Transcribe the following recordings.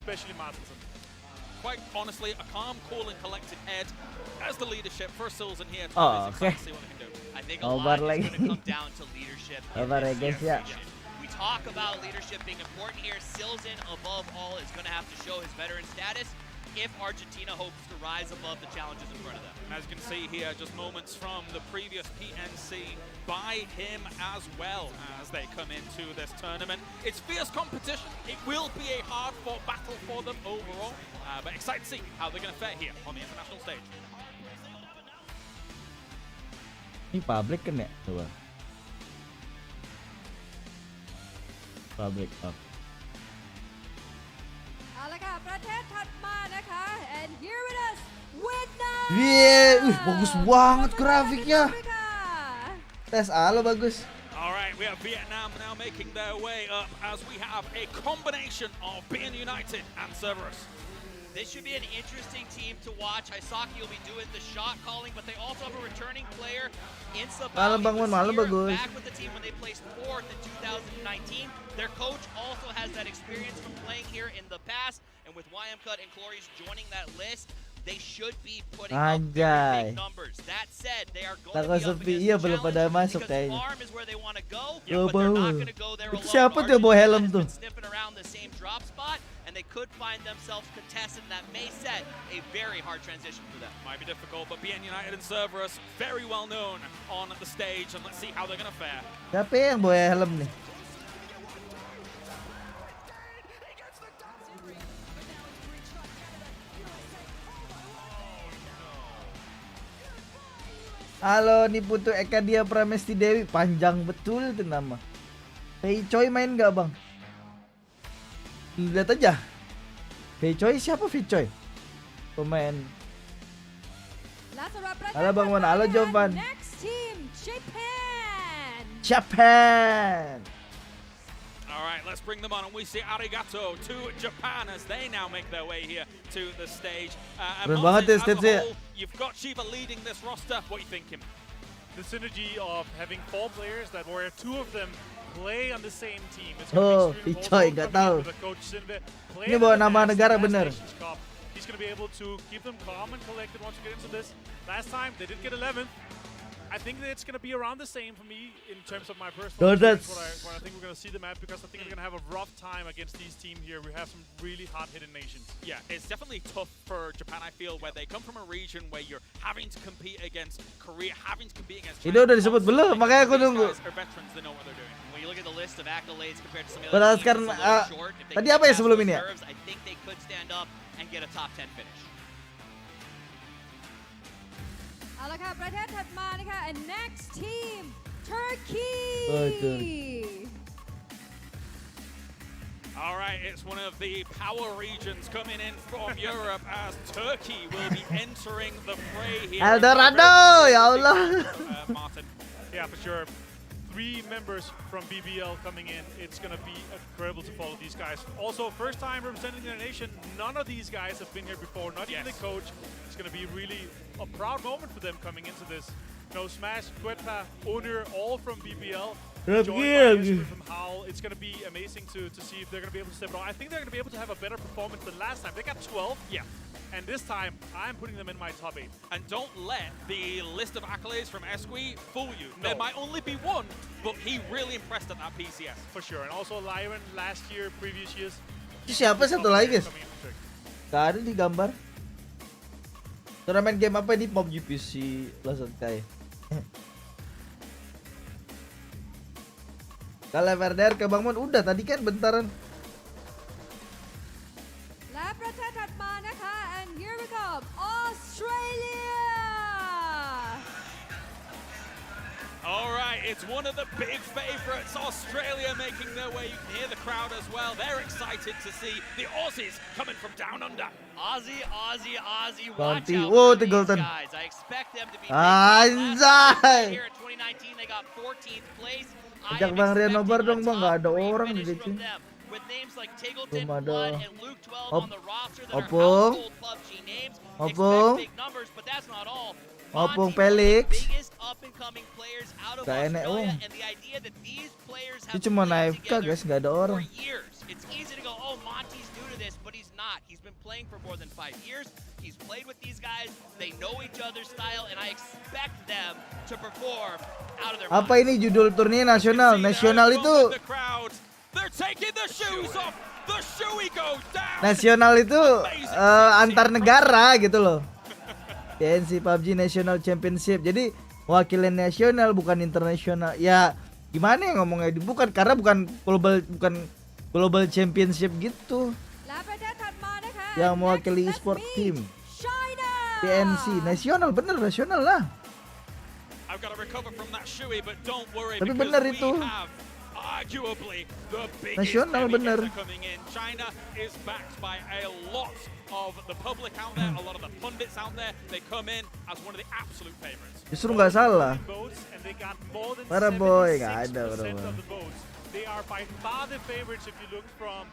especially Martinson. Quite honestly, a calm, cool, and collected head as the leadership for Sills in here. Oh, okay. See what they can do. I think a lot is going to come down to leadership. We talk about leadership being important here. Silzen, above all, is going to have to show his veteran status if Argentina hopes to rise above the challenges in front of them. As you can see here, just moments from the previous PNC by him as well as they come into this tournament. It's fierce competition. It will be a hard-fought battle for them overall, but excited to see how they're going to fare here on the international stage. Ini public kan ya? Coba. Public up. เอาละค่ะประเทศถัดมานะคะ and here with us Vietnam. Bagus banget grafiknya. Tes lo bagus. All right, we have Vietnam now making their way up as we have a combination of being United and Cerberus. This should be an interesting team to watch. Hisaki will be doing the shot calling, but they also have a returning player in Sabah. Back with the team when they placed 4th in 2019. Their coach also has that experience from playing here in the past, and with YM Cut and Cloris joining that list, they should be putting up very big numbers. That said, they are going to be up against the challenge because farm is where they want to go, but they're not going to go there alone. Argentina has been sniffing around the same drop spot, and they could find themselves contested, and that may set a very hard transition for them. Might be difficult, but being United and Cerberus, very well known on the stage, and let's see how they're going to fare. Siapa yang bawa helm nih? Halo, nih Putu Eka Dia Pramesti Dewi, panjang betul itu nama. Hey Choi main nggak bang? Lihat aja. Hey Choi siapa Hey Choi? Pemain. Halo Bang Wan, halo Jovan. Next team Japan. Japan. All right, let's bring them on, and we see arigato to Japan as they now make their way here to the stage. And Martin, as a whole, you've got Shiva leading this roster. What are you thinking? The synergy of having 4 players that where 2 of them play on the same team. It's going to be extremely important for the coach Sinve. Ini bawa nama negara bener. He's going to be able to keep them calm and collected once we get into this. Last time they did get 11th. I think that it's going to be around the same for me in terms of my personal experience, what I think we're going to see them at, because I think we're going to have a rough time against these teams here. We have some really hard-hitting nations. Yeah, it's definitely tough for Japan, I feel, where they come from a region where you're having to compete against Korea, having to compete against China. Itu udah disebut belum, makanya aku nunggu. Veterans, they know what they're doing. When you look at the list of accolades compared to some of the other teams, it's a little short. If they tadi apa ya sebelum ini ya? I think they could stand up and get a top 10 finish. เอาละค่ะประเทศถัดมานะคะ and next team Turkey. All right, it's one of the power regions coming in from Europe as Turkey will be entering the fray here. Eldorado, ya Allah. Martin. Yeah, for sure. 3 members from BBL coming in. It's going to be incredible to follow these guys. Also, first time representing their nation. None of these guys have been here before, not even the coach. It's going to be really a proud moment for them coming into this. You know, Smash, Quetta, Onur, all from BBL. From Howl. It's going to be amazing to see if they're going to be able to step it on. I think they're going to be able to have a better performance than last time. They got 12. Yeah. And this time, I'm putting them in my top 8. And don't let the list of accolades from Esqui fool you. No. There might only be 1, but he really impressed at that PCS. For sure. And also Lyron last year, previous years. Siapa satu lagi guys? Gak ada di gambar. Turnamen game apa ini? PUBG PC Lasan Kai. Kalau Verder ke Bang Mon udah tadi kan bentaran. และประเทศถัดมานะคะ and here we come Australia. All right, it's one of the big favorites, Australia making their way. You can hear the crowd as well. They're excited to see the Aussies coming from down under. Aussie, Bounty. watch out Whoa, for the these golden. guys. I expect them to be Anjay. here in 2019. They got 14th place. Ajak Bang Riano Bar dong Bang, gak ada orang di sini. With names like Tigleton, Belum ada. Blood, and Luke 12 on the roster that are Opung. household PUBG names. Opung. Expect big numbers, but that's not all. Opung Monty, one of the Felix. biggest up-and-coming players out of Gak enak, Australia, and the idea that these players have Itu cuma played AFK guys, gak ada for orang. years. It's easy to go, oh, Monty's new to this. this, but he's not. He's been playing for more than 5 years. He's played with these guys. They know each other's style, and I expect them to perform out of their Apa ini judul turnir nasional? Nasional itu They're taking the shoes off. The shoey goes down. nasional itu antar negara gitu loh. PNC PUBG National Championship. Jadi wakilin nasional bukan internasional. Ya gimana ya ngomongnya? Bukan karena bukan global championship gitu. และประเทศถัดมานะคะ Yang mewakili Next, e-sport let's team. meet China. PNC nasional, bener nasional lah. I've got to recover from that shoey, but don't worry Tapi because bener we itu. have arguably the biggest Nasional heavy bener. hitter coming in. China is backed by a lot of the public out there, a lot of the pundits out there. They come in as one of the absolute favorites. Justru nggak salah. Votes, and they got more than Para boy, 76% nggak ada, bro. of the votes. They are by far the favorites if you look from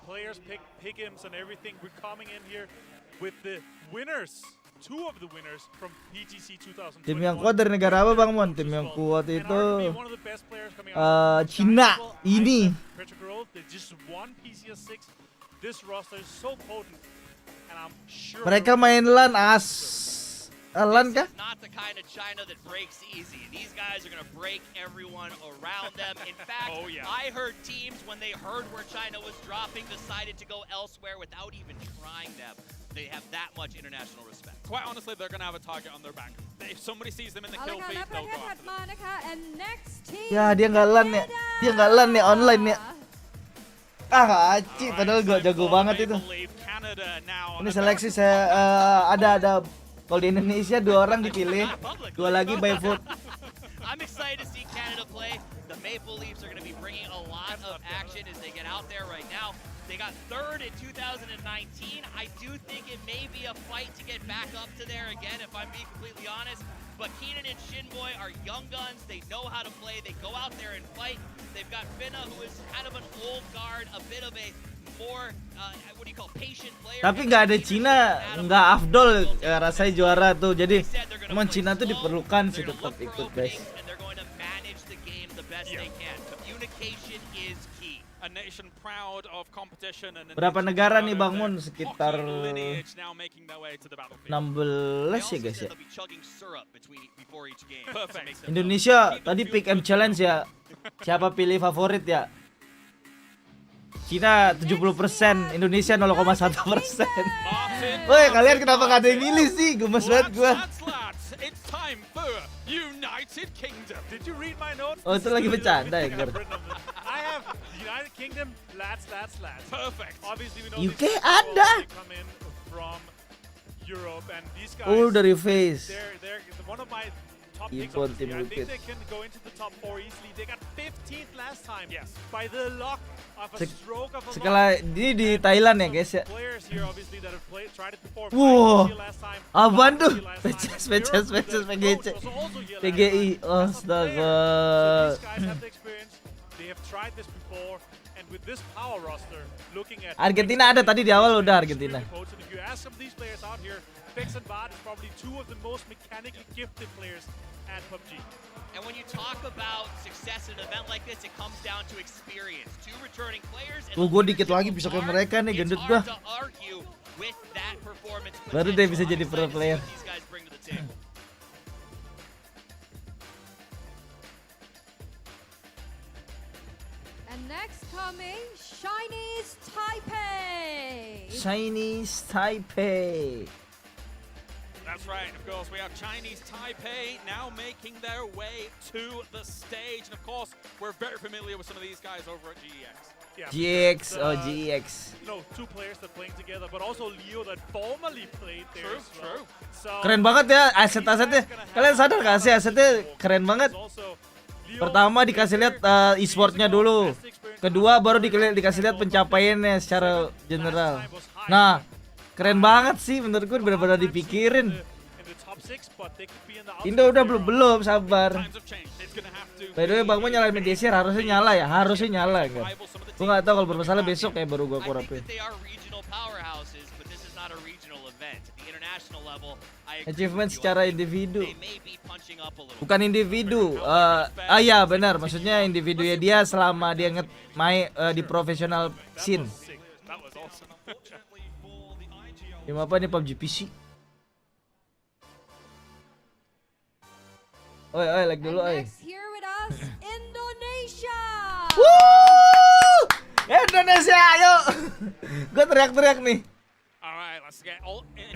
players pick'ems and everything. We're coming in here with the winners. Two of the winners from PTC 2021. Tim yang kuat dari negara apa Bang Mon? Tim yang kuat And itu arguably one of the best players coming out of Cina Giants, ini. Petrograd, they just won PCS 6. This roster is so potent, and I'm sure Mereka main LAN LAN kah? This is not the kind of China that breaks easy. These guys are going to break everyone around them. In fact, Oh, yeah. I heard teams, when they heard where China was dropping, decided to go elsewhere without even trying them. They have that much international respect. Quite honestly, they're going to have a target on their back. If somebody sees them in the เอา kill ละค่ะ feed, และประ they'll เทศ go ถัด after มา them. นะคะ and next team Ya dia nggak LAN ya. Dia nggak LAN ya online ya. Aci padahal gua jago banget itu. Canada now. Ini seleksi saya ada kalau di Indonesia 2 orang dipilih, 2 lagi by vote. I'm excited to see Canada play. The Maple Leafs are going to be bringing a lot of action as they get out there right now. They got third in 2019. I do think it may be a fight to get back up to there again, if I'm being completely honest. But Keenan and Shinboy are young guns. They know how to play. They go out there and fight. They've got Finna, who is kind of an old guard, a bit of a more, what do you call, patient player. Tapi nggak ada Cina, nggak afdol rasanya juara tuh. Jadi emang Cina tuh diperlukan sih tetap ikut guys. And they're going to manage the game the best they can. Communication is key. A nation proud of competition and Berapa negara nih Bang Mon? Sekitar lineage now making their way to the battlefield. 16 ya guys ya. They'll be chugging syrup before each game. Perfect. Indonesia tadi pick M challenge ya. Siapa pilih favorit ya? Cina 70%, Indonesia 0,1%. Woi, kalian kenapa gak ada yang milih sih? Gemes banget gua. It's time for United Kingdom. Did you read my notes? Oh, itu lagi bercanda ya, Ger? I have United Kingdom, lads. Perfect. Obviously we know UK these people, ada. they come in from Europe, and these guys, Oh, dari face. they're one of my top picks. Ipon Obviously. tim I think Bukit. they can go into the top 4 easily. They got 15th last time. Yes. By the luck of a stroke of a Sekali ini di Thailand ya guys ya. Players here obviously that have tried it before. Wow. Yell last time, Apaan tuh? last time. Peces, Europe, the PGC. coach was also Yell last PGI, time. That's a astaga. player. So these guys have the experience. They have tried this before, and with this power roster, looking at Argentina ada tadi di awal udah Argentina. And if you ask some of these players out here, Bex and Bart is probably two of the most mechanically gifted players at PUBG. And when you talk about success in an event like this, it comes down to experience. Two returning players. And Gue dikit lagi bisa kayak mereka nih, gendut gua. It's hard to argue with that performance Baru deh bisa potential. jadi I'm pro excited to see player. what these guys bring to the table. and next coming Chinese Taipei. Chinese Taipei. That's right, of course, we have Chinese Taipei now making their way to the stage. And of course, we're very familiar with some of these guys over at GEX. Yeah, GX, because, oh GX. No, two players that playing together, but also Leo that formerly played there True, as well. So Keren banget ya aset-asetnya. Kalian sadar gak sih asetnya keren banget? also Leo, Pertama dikasih lihat e-sportnya dulu. Kedua baru dikasih lihat pencapaiannya secara general. Nah, keren banget sih menurut gue, benar-benar dipikirin. in the top 6, but they could be in the Indo udah belum sabar. Times have changed. It's gonna have to By the way, Bang mau nyalain Mediasir harusnya nyala ya, harusnya nyala kan. rival some of the Gue nggak tahu kalau bermasalah besok kayak baru gue I think korapin. that they are regional powerhouses, but this is not a regional event. At the international level, I agree Achievement with you. secara I think individu. They may be punching up a little. Bukan individu. Ya benar, maksudnya individunya dia selama dia main di professional scene. That was awesome. Game apa nih PUBG PC? Oi, like dulu, And oi. next here with us, Indonesia. Woo! Indonesia, ayo. Gue teriak-teriak nih. Alright, let's get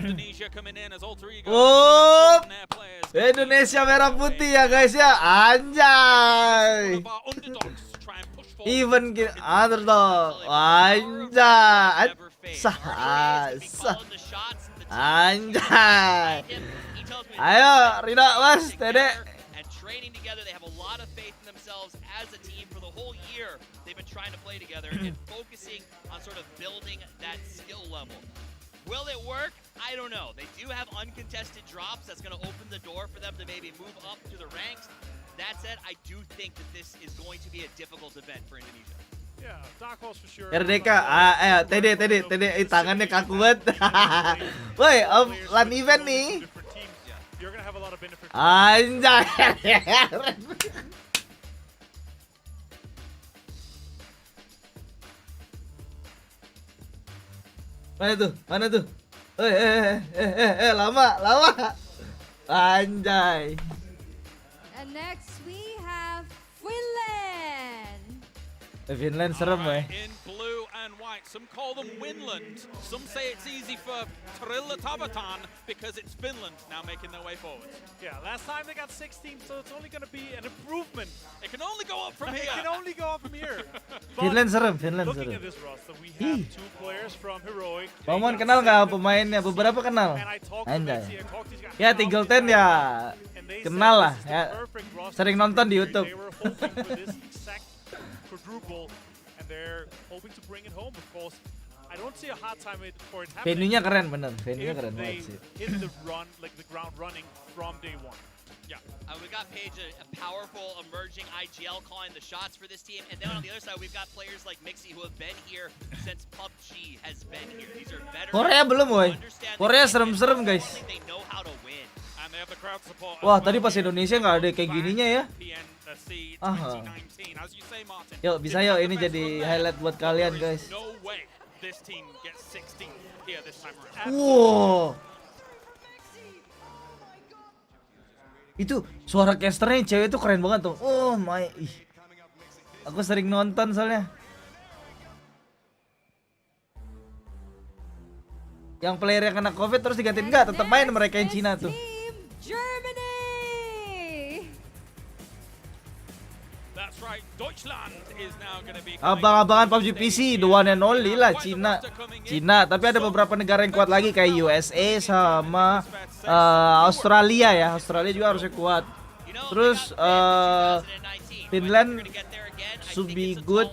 Indonesia coming in as alter ego. Wup! Their players. Indonesia merah putih ya guys ya. Anjay. One of our underdogs to try and push forward. Even underdog. Anjay. Sah. Anjay. Ayo, Rina Mas, Tede. And training together, they have a lot of faith in themselves as a team for the whole year. They've been trying to play together and focusing on sort of building that skill level. Will it work? I don't know. They do have uncontested drops. That's going to open the door for them to maybe move up to the ranks. That said, I do think that this is going to be a difficult event for Indonesia. Yeah, Dark Horse for sure. RDK, TD, tangannya kaku banget. Woi, LAN event nih. You're gonna have a lot of benefit. Anjay. Mana tuh? Lama. Anjay. And next we have Finland. Finland serem ya. In blue and white. Some call them Winland. Some say it's easy for Trilla Tavatan because it's Finland now making their way forward. Yeah, last time they got 16, so it's only gonna be an improvement. It can only go up from It here. can only go up from here. But Finland serem. looking at this roster, we have two players from Heroic. Bangmon kenal nggak pemainnya? Beberapa kenal. And I talked to Anjay. Betsy, I talked to these guys. Ya Tingleton ya And they kenal said lah this is the ya. perfect roster Sering for nonton di Heroic. YouTube. They were hoping for this exact quadruple, and they're hoping to bring it home, of course. I don't see a hard time for it happening. Venue-nya keren bener. Venue-nya If keren they banget sih. hit the run, like the ground running from day one. Yeah. We got Paige, a powerful emerging IGL calling the shots for this team. And then on the other side, we've got players like Mixi who have been here since PUBG has been here. These are veterans. Korea belum, woy. Understand the Korea game, serem-serem, and guys. one thing they know how to win. And they have the crowd support. Wah, tadi pas Indonesia nggak ada kayak gininya ya. PNC Aha. 2019. As you say, Martin. Yuk, bisa yuk ini jadi highlight buat kalian guys. No way this team gets 16 here this time around. Wow. Itu suara casternya cewek itu keren banget tuh. Oh my. Ih. Aku sering nonton soalnya. Yang player yang kena COVID terus digantiin enggak, tetap main mereka yang Cina tuh. Team Germany. That's right. Deutschland is now going to be Abang-abangan PUBG PC, the one and only lah Cina. Tapi ada beberapa negara yang kuat lagi kayak USA sama Australia ya. Australia juga harusnya kuat. Terus Finland should be good.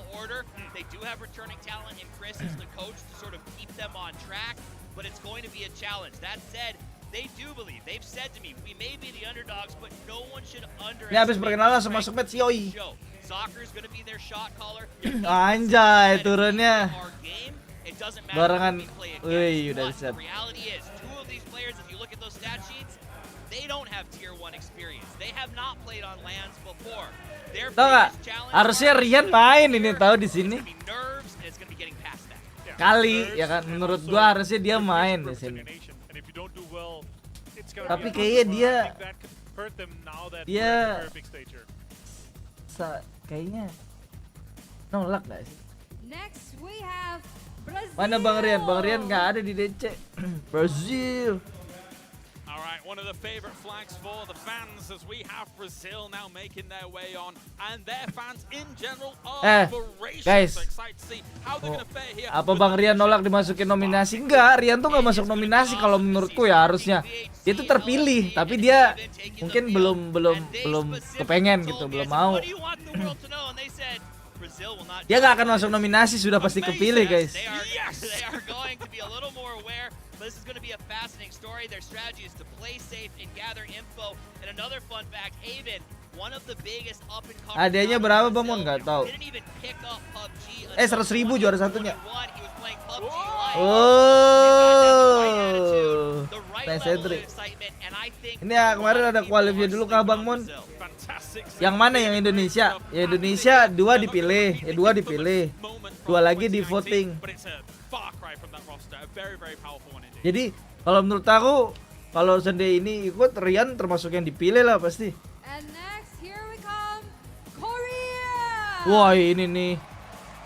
They do have returning talent in Chris as the coach to sort of keep them on track, but it's going to be a challenge. That said, they do believe. They've said to me, we may be the underdogs, but no one should underestimate. Ini habis perkenalan sama Sokpet si Yoi. Soccer's going to be their shot caller. Anjay, turunnya Our game, it doesn't matter barengan. who we play Wih, against. udah But set. the reality is, two of these players, if you look at those stat sheets, they don't have tier 1 experience. They have not played on LANs before. Their Tahu nggak? biggest challenge Harusnya Rian main ini tahu di sini. is gonna be nerves, and it's going to be getting past that. Kali ya kan, menurut gua harusnya dia main di sini. And if you don't do well, it's gonna Tapi be a kayaknya tough one. dia- I think that could hurt them now that dia- we're at the very big stage here. Kayaknya nolak guys. Next we have Brazil. Mana Bang Rian? Bang Rian nggak ada di DC. Brazil. All right, one of the favorite flags for the fans as we have Brazil now making their way on, and their fans in general are voracious. guys. Excited to see how they're going to fare here. Apa Bang Rian nolak dimasukin nominasi? Enggak, Rian tuh nggak masuk nominasi kalau menurutku ya harusnya. Dia tuh terpilih, tapi dia mungkin belum kepengen gitu, belum mau. Dia nggak akan masuk nominasi, sudah pasti kepilih guys. They are going to be a little more aware. But this is going to be a fascinating story. Their strategy is to play safe and gather info. And another fun fact, Haven, one of the biggest up and coming. Hadiahnya berapa Bang Mon? Nggak tahu. Didn't even pick up PUBG. 100.000 juara satunya. He was playing PUBG Lite. Oh. The right Nice level entry. of excitement, and I think Ini ya kemarin ada kualifikasi dulu kah Bang Mon? Fantastic. Yang mana yang Indonesia? Ya Indonesia dua dipilih, dua lagi di voting. But it's a far cry from that roster. A very, very powerful one indeed. Jadi kalau menurut aku, kalau Sunday ini ikut, Rian termasuk yang dipilih lah pasti. And next, here we come, Korea. Wah ini nih,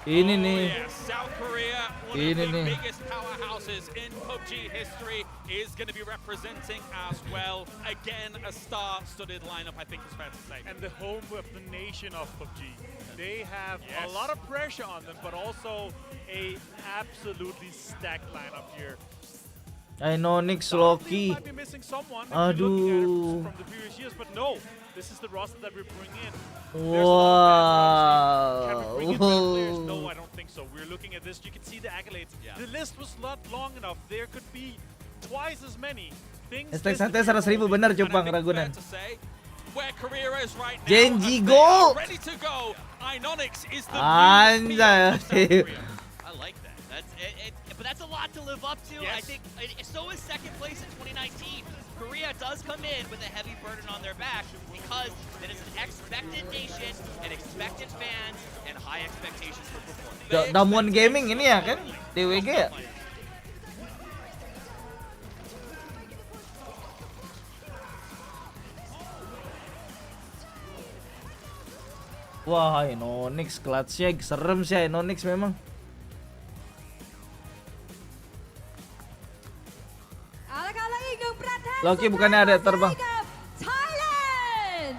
ini Oh, nih. yeah. South Korea, one Ini of the nih. biggest powerhouses in PUBG history, is going to be representing as well. Again, a star-studded lineup, I think is fair to say. And the home of the nation of PUBG. They have a lot of pressure on them, but also a absolutely stacked lineup here. Inonix, Some Loki. might be missing someone if you're looking at Aduh. it from the previous years, but no, this is the roster that we bring in. Wow. Can we bring in better players? No, I don't think so. We're looking at this. You can see the accolades. The list was not long enough. There could be twice as many things. Hashtag listed santai here 100.000 only. benar And I Cupang think it's Ragunan. fair to say, where Korea is right now, Genji, as they go! are ready to go. Inonix is the new Anjay. peer of South Korea. I like that. But that's a lot to live up to. I Yes. think so is second place in 2019. Korea does come in with a heavy burden on their back because it is an expected nation and expected fans and high expectations for performance. Damuan Gaming ini ya kan? DWG ya? Wah, Inonix clutch-nya serem sih Inonix memang. Loki bukannya ada terbang. Thailand.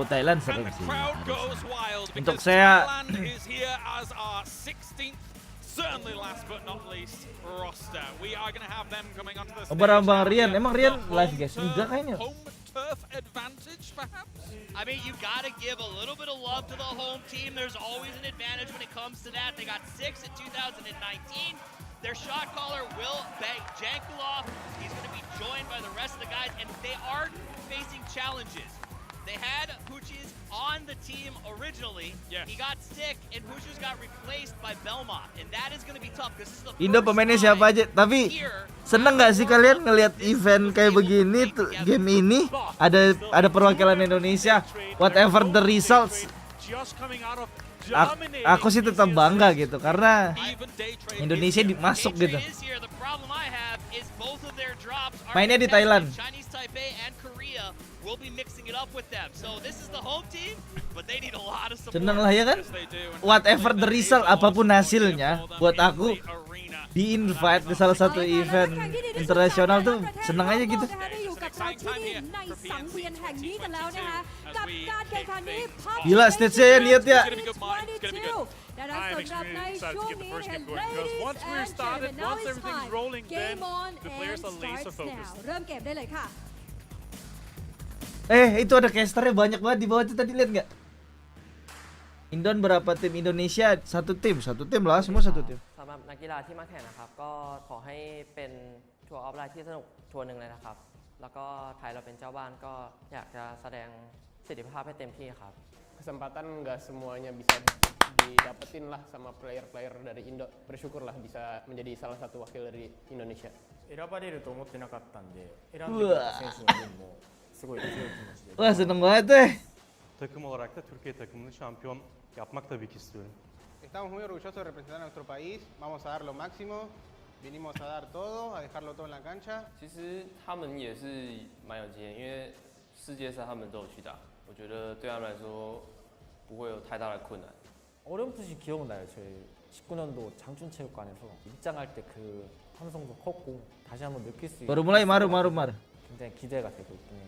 Thailand And serem the sih. crowd goes wild Untuk because saya- Thailand is here as our 16th, certainly last but not least, roster. We are going to have them coming onto the stage. Kabar Bang now. Rian, Yeah, emang the Rian home live guys? turf- Enggak kayaknya. Home turf advantage, perhaps? I mean, you got to give a little bit of love to the home team. There's always an advantage when it comes to that. They got 6 in 2019. Their shot caller will bang Jankulov. He's going to be joined by the rest of the guys, and they are facing challenges. They had Puchis on the team originally. Yes. He got sick, and Puchis got replaced by Belmont, and that is going to be tough because this is the Indo first pemainnya time siapa aja? Tapi here seneng nggak sih kalian ngelihat event kayak begini tuh, game ini ada perwakilan Indonesia, whatever the results. Just coming out of Aku sih tetap bangga gitu karena Even day trade Indonesia is here. masuk gitu. Is here. The problem I have is both of their drops are Mainnya di contested. Thailand. Chinese Taipei and Korea will be mixing it up with them. So this is the home team, but they need a lot of support. Seneng lah ya kan? Yes, they do. And Whatever the there is result, a lot of apapun support hasilnya, here for them buat in aku the arena. di invite di salah satu event internasional tuh seneng aja gitu. ได้อยู่กับเราที่นี่ในสังเวียนแห่งนี้กันแล้วนะคะกับการแข่งขันนี้ Gila, stage-nya ya, lihat ya.22 และสำหรับในช่วงนี้ because once we're started, once everything's rolling, then Game on the players and are laser starts now. focused. เริ่มเกมได้เลยค่ะ Itu ada casternya banyak banget di bawah tuh tadi lihat nggak? Indon berapa tim Indonesia? Satu tim lah, semua satu tim. สำหรับนักกีฬาที่มาแข่งนะครับก็ขอให้เป็นทัวร์ออฟไลน์ที่สนุกทัวร์หนึ่งเลยนะครับแล้วก็ไทยเราเป็นเจ้าบ้านก็อยากจะแสดงศักยภาพให้เต็มที่ครับ Kesempatan nggak semuanya bisa didapetin lah sama player-player dari Indo. Bersyukurlah bisa menjadi salah satu wakil dari Indonesia. 選ばれると思ってなかったんで選んでくれた選手の分もすごい強い気持ちで Wah seneng banget deh. Takım olarak da Türkiye takımını şampiyon yapmak tabii ki istiyorum. Estamos muy orgullosos de representar a nuestro país, vamos a dar lo máximo, vinimos a dar todo, a dejarlo todo en la cancha. 其实他们也是蛮有经验，因为世界赛他们都有去打，我觉得对他们来说不会有太大的困难。 어렴풋이 기억나요. 저희 19년도 장춘체육관에서 입장할 때 그 함성도 컸고 다시 한번 느낄 수 Baru mulai maru. 굉장히 기대가 되고 있긴 해요.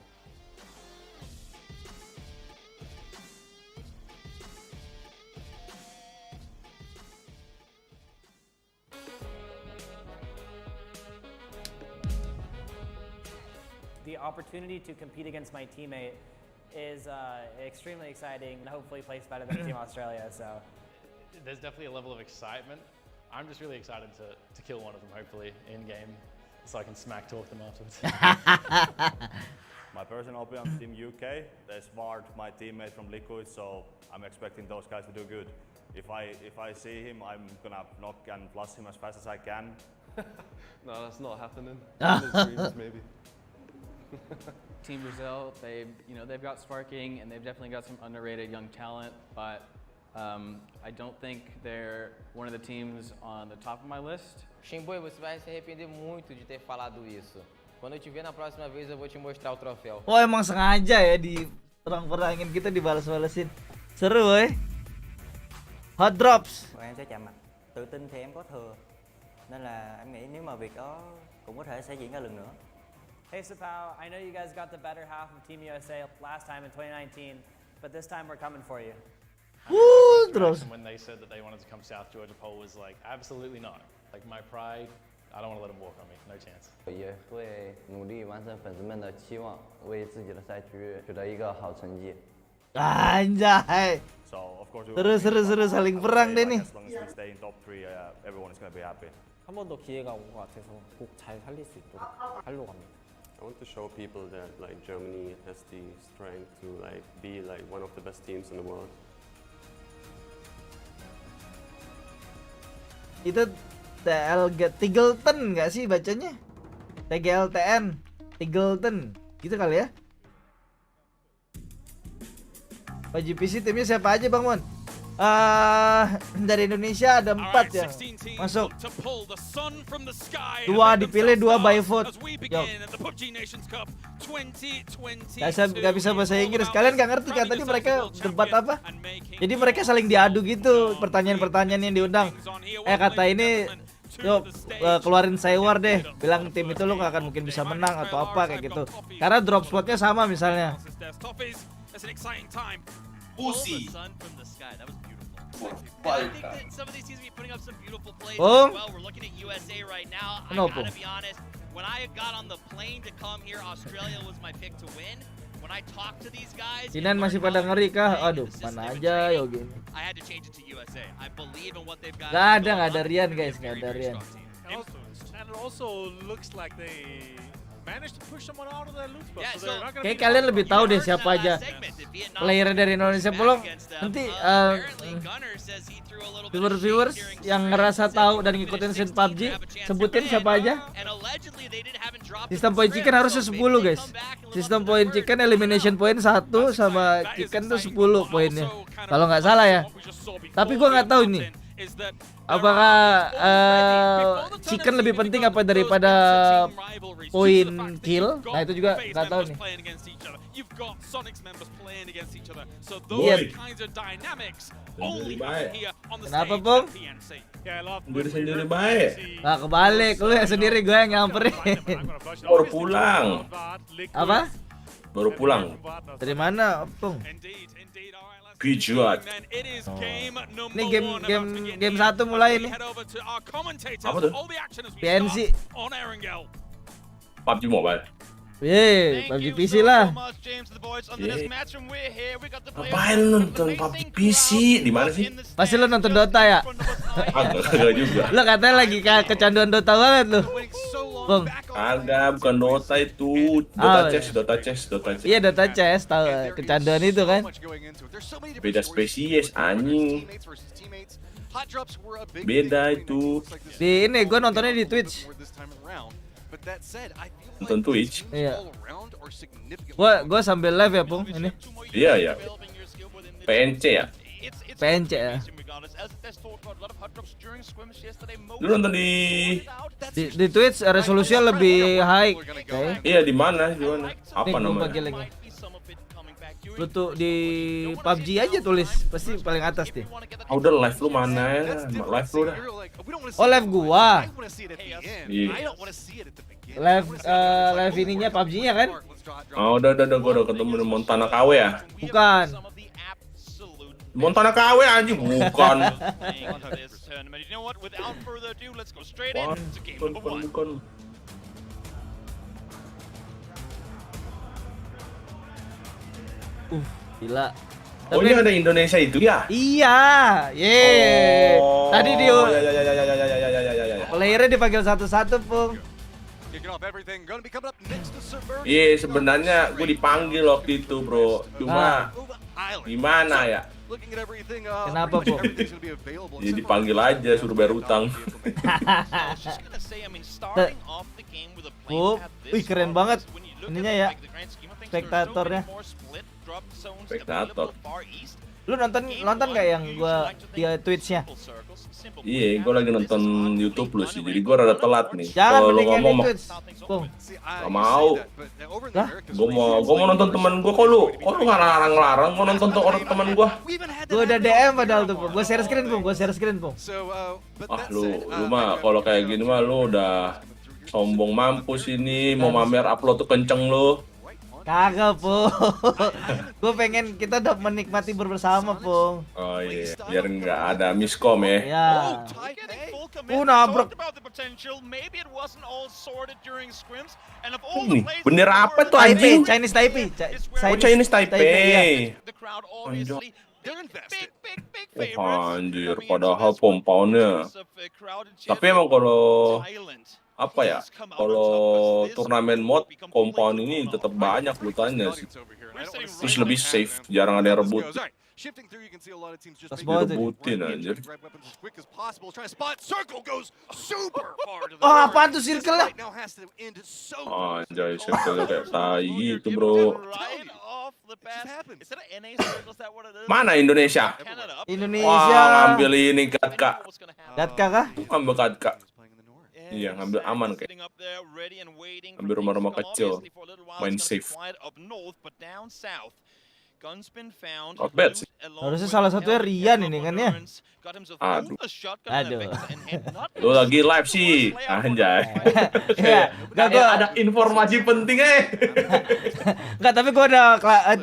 The opportunity to compete against my teammate is extremely exciting and hopefully place better than Team Australia. So there's definitely a level of excitement. I'm just really excited to kill one of them, hopefully, in game, so I can smack talk them afterwards. My personal opinion, Team UK, they're smart, my teammate from Liquid, so I'm expecting those guys to do good. If I see him, I'm gonna knock and flush him as fast as I can. No, that's not happening. In the dreams, maybe. Team Brazil, they've got sparking and they've definitely got some underrated young talent, but I don't think they're one of the teams on the top of my list. Shimboi, você vai se arrepender muito de ter falado isso. Quando eu te ver na próxima vez, eu vou te mostrar o troféu. Oh, emang sengaja ya di perang-perangin kita dibalas-balasin. Seru, Hot drops. Bọn em sẽ chạm mặt. Tự tin thì em có thừa. Nên là em nghĩ nếu mà việc đó cũng có thể sẽ diễn ra lần nữa. Hey Sapao, I know you guys got the better half of Team USA last time in 2019, but this time we're coming for you. Woo, terus. When they said that they wanted to come South Georgia Pole was like, absolutely not. Like my pride, I don't want to let them walk on me, no chance. 也会努力完成粉丝们的期望，为自己的赛区取得一个好成绩。 Anjay. Seru saling perang deh nih. As long as we stay in top 3, everyone is going to be happy. 한 번 더 기회가 온 것 같아서 꼭 잘 살릴 수 있도록 하려고 합니다. I want to show people that like Germany has the strength to like be like one of the best teams in the world. Itu Tigleton nggak sih bacanya? TGLTN, Tigleton, gitu kali ya? PGPC timnya siapa aja Bang Mon? Dari Indonesia ada 4 ya masuk. 2 dipilih, 2 by vote. Gak bisa bahasa Inggris. Kalian gak ngerti kan tadi mereka debat apa? Jadi mereka saling diadu gitu. Pertanyaan-pertanyaan yang diundang. Kata ini, yuk keluarin Saywar deh. Bilang tim itu lo gak akan mungkin bisa menang atau apa kayak gitu. Karena drop spotnya sama misalnya. Uzi. I think that some of these teams will be putting up some beautiful plays Oh. as well. We're looking at USA right now. I No, gotta be honest, when I got on the plane to come here, Australia was my pick to win. When I talked to these guys, Sinan masih pada ngeri kah? Aduh, mana aja Yogi. I had to change it to USA. I believe in what they've got. Gak ada Rian guys, gak ada Rian. And it also looks like they managed to push someone out of that loot spot. So they're not gonna Kayak kalian lebih tahu deh siapa aja player dari Indonesia belum. Nanti viewers yang ngerasa tahu dan ngikutin scene PUBG, sebutin siapa aja. Sistem point chicken harusnya 10 guys. Sistem point chicken elimination point 1 sama chicken tuh 10 poinnya. Kalau nggak salah ya. Tapi gua nggak tahu ini. Apakah chicken lebih penting apa daripada poin kill? Nah itu juga nggak tahu nih. Iya. Kenapa Bung? Sendiri baik. Nah kebalik, lu yang sendiri gue yang nyamperin. Baru pulang. Apa? Baru pulang. Dari mana Bung? Pijuat. Ini game 1 mulai nih. Apa tuh? PNC. PUBG Mobile. Yeay, PUBG PC lah. Ngapain nonton PUBG PC? Di mana sih? Pasti lo nonton Dota ya? Agak juga. Lo katanya lagi kecanduan Dota banget lo. Bung. Agak, bukan Dota itu. Dota Chess. Iya Dota Chess, tahu kecanduan itu kan. Beda spesies anjing. Beda itu. Di ini gue nontonnya di Twitch. Nonton Twitch. Iya. Gua sambil live ya, Pung, ini. Iya. PNC ya? PNC ya. Lu nonton di Twitch resolusinya lebih high. Okay. Iya, di mana? Apa namanya? Lu tuh di PUBG aja tulis, pasti paling atas deh. Udah live lu mana ya? Live lu dah. Oh, live gua. Iya. Live ininya PUBG-nya kan? Oh, udah gua udah ketemu Montana KW ya? Bukan. Montana KW anjing, bukan. Bukan. Gila. Oh, ini ada Indonesia itu ya? Iya. Yeay. Tadi dia playernya dipanggil satu-satu, Pung. Iya, sebenarnya gue dipanggil waktu itu, bro. Cuma gimana ya? Kenapa, Pung? Ya dipanggil aja, suruh bayar utang. Wih, keren banget ininya ya. Spektatornya. Spektator. Lu nonton nggak yang gua tweetsnya? Iya, gue lagi nonton YouTube lu sih, jadi gue rada telat nih. Jangan Kalau lu mendingan ngomong di mah tweets, Bung. gak mau. Hah? Gue mau nonton teman gue. Kok lu ngelarang mau nonton tuh orang teman gue? Gua udah DM padahal tuh, Bung. Gua share screen, Bung. Lu mah kalau kayak gini mah lu udah sombong mampus ini, mau mamer upload tuh kenceng lu. Kagak, Pung. Gue pengen kita udah menikmati bersama, Pung. Oh iya, biar nggak ada miskom ya. Ya. Nabrak. Nih, bendera apa tuh anjing? Chinese Taipei. Chinese Taipei. Iya. Oh, anjir, padahal pompaunnya. Tapi emang kalau apa ya? Kalau turnamen mod compound ini tetap banyak lutannya sih. Terus lebih safe, jarang ada yang rebut. Direbutin anjir. Oh, apaan tuh circle-nya? Anjay, circle kayak tai gitu, bro. Mana Indonesia? Wah, ngambil ini Gatka. Gatka kah? Ngambil Gatka. Iya, ngambil aman kayak. Ambil rumah-rumah kecil. Main safe. Not bad sih. Harusnya salah satunya Rian ini kan ya. Aduh. Aduh. Lu lagi live sih. Anjay. Gak ada informasi penting Enggak, tapi gua udah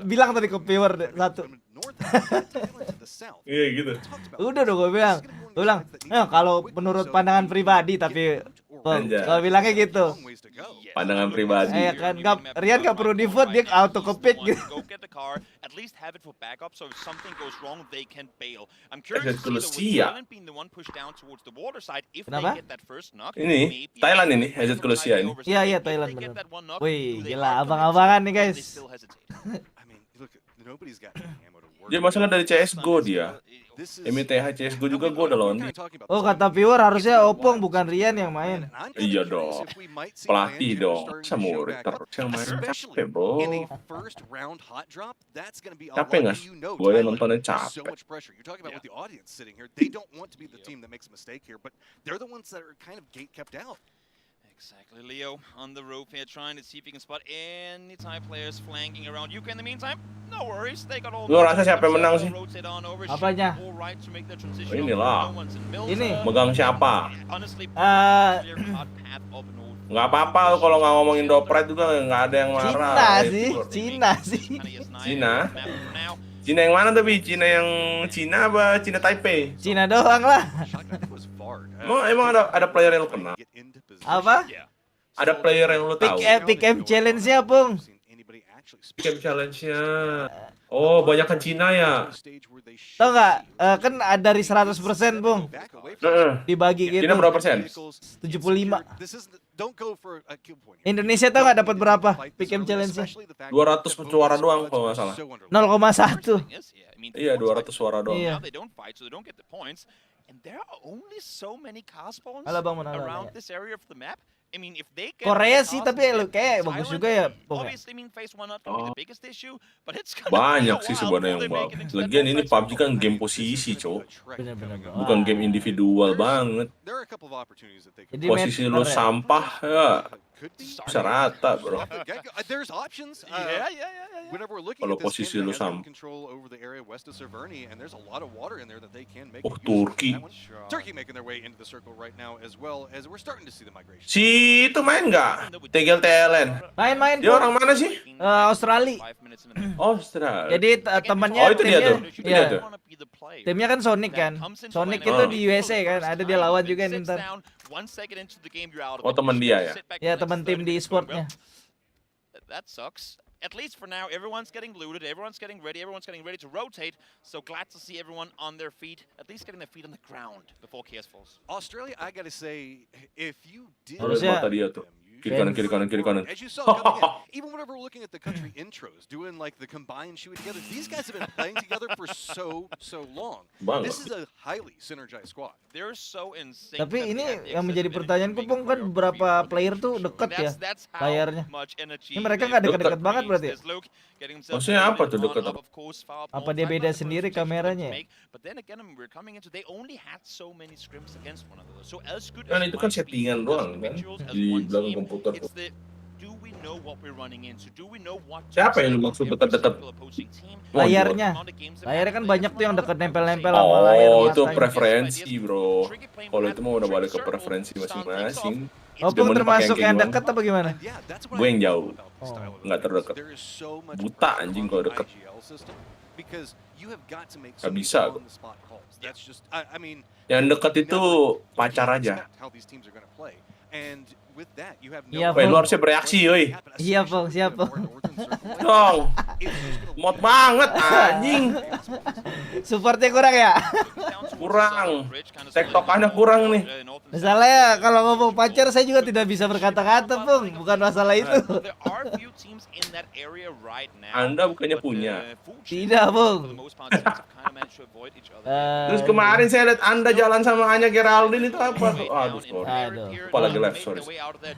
bilang tadi ke viewer satu. Iya gitu. Udah dong gua bilang, kalau menurut pandangan pribadi tapi kalau bilangnya gitu. Pandangan pribadi. Iya kan, Rian gak perlu di vote, dia auto kepick gitu. Kenapa? Ini Thailand ini, Hazard Kolosia ini. Iya Thailand bener. Wih, gila abang-abangan nih guys. Dia masalah dari CSGO dia. MITH CSGO juga gue udah lawan dia. Oh, kata viewer harusnya Opong bukan Rian yang main. Iya dong. Pelatih dong. Masa murid terus yang main. Capek bro. Capek gak? Gue yang nontonnya capek. Exactly, Leo on the roof here trying to see if he can spot any Thai players flanking around UK in the meantime. No worries, they got all. Lu rasa siapa yang menang sih? Apanya? Inilah. Ini megang siapa? Nggak apa-apa kalau nggak ngomongin INDOPRIDE juga nggak ada yang marah. Cina sih. Cina yang mana tapi? Cina yang Cina apa Cina Taipei? Cina doang lah. Emang ada player yang lu kenal? Apa? Ada player yang lu tahu? Pick M challenge-nya, Pung. Pick M challenge-nya. Oh, banyak kan Cina ya? Tau nggak? Kan dari 100%, Bung. Dibagi gitu. Cina berapa persen? 75. Indonesia tau nggak dapat berapa pick M challenge-nya? 200 suara doang kalau nggak salah. 0,1. Iya, 200 suara doang. Iya. Halo Bang Manala. Korea sih tapi kayak bagus juga ya, Bung. Banyak sih sebenarnya yang bagus. Lagian ini PUBG kan game posisi, cowok. Bukan game individual banget. Posisi lu sampah ya bisa rata, bro. Kalau posisi lu sampah. Oh, Turki. Si itu main nggak? Tegel TLN. Main. Dia orang mana sih? Australia. Australia. Jadi temannya. Oh, itu dia tuh. Timnya kan Sonic kan. Sonic itu di USA kan. Ada dia lawan juga nih ntar. Oh, teman dia ya? Ya, teman tim di e-sportnya. That sucks. At least for now, everyone's getting looted, everyone's getting ready to rotate. So glad to see everyone on their feet, at least getting their feet on the ground before chaos falls. Australia, I gotta say, if you did, Harusnya Kiri kanan, kiri kanan, kiri kanan. As you saw coming in, even whenever we're looking at the country intros, doing like the combined shooting together, these guys have been playing together for so long. This is a highly synergized squad. They're so insane. Tapi ini yang menjadi pertanyaanku, Pung, kan beberapa player tuh dekat ya layarnya. Ini mereka nggak dekat-dekat banget berarti ya? Maksudnya apa tuh dekat? Apa dia beda sendiri kameranya? Kan itu kan settingan doang kan di belakang komputer. Siapa yang maksud dekat-dekat? Layarnya kan banyak tuh yang dekat nempel-nempel sama layar. Oh, itu preferensi bro. Kalau itu mau udah balik ke preferensi masing-masing. Oh, Pung termasuk yang dekat apa gimana? Gue yang jauh, nggak terdekat. Buta anjing kalau deket. Gak bisa kok. Yang dekat itu pacar aja. Iya, lu harusnya bereaksi, yoi. Iya, Pung, siap, Pung. Dong, mod banget anjing. Supportnya kurang ya? Kurang. Tektokannya kurang nih. Masalahnya kalau ngomong pacar saya juga tidak bisa berkata-kata, Pung. Bukan masalah itu. Anda bukannya punya? Tidak, Pung. Terus kemarin saya lihat Anda jalan sama Anya Geraldine itu apa? Aduh, sorry. Apalagi live, sorry.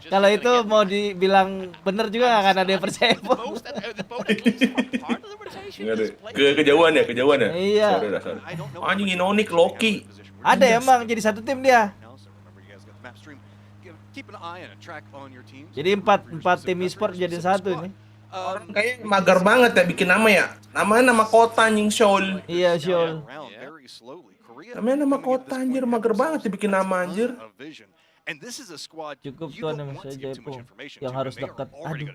Kalau itu mau dibilang bener juga nggak akan ada yang percaya, Pung. Kejauhan ya? Iya. Sorry. Anjing Inonik, Loki. Ada emang jadi satu tim dia. Jadi empat tim e-sport jadi satu nih. Orang kayaknya mager banget ya bikin nama ya. Namanya nama kota anjing, Seoul. Iya, Seoul. Namanya nama kota anjir, mager banget dibikin nama anjir. Cukup tuan yang saja, Pung, yang harus dekat. Aduh.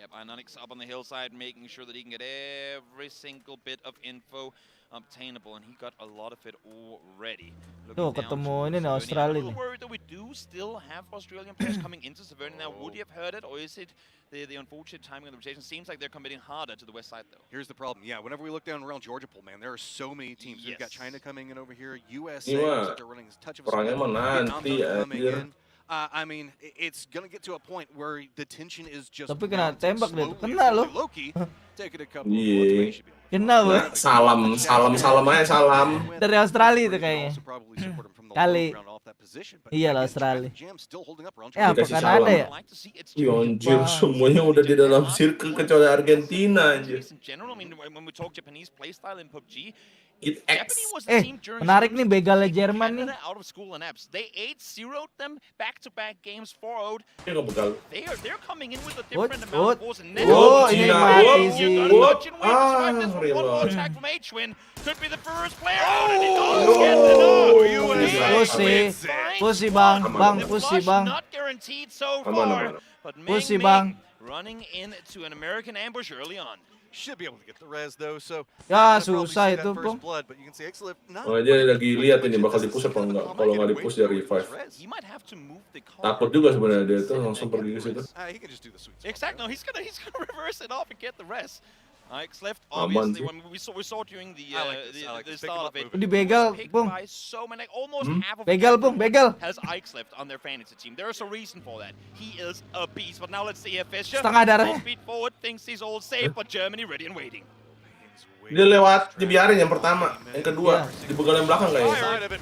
Ionix up on the hillside, making sure that he can get every single bit of info obtainable, and he got a lot of it already. Tuh ketemu ini nih Australia nih. We do still have Australian players coming into Saverne now. Would you have heard it, or is it the unfortunate timing of the rotation? Seems like they're committing harder to the west side though. Here's the problem. Yeah, whenever we look down around Georgia pool, man, there are so many teams. We've got China coming in over here, USA looks like they're running a touch of a nanti I mean, it's gonna get to a point where the tension is just. Tapi kena tembak dia, kena loh. Iya. Kena loh. Salam aja salam. Dari Australia itu kayaknya. Kali. Iya lah Australia. Apa kan ada ya? Iya anjir, semuanya udah di dalam circle kecuali Argentina anjir. Menarik nih begalnya Jerman nih. Oh, ini mati sih. Pusi bang. Pusi bang. Running into an American ambush early on. Should be able to get the res though, so ya susah itu, Pung. Oh, dia lagi lihat ini bakal di-push apa enggak. Kalau nggak di-push dia revive. Takut juga sebenarnya dia tuh langsung pergi ke situ. Exactly. No, he's gonna reverse it off and get the res. Ix left obviously when we saw during the start of it. Di begal, Pung. Begal, Pung, begal. Has Ix left on their fantasy team. There's a reason for that. He is a beast. But now let's see if Fischer setengah darah. Speed forward, thinks he's all safe, but Germany ready and waiting. Dia lewat, dibiarin yang pertama, yang kedua dibegal yang belakang kayaknya.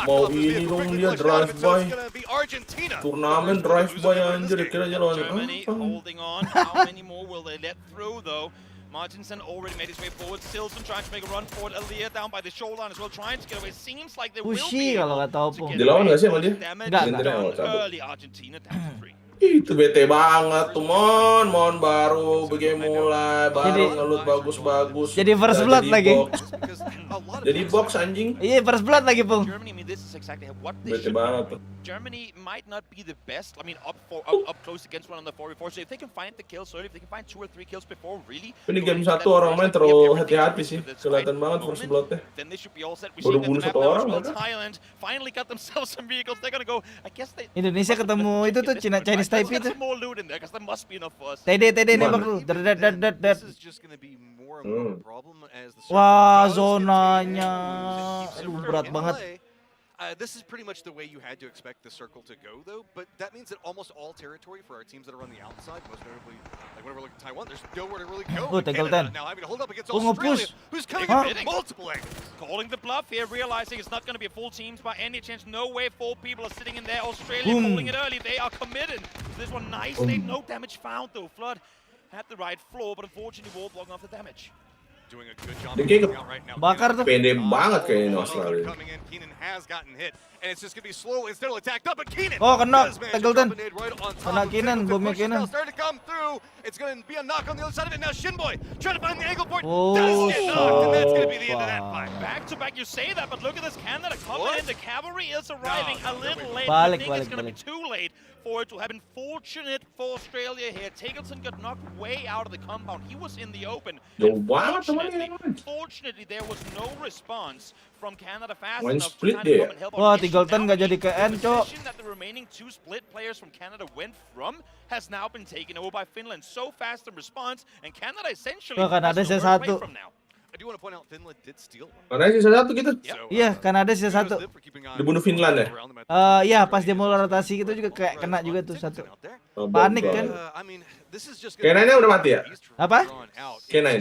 Mau ini dong dia drive by. Turnamen drive by anjir, kira aja lawan apa? Holding on. How many more will they let through though? Martinson already made his way forward. Silson trying to make a run forward. Aaliyah down by the shoreline as well, trying to get away. Seems like they will be kalau nggak tahu, Pung. Dilawan nggak sih sama dia? Enggak. Early Argentina down to 3. Itu bete banget tuh, mon baru begini mulai, baru ngelut bagus-bagus. Jadi first blood lagi. Jadi box anjing. Iya, first blood lagi, Pung. Bete banget tuh. Germany might not be the best. I mean, up close against one on the 4v4. So if they can find the kills early, if they can find 2 or 3 kills before, really. Ini game 1 orang main terlalu hati-hati sih. Kelihatan banget first blood-nya. Baru bunuh 1 orang kan. Thailand finally got themselves some vehicles. They're gonna go. I guess they. Indonesia ketemu itu tuh Chinese Taipei itu. TD nembak lu. Wah, zonanya. Aduh, berat banget. This is pretty much the way you had to expect the circle to go, though. But that means that almost all territory for our teams that are on the outside, most notably, like whenever we look at Taiwan, there's nowhere to really go. Canada now having to hold up against Australia, who's coming in from multiple angles. Calling the bluff here, realizing it's not going to be a full teams by any chance. No way 4 people are sitting in there. Australia calling it early. They are committed to this one. Nicely. No damage found, though. Flood had the right floor, but unfortunately wall blocking off the damage. Doing a good job. Dia kayak bakar tuh. Pede banget kayaknya Australia. Keenan has gotten hit, and it's just gonna be slow and still attacked up. But Keenan kena Tegelton. Kena Keenan, bomnya Keenan. Starting to come through. It's gonna be a knock on the other side of it. Now Shinboy trying to find the angle point. Does get knocked, and that's gonna be the end of that fight. Back to back, you say that, but look at this Canada coming in. The cavalry is arriving a little late. I think it's gonna be too late for it to happen. Fortunate for Australia here. Tegelton got knocked way out of the compound. He was in the open. Fortunately, there was no response from Canada fast enough to kind of come and help. Wah, Tegelton nggak jadi ke end, Cok. That the remaining 2 split players from Canada went from has now been taken over by Finland. So fast in response, and Canada essentially Kanada sisa 1. I do want to point out Finland did steal. Kanada sisa 1 gitu. Iya, Kanada sisa 1. Dibunuh Finland ya? Iya, pas dia mau rotasi gitu juga kayak kena juga tuh 1. Panik kan? Kenanya udah mati ya? Apa? Kenain.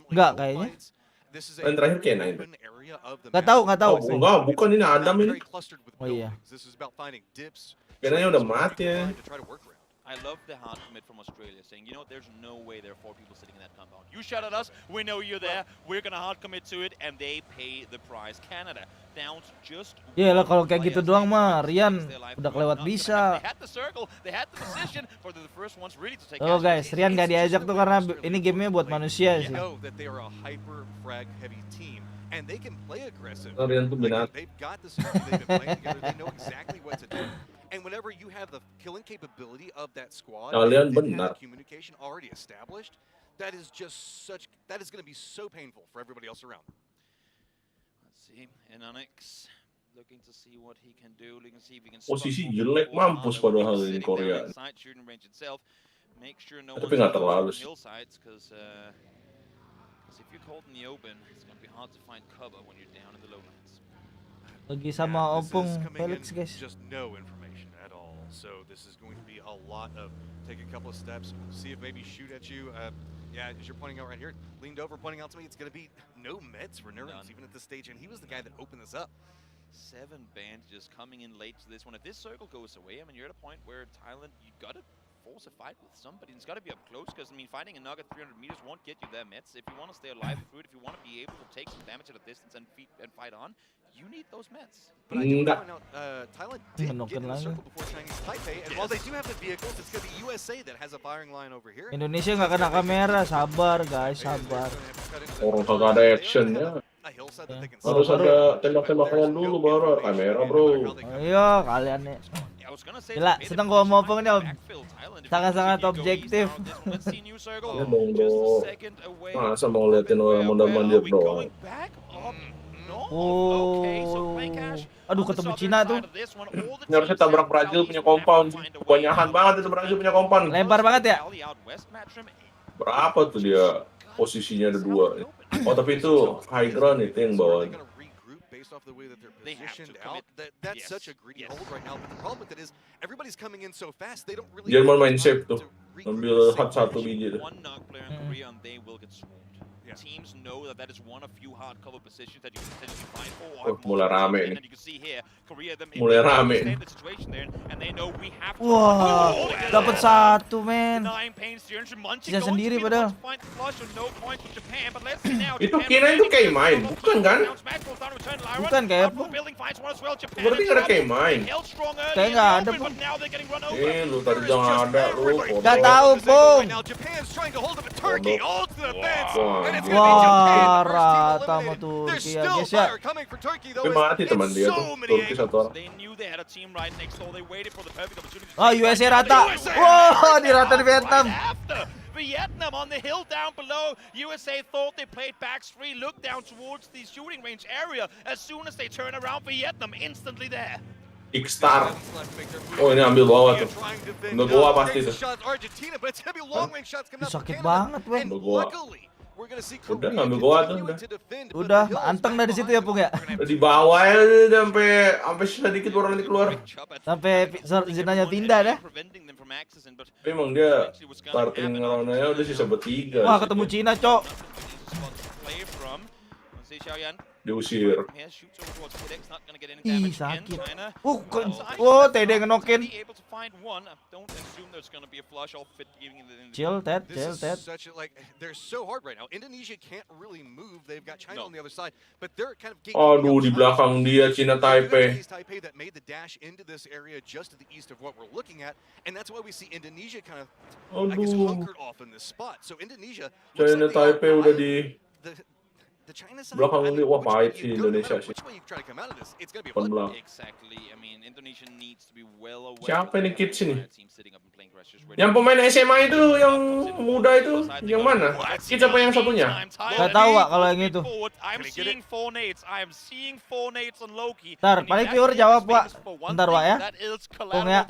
Enggak kayaknya. Yang terakhir Kenain. Enggak tahu. Oh, enggak, bukan ini Adam ini. Oh iya. Kenanya udah mati ya. I love the hard commit from Australia, saying, you know what, there's no way there are 4 people sitting in that compound. You shot at us, we know you're there, we're gonna hard commit to it, and they pay the price. Canada down to just... Iya lah, kalau kayak gitu doang mah, Rian udah kelewat bisa. Oh guys, Rian gak diajak tuh karena ini gamenya buat manusia sih. And they can play aggressive. Rian tuh binat. They've got the circle, they've been playing together, they know exactly what to do. And whenever you have the killing capability of that squad, Kalian they have benar. communication already established, that is going to be so painful for everybody else around. Let's see, and Onyx looking to see what he can do, looking to see if he can Posisi jelek mampus padahal ini Korea. Tapi nggak terlalu sih. If you're caught in the open, it's going to be hard to find cover when you're down in the lowlands. Lagi sama Opung Felix guys. Just no information at all. So this is going to be a lot of take a couple of steps, see if maybe shoot at you. Yeah, as you're pointing out right here, leaned over, pointing out to me, it's going to be no meds for Nerds even at this stage, and he was the guy that opened this up. 7 bandages coming in late to this one. If this circle goes away, I mean, you're at a point where Thailand, you got to force a fight with somebody. It's got to be up close because, I mean, fighting a Nug at 300 meters won't get you their meds. If you want to stay alive through it, if you want to be able to take some damage at a distance and fight on, you need those meds. But I do want to point out, Thailand did get in the circle before Chinese Taipei, and while they do have the vehicles, it's going to be USA that has a firing line over here. Indonesia nggak kena kamera, sabar guys, sabar. Orang kagak ada actionnya. Harus ada tembak-tembakan dulu baru ada kamera bro. Ayo kalian nih. Gila, sedang gua mau ngomong nih Om. Sangat-sangat objektif. Ya dong bro. Masa mau ngeliatin orang mondar-mandir doang. Oh, aduh ketemu Cina tuh. Ini harusnya tabrak Brazil punya compound. Kebanyakan banget itu Brazil punya compound. Lempar banget ya. Berapa tuh dia posisinya ada 2. Oh tapi itu high ground itu yang bawa. Based off the way that they're positioned out, that's such a greedy hold right now. But the problem with it is everybody's coming in so fast they don't really. Jerman main safe tuh, ambil hot 1 biji tuh. Teams know that is one of few hard cover positions that you can potentially find. Mulai rame nih. Mulai rame. Wah, dapat 1 men. Bisa sendiri padahal. Itu kira itu kayak main, bukan kan? Bukan kayak apa? Berarti nggak ada kayak main. Kayak nggak ada pun. Lu tadi jangan ada lu. Nggak tahu pun. Wah, rata sama Turki ya guys ya. Tapi mati teman dia tuh, Turki 1 orang. Oh, USA rata. Wah, di rata di Vietnam. Vietnam on the hill down below. USA thought they played back 3, looked down towards the shooting range area. As soon as they turn around, Vietnam instantly there. X-Star. Oh ini ambil bawah tuh. Ambil bawah pasti tuh. Sakit banget, Wen. Ambil bawah. Udah ngambil gua tuh Udah anteng dari situ ya Pung ya. Di bawah ya sampai sedikit baru nanti keluar. Sampai Zinanya pindah dah. Tapi emang dia starting round-nya udah sisa bertiga. Wah ketemu Cina cok. Diusir. Ih sakit. TD ngenokin. Chill Ted. They're so hard right now. Indonesia can't really move. They've got China on the other side, but they're kind of Aduh di belakang dia Cina Taipei. Taipei that made the dash into this area just to the east of what we're looking at, and that's why we see Indonesia kind of I guess hunkered off in this spot. So Indonesia China Taipei udah di the China side, belakang ini. Wah pahit sih Indonesia sih. Belakang. Exactly. I mean, Indonesia needs to be well aware. Siapa nih kids ini? Yang pemain SMA itu yang muda itu yang mana? Kids apa yang satunya? Gak tahu Wak kalau yang itu. Ntar paling pure jawab Wak. Bentar Wak ya. Pung ya.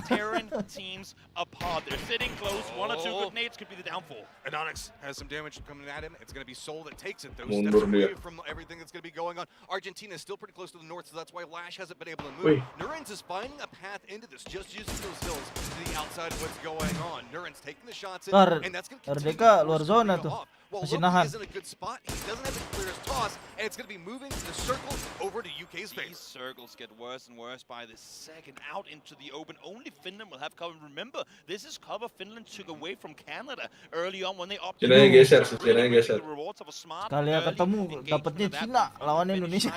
Tearing teams apart. They're sitting close. One or two good nades could be the downfall. And Onyx has some damage coming at him. It's going to be Seoul that takes it. Those steps away from everything that's going to be going on. Argentina is still pretty close to the north, so that's why Lash hasn't been able to move. Nurens is finding a path into this, just using those hills to the outside of what's going on. Nurens taking the shots in, and that's going to continue Merdeka luar zona tuh. Well, Masih Loki nahan. is in a good spot. He doesn't have the clearest toss, and it's going to be moving the circle over to UK's favor. These circles get worse and worse by the second. Out into the open. Only Finland will have cover. Remember, this is cover Finland took away from Canada early on when they opted Cina geser, Cina geser. Kalian ketemu dapatnya Cina lawan Indonesia.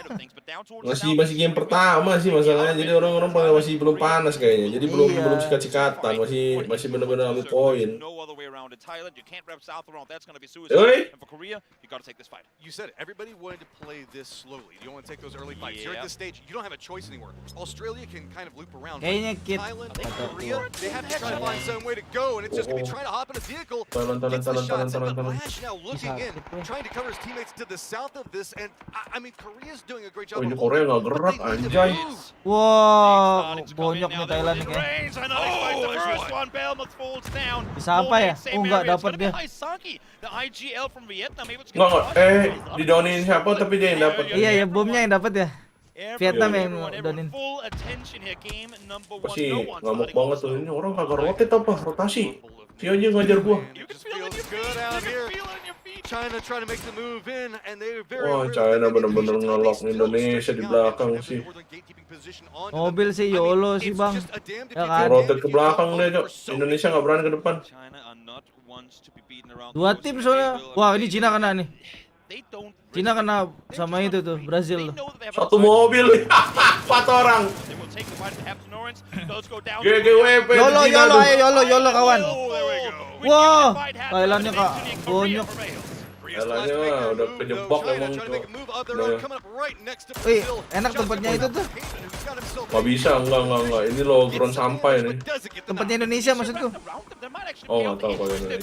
Masih game pertama sih masalahnya. Jadi orang-orang masih belum panas kayaknya. Jadi belum sikat-sikatan, masih benar-benar ambil poin. And for Korea, you got to take this fight. You said it. Everybody wanted to play this slowly. You don't want to take those early fights. You're at this stage. You don't have a choice anymore. Australia can kind of loop around. Thailand and Korea, they have to try to find some way to go, and it's just going to be trying to hop in a vehicle. Gets the shots in, but Lash now looking in, trying to cover his teammates to the south of this, and I mean, Korea's doing a great job. Ini Korea nggak gerak anjay. Wah, bonyok nih Thailand nih kayaknya. Bisa apa ya? Enggak dapat dia. Enggak, didownin siapa tapi dia yang dapat. Iya ya, bomnya yang dapat ya. Vietnam yang downin. Pasti ngamuk banget tuh, ini orang kagak rotate apa, rotasi. Si aja ngajar gua. China trying to make the move in, and they're very. Wah, China benar-benar ngelok Indonesia di belakang sih. Mobil sih YOLO sih bang. Ya kan? Rotate ke belakang deh, Cok. Indonesia nggak berani ke depan. Dua tim soalnya. Wah ini Cina kena nih. Cina kena sama itu tuh Brazil. Satu mobil, 4 orang. GGWP. YOLO kawan. Wah, Thailandnya kak bonyok. Thailandnya udah kejebak emang tuh. Wih, enak tempatnya itu tuh. Gak bisa, enggak. Ini loh ground sampah ini. Tempatnya Indonesia maksudku. Oh nggak tahu kalau ini.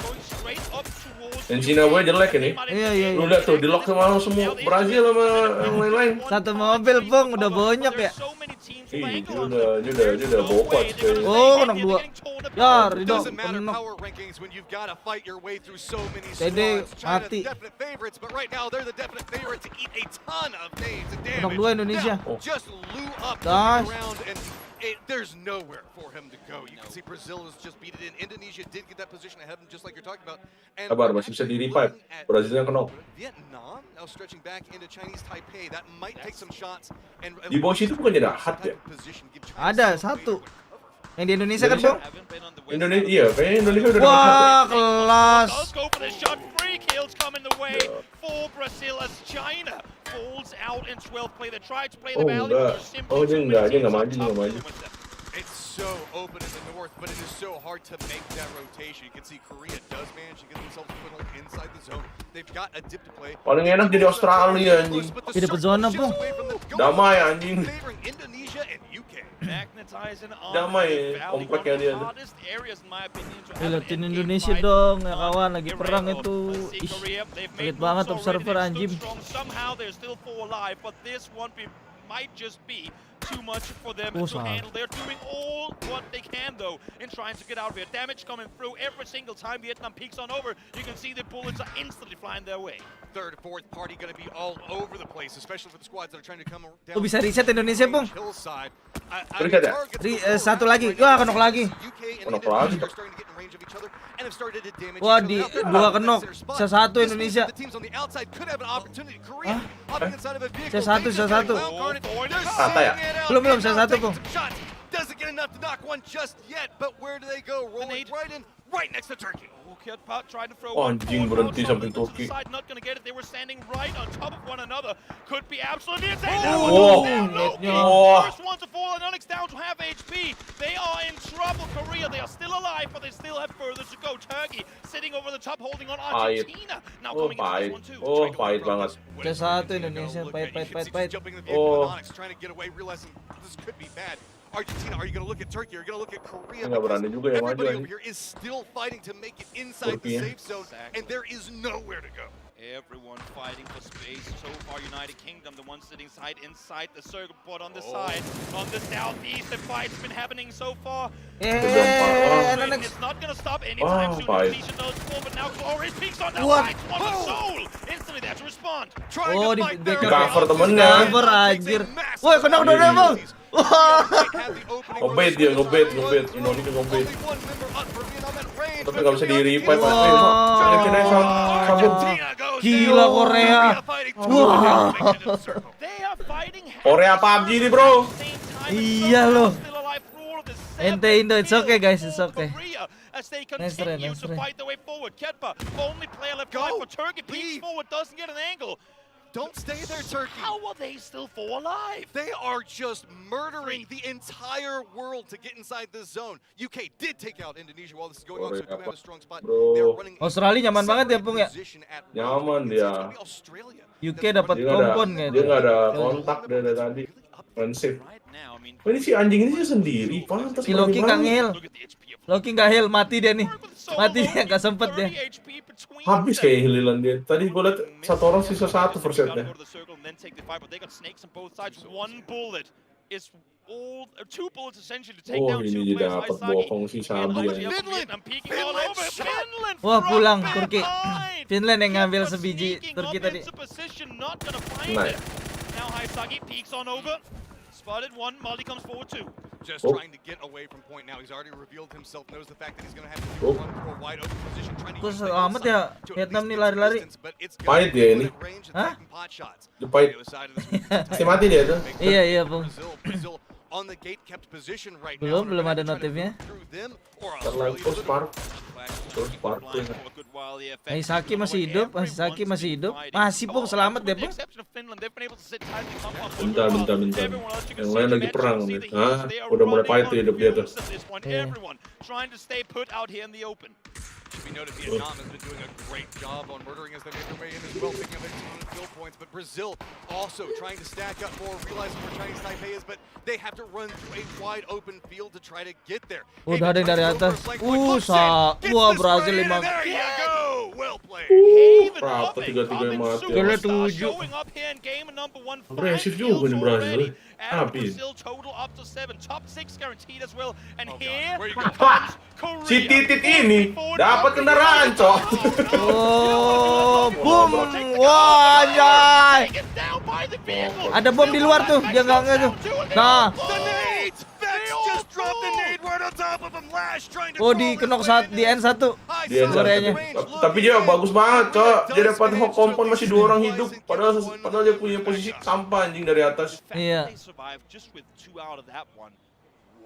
Dan Cina gue jelek ini. Iya. Lu lihat tuh di lock sama semua Brazil sama yang lain-lain. Satu mobil bong udah bonyok ya. Ih, dia udah bokot. Oh, kena 2. Ya, Ridho kena. Jadi mati. Kena 2 Indonesia. Das. There's nowhere for him to go. You can see Brazil has just beat it in. Indonesia did get that position ahead of him, just like you're talking about. Sabar, masih bisa di revive. Brazil yang kena. Vietnam now stretching back into Chinese Taipei. That might take some shots. And Di bawah situ bukannya ada hat ya? Ada 1. Yang di Indonesia kan bang? Indonesia, iya. Kayaknya Indonesia udah dapat hat. Wah, kelas. Kills come in the way for Brazil as China falls out in 12th play. They tried to play the value, but they're simply dia nggak maju. It's so open in the north, but it is so hard to make that rotation. You can see Korea does manage to get themselves a foothold inside the zone. They've got a dip to play. Paling enak jadi Australia anjing. Di dapat zona pun. Damai anjing. Indonesia and UK. Damai kompleknya dia. Lihatin Indonesia dong ya kawan, lagi perang itu. Ih, lihat banget observer anjing. Somehow they're still 4 alive, but this one might just be too much for them to handle. They're doing all what they can, though, in trying to get out of here. Damage coming through every single time Vietnam peeks on over. You can see the bullets are instantly flying their way. Third, fourth party going to be all over the place, especially for the squads that are trying to come down. Bisa reset Indonesia, Pung. Hillside. Reset ya? Satu lagi. Wah, kenok lagi. Kenok lagi. Wah, di dua kenok. Satu Indonesia. Satu. Rata ya? Belum satu, Pung. Doesn't get enough to knock one just yet, but where do they go? Rolling right in, right next to Turkey. Anjing berhenti sampai Turki. Not gonna get it. They were standing right on top of one another. Could be absolutely insane. First one to fall, and Onyx down to half HP. They are in trouble. Korea, they are still alive, but they still have further to go. Turkey sitting over the top, holding on Argentina. Now coming into this one too. Pahit banget. Satu Indonesia, pahit. Trying to get away, realizing this could be bad. Argentina, are you going to look at Turkey? Are you going to look at Korea? Nggak berani juga yang maju Everybody ini. over here is still fighting to make it inside the safe zone, and there is nowhere to go. Everyone fighting for space. So far, United Kingdom, the one sitting inside the circle, but on the side, on the southeast, the fight's been happening so far. It's not gonna stop anytime soon. Indonesia does fall, but now Glorious peaks on the right one with Soul. Instantly there to respond. Oh, di cover temennya. Cover anjir. Woi, kena udah Bang. Ngebet dia, ngebet. Indonesia ngebet. Tapi nggak bisa di-revive. Sabun. Gila Korea. Wah. Korea PUBG nih, bro. Iya loh. Ente Indo, it's okay guys, it's okay. As they Nice continue try. to fight their way forward. Ketpa, only player left alive for Turkey, peeks forward, doesn't get an angle. Don't stay there, Turkey. How are they still four alive? They are just murdering the entire world to get inside this zone. UK did take out Indonesia while this is going on, so do have a strong spot. They're running Australia nyaman banget ya, Pung ya. Nyaman dia. UK dapat kompon kayaknya. Dia nggak ada kontak dari tadi. Friendship. Ini si anjing ini sih sendiri, pantas. Si Loki nggak ngehil. Loki nggak heal, mati dia nih. Mati dia, nggak sempet dia. Habis kayak hililan dia. Tadi gue liat satu orang sisa satu persennya. Oh, ini jadi dapat bokong si Sabi ya. Wah, pulang Turki. Finland yang ngambil sebiji Turki tadi. Nah ya. Now Haisagi peeks on over. Spotted one, Molly comes forward too. Just trying to get away from point now. He's already revealed himself, knows the fact that he's going to have to do one through a wide open position, trying to use Terus amat ya, Vietnam nih lari-lari. Pahit dia ini. Hah? Dia pahit. Si mati dia tuh. Iya, Bung. On the gate kept position right now. Belum ada notifnya. Terus park. Haisaki masih hidup, Masih Pung, selamat deh, Pung. Bentar. Yang lain lagi perang nih. Hah? Udah mulai pahit tuh hidup dia tuh. Should be noted, Vietnam has been doing a great job on murdering as they make their way in as well, picking up 18 kill points. But Brazil also trying to stack up more, realizing where Chinese Taipei is, but they have to run through a wide open field to try to get there. Udah ada yang dari atas. Wah, Brazil 5. There you go. Well played. Berapa 3-3 yang mati. Kena 7. Agresif juga nih Brazil. Habis. Si titit ini dapat kendaraan, cok. Oh, boom. Wah, anjay. Ada bom di luar tuh, dia nggak tuh. Nah. Oh, di kenok saat di N1. Di N1. Tapi dia bagus banget, cok. Dia dapat hok kompon masih 2 orang hidup. Padahal dia punya posisi sampah anjing dari atas. Iya.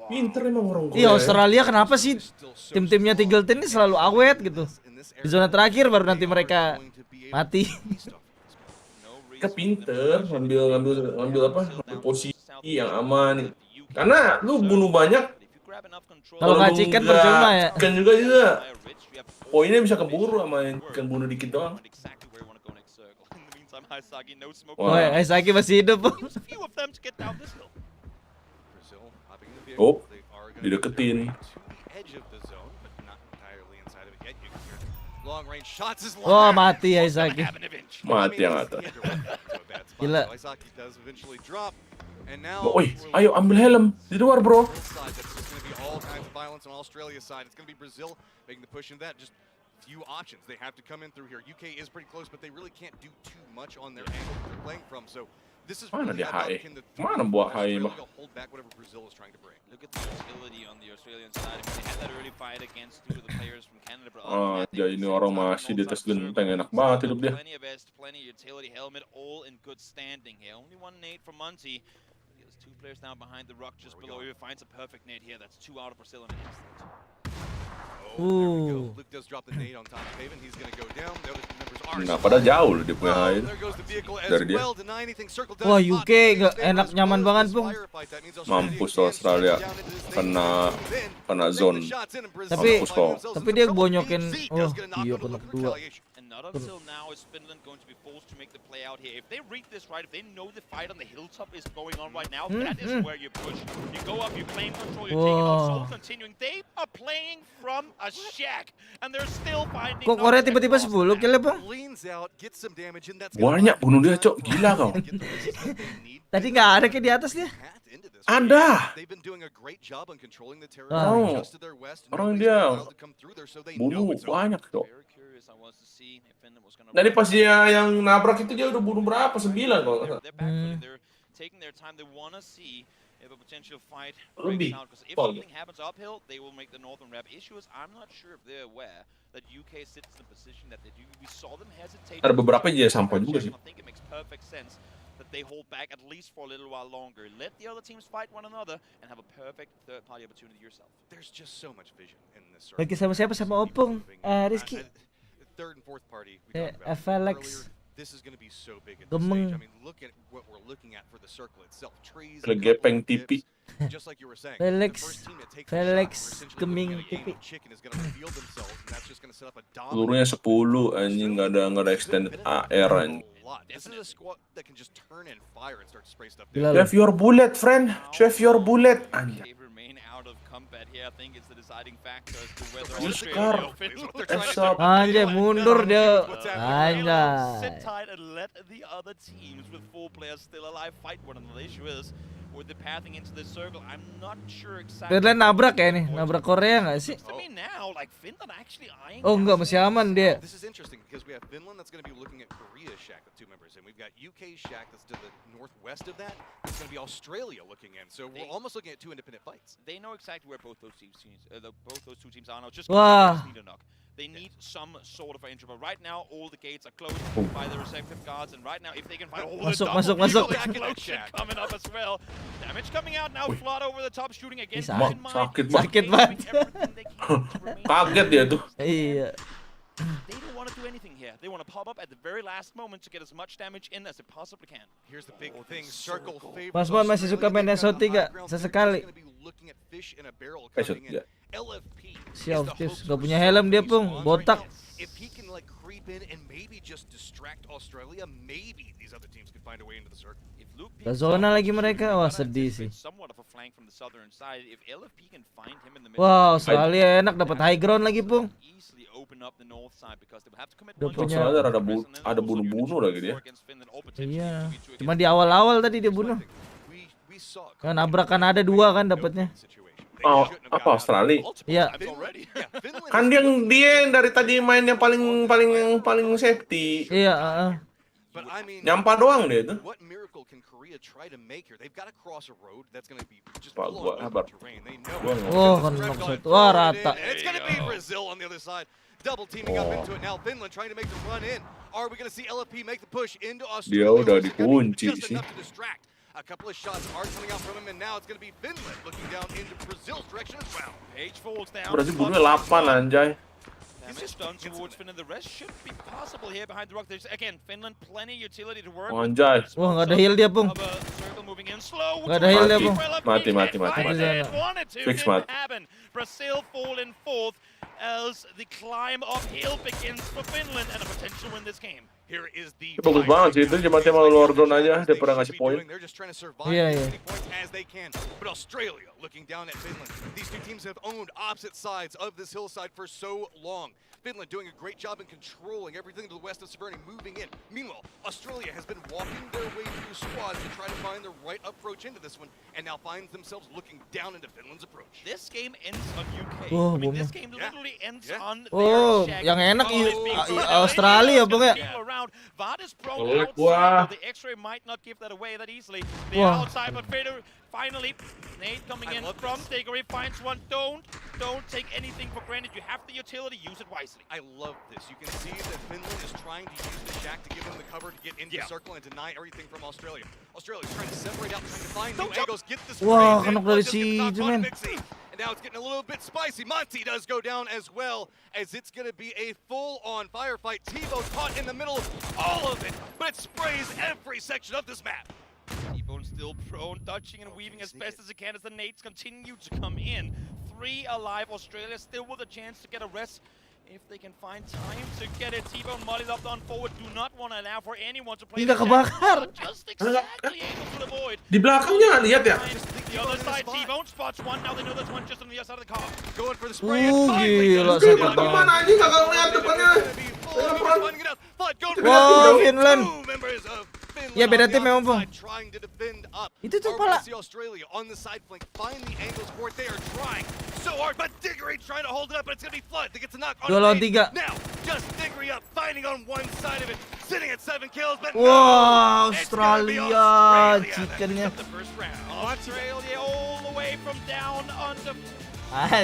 Pinter emang orang Korea. Iya, Australia kenapa sih tim-timnya Tigleton ini selalu awet gitu. Di zona terakhir baru nanti mereka mati. Mereka pinter ngambil apa? Ngambil posisi yang aman. Karena lu bunuh banyak. Kalau nggak chicken percuma ya. Chicken juga. Poinnya bisa keburu sama chicken bunuh dikit doang. Wah, Haisaki masih hidup. Oh, dideketin. Wah, mati Haisaki. Mati yang atas. Gila. Isaki does eventually drop. And now Woi, ayo ambil helm di luar, bro. It's going to be all kinds of violence on Australia's side. It's going to be Brazil making the push in that. Just few options. They have to come in through here. UK is pretty close, but they really can't do too much on their angle they're playing from. So this is Mana really dia about HE? can the Mana buat HE mah? Australia hold back whatever Brazil is trying to bring. Look at the utility on the Australian side. I mean, they had that early fight against two of the players from Canada, but Ya ini orang masih di atas genteng, enak banget hidup dia. plenty of vest, plenty of utility helmet, all in good standing here. Only one nade from Muncie. There's two players now behind the rock just below. He finds a perfect nade here. That's two out of Brazil in an instant. Luke does drop the nade on top of Haven. He's going to go down. The other members are. Nah, padahal jauh loh dia punya HE. Dari dia. Wah, UK nggak enak nyaman banget, Bung. Mampus Australia. Kena zone. Tapi dia bonyokin. Oh, iya kena kedua. And not until now is Finland going to be forced to make the play out here. If they read this right, if they know the fight on the hilltop is going on right now, that is where you push. You go up, you claim control, you take it out, Soul continuing. They are playing from a shack, and they're still finding. Kok Korea tiba-tiba 10 kill ya, Bang? Banyak bunuh dia, Cok. Gila kau. Tadi nggak ada kayak di atas dia. Ada. Orang dia bunuh banyak, Cok. Dari pas dia yang nabrak itu dia udah bunuh berapa? 9 kalau nggak salah. Taking their time, they want to see if a potential fight Lebih. breaks out. Because if something happens uphill, they will make the northern rep. Issue is, I'm not sure if they're aware that UK sits in the position that they do. We saw them hesitate. Ada beberapa dia sampah juga sih. I think it makes perfect sense that they hold back at least for a little while longer. Let the other teams fight one another and have a perfect third-party opportunity yourself. There's just so much vision in this. Lagi sama siapa? Sama Opung. Rizky. Third and fourth party we talked about Felix. This is going to be so big at this Gemeng. stage. I mean, look at what we're looking at for the circle itself. Trees. Legepeng TV. Just like you were saying. Felix. The first team that takes Felix the shot, we're Gemeng essentially looking at a game TV. of chicken is going to reveal themselves, and that's just going to set up a Pelurunya 10 anjing, nggak ada extended AR anjing. lot. This is a squad that can just turn and fire and start to spray stuff You have your bullet, friend. You have your bullet. Anjing. Remain out of combat here. I think it's the deciding factor as to whether Oscar. Anjay, mundur dia. Sit Anjay. tight and let the other teams with 4 players still alive fight one another. The issue is, with the pathing into the circle, I'm not sure exactly. Finland nabrak ya nih, nabrak Korea nggak sih? To me now, like Finland actually eyeing. Oh enggak, masih aman dia. This is interesting because we have Finland that's going to be looking at Korea's shack with 2 members, and we've got UK's shack that's to the northwest of that. It's going to be Australia looking in, so we're almost looking at 2 independent fights. They know exactly where both those teams, both those two teams are now. Just Wah. need a knock. They need some sort of an intro, but right now all the gates are closed by the respective guards, and right now if they can find all the Masuk. explosion coming up as well, damage coming out now. Flood over the top, shooting again. Sakit banget. Kaget dia tuh. Iya. They don't want to do anything here. They want to pop up at the very last moment to get as much damage in as they possibly can. Here's the big thing, circle favors Mas Mon masih suka main SO3 gak? Sesekali. SO3. Sea of Thieves, gak punya helm dia pun, botak. If he can like creep in and maybe just distract Australia, maybe these other teams can find a way into the circle. If Luke Gak zona lagi mereka, wah sedih sih. somewhat of a flank from the southern side, if LFP can find him in the middle, Wah, Australia enak dapat high ground lagi pun. easily open up the north side because they will have to commit Udah one punya. Australia ada bunuh-bunuh lagi dia. Iya. Cuma di awal-awal tadi dia bunuh. Kan nabrakan ada 2 kan dapatnya. Oh, apa Australia? Iya. Kan dia yang dari tadi main yang paling safety. Iya, But I mean, Nyampah doang dia itu. What miracle can Korea try to make here? They've got to cross a road that's going to be just Pak, full gua of kabar. terrain. They know. Oh, kan knock satu. Wah, rata. It's going to be Brazil on the other side. Double teaming up into it now. Finland trying to make the run in. Are we going to see LFP make the push into Australia? Dia udah dikunci Just sih. enough to distract. A couple of shots are coming out from him, and now it's going to be Finland looking down into Brazil's direction as well. Page falls down. Berarti bunuhnya 8 anjay. Damage done towards Finland. The rest should be possible here behind the rock. There's again Finland, plenty utility to work. Anjay. Wah, nggak ada heal dia pun. Nggak ada heal dia pun. Mati. Fix mati. Brazil fall in 4th as the climb uphill begins for Finland and a potential win this game. Here is the Bagus banget sih itu, cuma dia mau luar zone aja, dia pernah ngasih poin. They're just trying to survive Iya, as iya. many points as they can. But Australia looking down at Finland. These two teams have owned opposite sides of this hillside for so long. Finland doing a great job in controlling everything to the west of Severny, moving in. Meanwhile, Australia has been walking their way through squads to try to find the right approach into this one, and now finds themselves looking down into Finland's approach. This game ends on UK. Oh, I mean, bomnya. this game literally ends on Oh, their yang enak Australia, Australia Bung ya. Vard is prone Oleh, outside, wah. though the X-ray might not give that away that easily. The Wah. outside, but Vader finally, Nate coming in from Diggory finds one. Don't take anything for granted. You have the utility, use it wisely. I love this. You can see that Finland is trying to use the shack to give them the cover to get into the circle and deny everything from Australia. Australia's trying to separate out, trying to find new angles, get this Wah, sprays in, kena dari just get the knock situ, on men. Mixie. And now it's getting a little bit spicy. Monty does go down as well, as it's going to be a full-on firefight. T-Bone caught in the middle of all of it, but it sprays every section of this map. T-Bone still prone, dodging and weaving as best as it can as the nades continue to come in. 3 alive, Australia still with a chance to get a rest if they can find time to get it. T-Bone mollied up on forward, do not want to allow for anyone to play Tidak the kebakar. just exactly able to avoid. Di belakangnya lihat ya. The other side, T-Bone spots one, now they know there's one just on the other side of the car. Going for the spray and Gila, Oke, sakit gimana banget. aja kagak ngeliat depannya. Wow, Finland. Ya beda tim memang Bung. Itu tuh pala. Australia on the side flank, find the angles for it. They are trying so hard, but Diggory trying to hold it up, but it's gonna be Flood that gets a knock on 2 lawan 3. Now, just Diggory up, finding on one side of it, sitting at 7 kills, but Wah, no, it's gonna be Australia Australia. chickennya. The first round, Australia all the way from down under.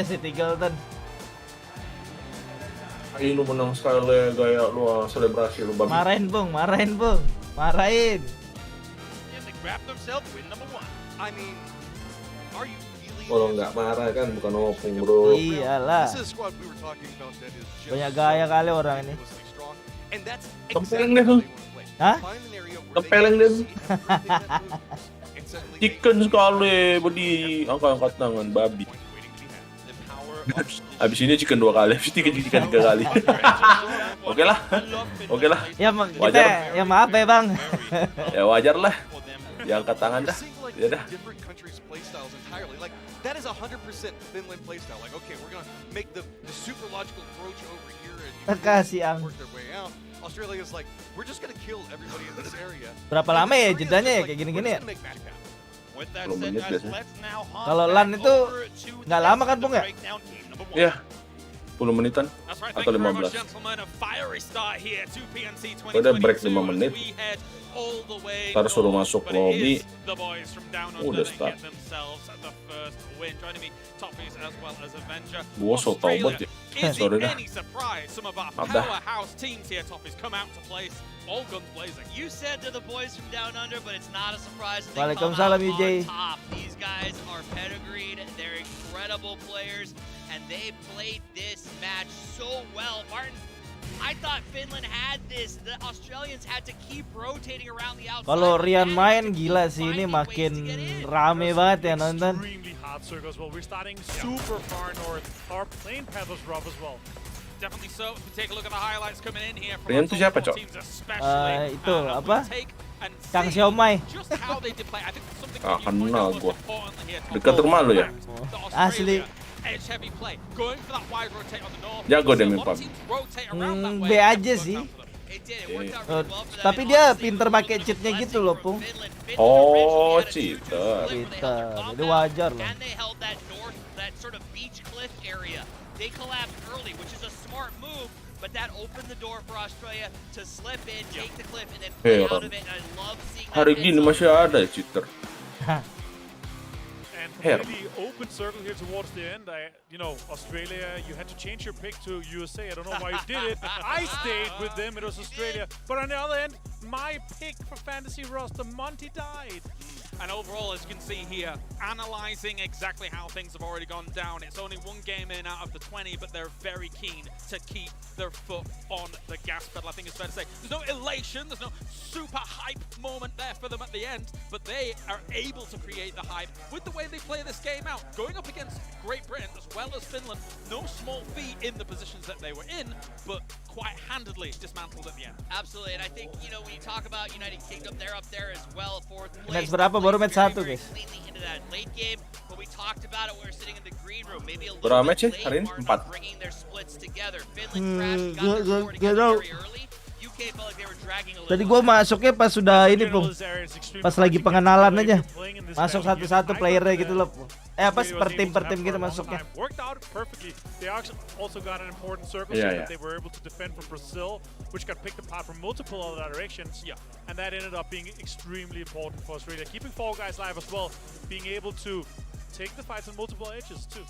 Si Tinggalton. Ayo lu menang sekali gaya lu selebrasi lu babi. Marahin Bung, marahin Bung. Marahin. And they grab themselves win number 1. I mean, are you really Kalau nggak marah kan bukan opung bro. Iyalah. This is a squad we were talking about that is just Banyak gaya kali orang ini. ridiculously strong, and that's Tempeleng deh lu. Hah? find an area where they Tempeleng deh lu. see everything that moves, and suddenly Chicken sekali budi angkat tangan babi. Habis ini chicken 2 kali, habis ini chicken 3 kali. Oke lah. Oke lah. Ya kita Wajar. ya maaf ya Bang. Ya wajar lah. Ya angkat tangan dah. Ya dah. different countries' playstyles entirely. Like that is 100% Finland playstyle. Like okay, we're gonna make the super logical approach over here and Kasih ang. work their way out. Australia is like we're just gonna kill everybody in this area. Berapa lama ya jedanya ya kayak gini-gini ya? With that 10 said, menit guys, biasanya. let's now hop Kalau back LAN itu over to nggak the lama kan, rest of Bung, the ya? breakdown game number 1. Iya. 10 menitan That's right, atau thank you very much, 15. gentlemen. A fiery start here to PNC Udah break 2022 5 menit. as we head all the way Ntar suruh north, masuk but it lobby. is the boys from down Udah under that start. get themselves the first win. Joining me, Toffees as well as Avenger. Gua so tau banget ya. Is Sorry it dah. any surprise some of our Maaf dah. powerhouse teams here, Toffees, come out to place all guns blazing? You said to the boys from down under, but it's not a surprise that they come Waalaikumsalam out UJ. on top. These guys are pedigreed, they're incredible players, and they played this match so well. Martin, I thought Finland had this. The Australians had to keep rotating around the outside. Kalau Rian main gila sih ini makin rame banget ya nonton. Extremely hot circle as well. We're starting super far north. Our plane path was rough as well. Definitely so. If we take a look at the highlights coming in here from Rian our tuh top siapa, four Cok? teams, especially. Itu apa? we take and Kang see Xiaomai. just how they did play. I think something Ah, that you point kenal out gua. most importantly here, Tom Dekat Ball, rumah lu ya? the Asli. Australia edge heavy play, going for that wide rotate on the north. Jago So a dia main lot of PUBG. teams rotate around that way. B aja sih. Tapi dia pinter pakai cheatnya gitu loh, Pung. Oh, cheater. Cheater. Jadi wajar loh. And they held that north, that sort of beach cliff area. They collapsed early, which is a smart move, but that opened the door for Australia to slip in, take the cliff, and then play out of it. And I love seeing that. Hari gini masih ada cheater. And Here. completely open circle here towards the end. Australia, you had to change your pick to USA. I don't know why you did it. I stayed with them. It was Australia. But on the other end, my pick for fantasy roster, Monty, died. And overall, as you can see here, analysing exactly how things have already gone down. It's only one game in out of the 20, but they're very keen to keep their foot on the gas pedal. I think it's fair to say. There's no elation, there's no super hype moment there for them at the end, but they are able to create the hype with the way they play play this game out, going up against Great Britain as well as Finland. No small feat in the positions that they were in, but quite handedly dismantled at the end. Absolutely, and I think, you know, when you talk about United Kingdom, they're up there as well, fourth place. Match berapa? Baru match 1 guys. Cleanly into that late game, but we talked about it when we were sitting in the green room. Maybe a Berapa little match bit sih hari late ini? Martin 4. bringing their splits together. Finland crashed, got their score together very early. UK felt like they were dragging a little. Tadi gua masuknya pas sudah ini, Pung. Pas lagi pengenalan aja. Masuk satu-satu playernya gitu loh. Apa per tim gitu masuknya. Worked out perfectly. They also got an important circle Yeah, that they were able to defend from Brazil, which got picked apart from multiple other directions. Yeah. And that ended up being extremely important for Australia. Keeping Fall Guys live as well, being able to take the fights on multiple edges too.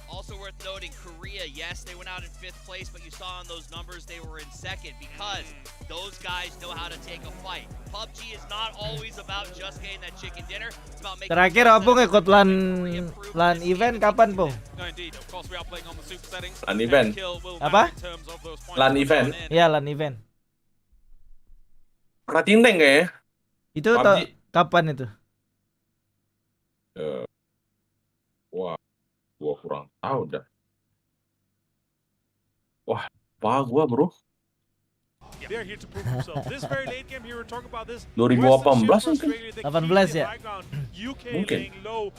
Also worth noting, Korea, yes, they went out in 5th place, but you saw on those numbers they were in 2nd because those guys know how to take a fight. PUBG is not always about just getting that chicken dinner. It's about making Terakhir Opung ikut LAN event kapan, Pung? No, indeed. Of course, we are playing on the super settings. LAN event. Apa? LAN event. Iya, LAN event. Ratinteng kayaknya. Itu kapan itu? Wah, gua kurang tahu dah. Wah, apa gua, Bro? They're here to prove themselves. This very late game here, we're talking about this. 2018 mungkin? 18 ya? Mungkin.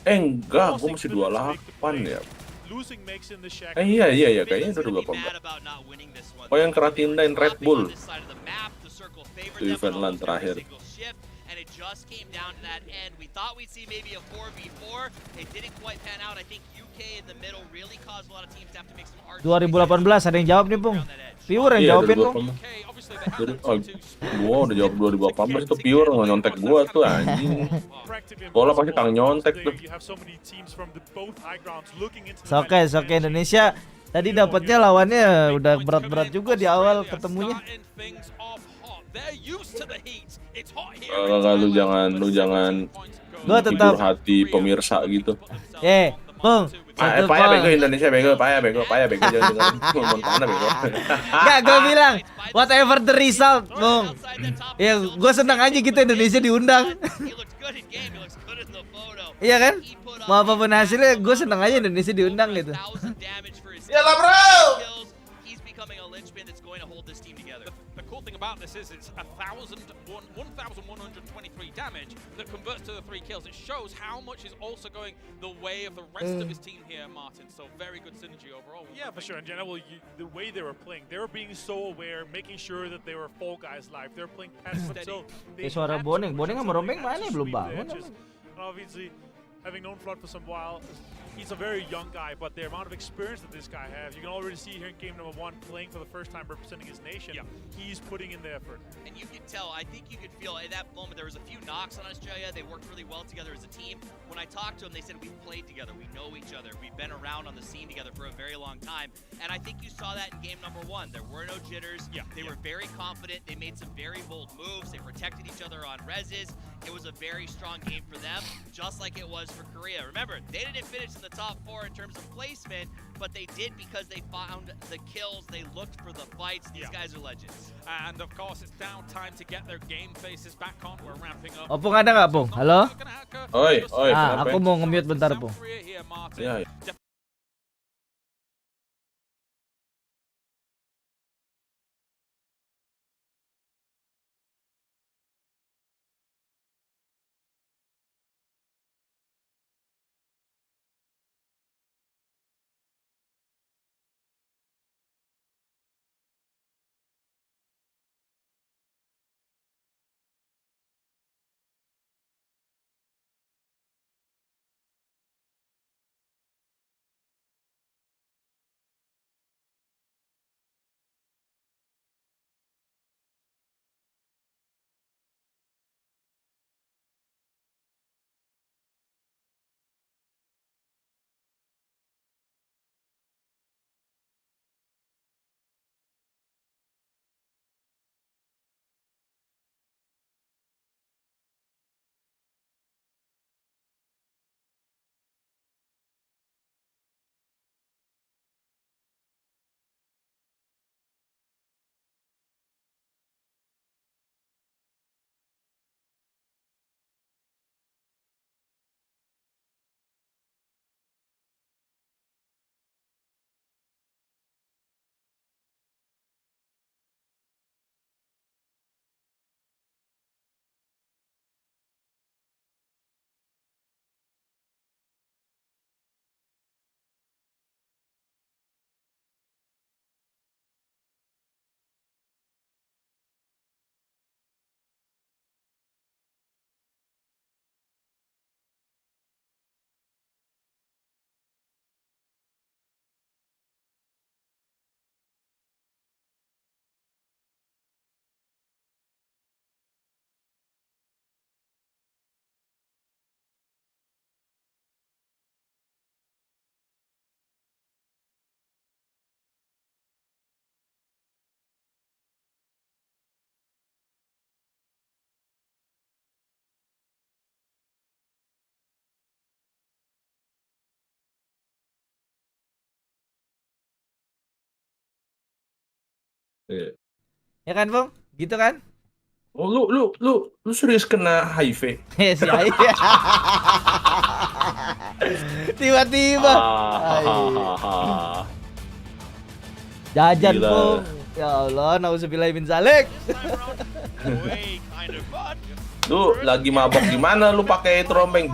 Enggak, gua masih 28 ya. Iya, kayaknya itu 28. Oh, yang keratindain Red Bull. Itu event LAN terakhir. And it just came down to that end. We thought we'd see maybe a 4v4. It didn't quite pan out. I think UK in the middle really caused a lot of teams to have to make some hard 2018 ada yang jawab nih, Pung. Pure yang jawabin, Pung. Oh, gua udah jawab 2018 itu pure nyontek gua tuh anjing. Bola pasti Kang nyontek tuh. Oke, Indonesia tadi dapatnya lawannya udah berat-berat juga di awal ketemunya. Lu jangan gua tetap hati pemirsa gitu. Bung. Payah bego Indonesia bego, payah bego jangan Montana bego. Enggak, gua bilang whatever the result, Bung. Ya, gua senang aja gitu Indonesia diundang. Iya kan? Mau apapun hasilnya, gua senang aja Indonesia diundang gitu. Yalah, Bro. The cool thing about this is it's 1,123 damage that converts to the 3 kills. It shows how much is also going the way of the rest of his team here, Martin. So very good synergy overall. Yeah, for sure. In general, the way they were playing, they were being so aware, making sure that they were Fall Guys live. They were playing passive until they suara Boning sama Rombeng mana belum bangun. Obviously, having known Flood for some while, he's a very young guy, but the amount of experience that this guy has, you can already see here in game number 1, playing for the first time representing his nation. Yeah. He's putting in the effort. And you can tell, I think you could feel at that moment, there was a few knocks on Australia. They worked really well together as a team. When I talked to them, they said, we've played together, we know each other, we've been around on the scene together for a very long time. And I think you saw that in game number 1. There were no jitters. Yeah. They were very confident. They made some very bold moves. They protected each other on reses. It was a very strong game for them, just like it was for Korea. Remember, they didn't finish in the top 4 in terms of placement, but they did because they found the kills, they looked for the fights. These guys are legends. And of course, it's now time to get their game faces back on. We're ramping up. Opung ada nggak, Pung? Halo? Oi, aku mau nge-mute bentar, Pung. Ya. Iya. Ya kan, Bung? Gitu kan? Oh, lu serius kena HIV? Si HIV. Tiba-tiba. Jajan, Gila. Bung. Ya Allah, nauzubillahi min zalik. Lu lagi mabok gimana lu pakai trompeng?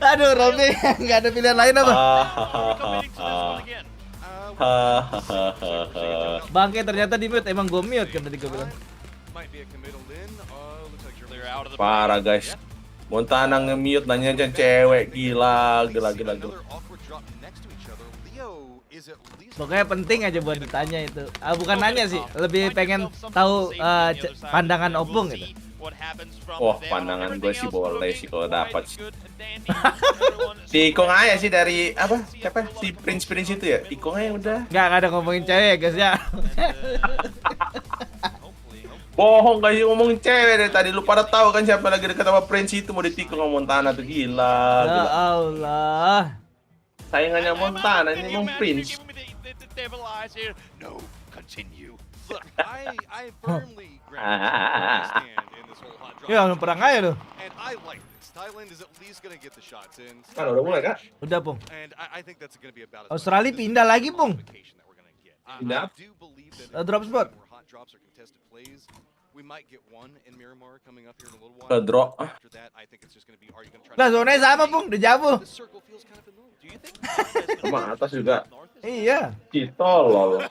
Aduh, Robi, nggak ada pilihan lain apa? Bangke ternyata di mute, emang gue mute kan tadi gue bilang. Parah guys. Montana nge-mute nanya aja cewek, gila. Pokoknya penting aja buat ditanya itu. Bukan nanya sih, lebih pengen tahu pandangan Opung gitu. Wah, pandangan gue sih boleh sih kalau dapat sih. Si Ikong aja sih dari apa? Siapa? Si Prince itu ya? Ikong aja udah. Nggak ada ngomongin cewek guys ya. Bohong guys, ngomongin cewek dari tadi. Lu pada tahu kan siapa lagi dekat sama Prince itu mau ditikung sama Montana tuh, gila. Ya Allah. Saingannya Montana ini emang Prince. No, continue. Look, I firmly stand in this whole hot drop. Ya, perang aja loh. And I like this. Thailand is at least going to get the shots in. Kan udah mulai kan? Udah, Pung. And I think that's going to be about Australia pindah lagi, Pung. Pindah. Drop spot. hot drops or contested plays. We might get one in Miramar coming up here in a little while. Drop. After that, I think it's just going to be, are you going to try Lah, zonanya sama, Pung. Udah jauh. The circle feels kind of familiar. Do you think? Sama atas juga. Iya. Tolol.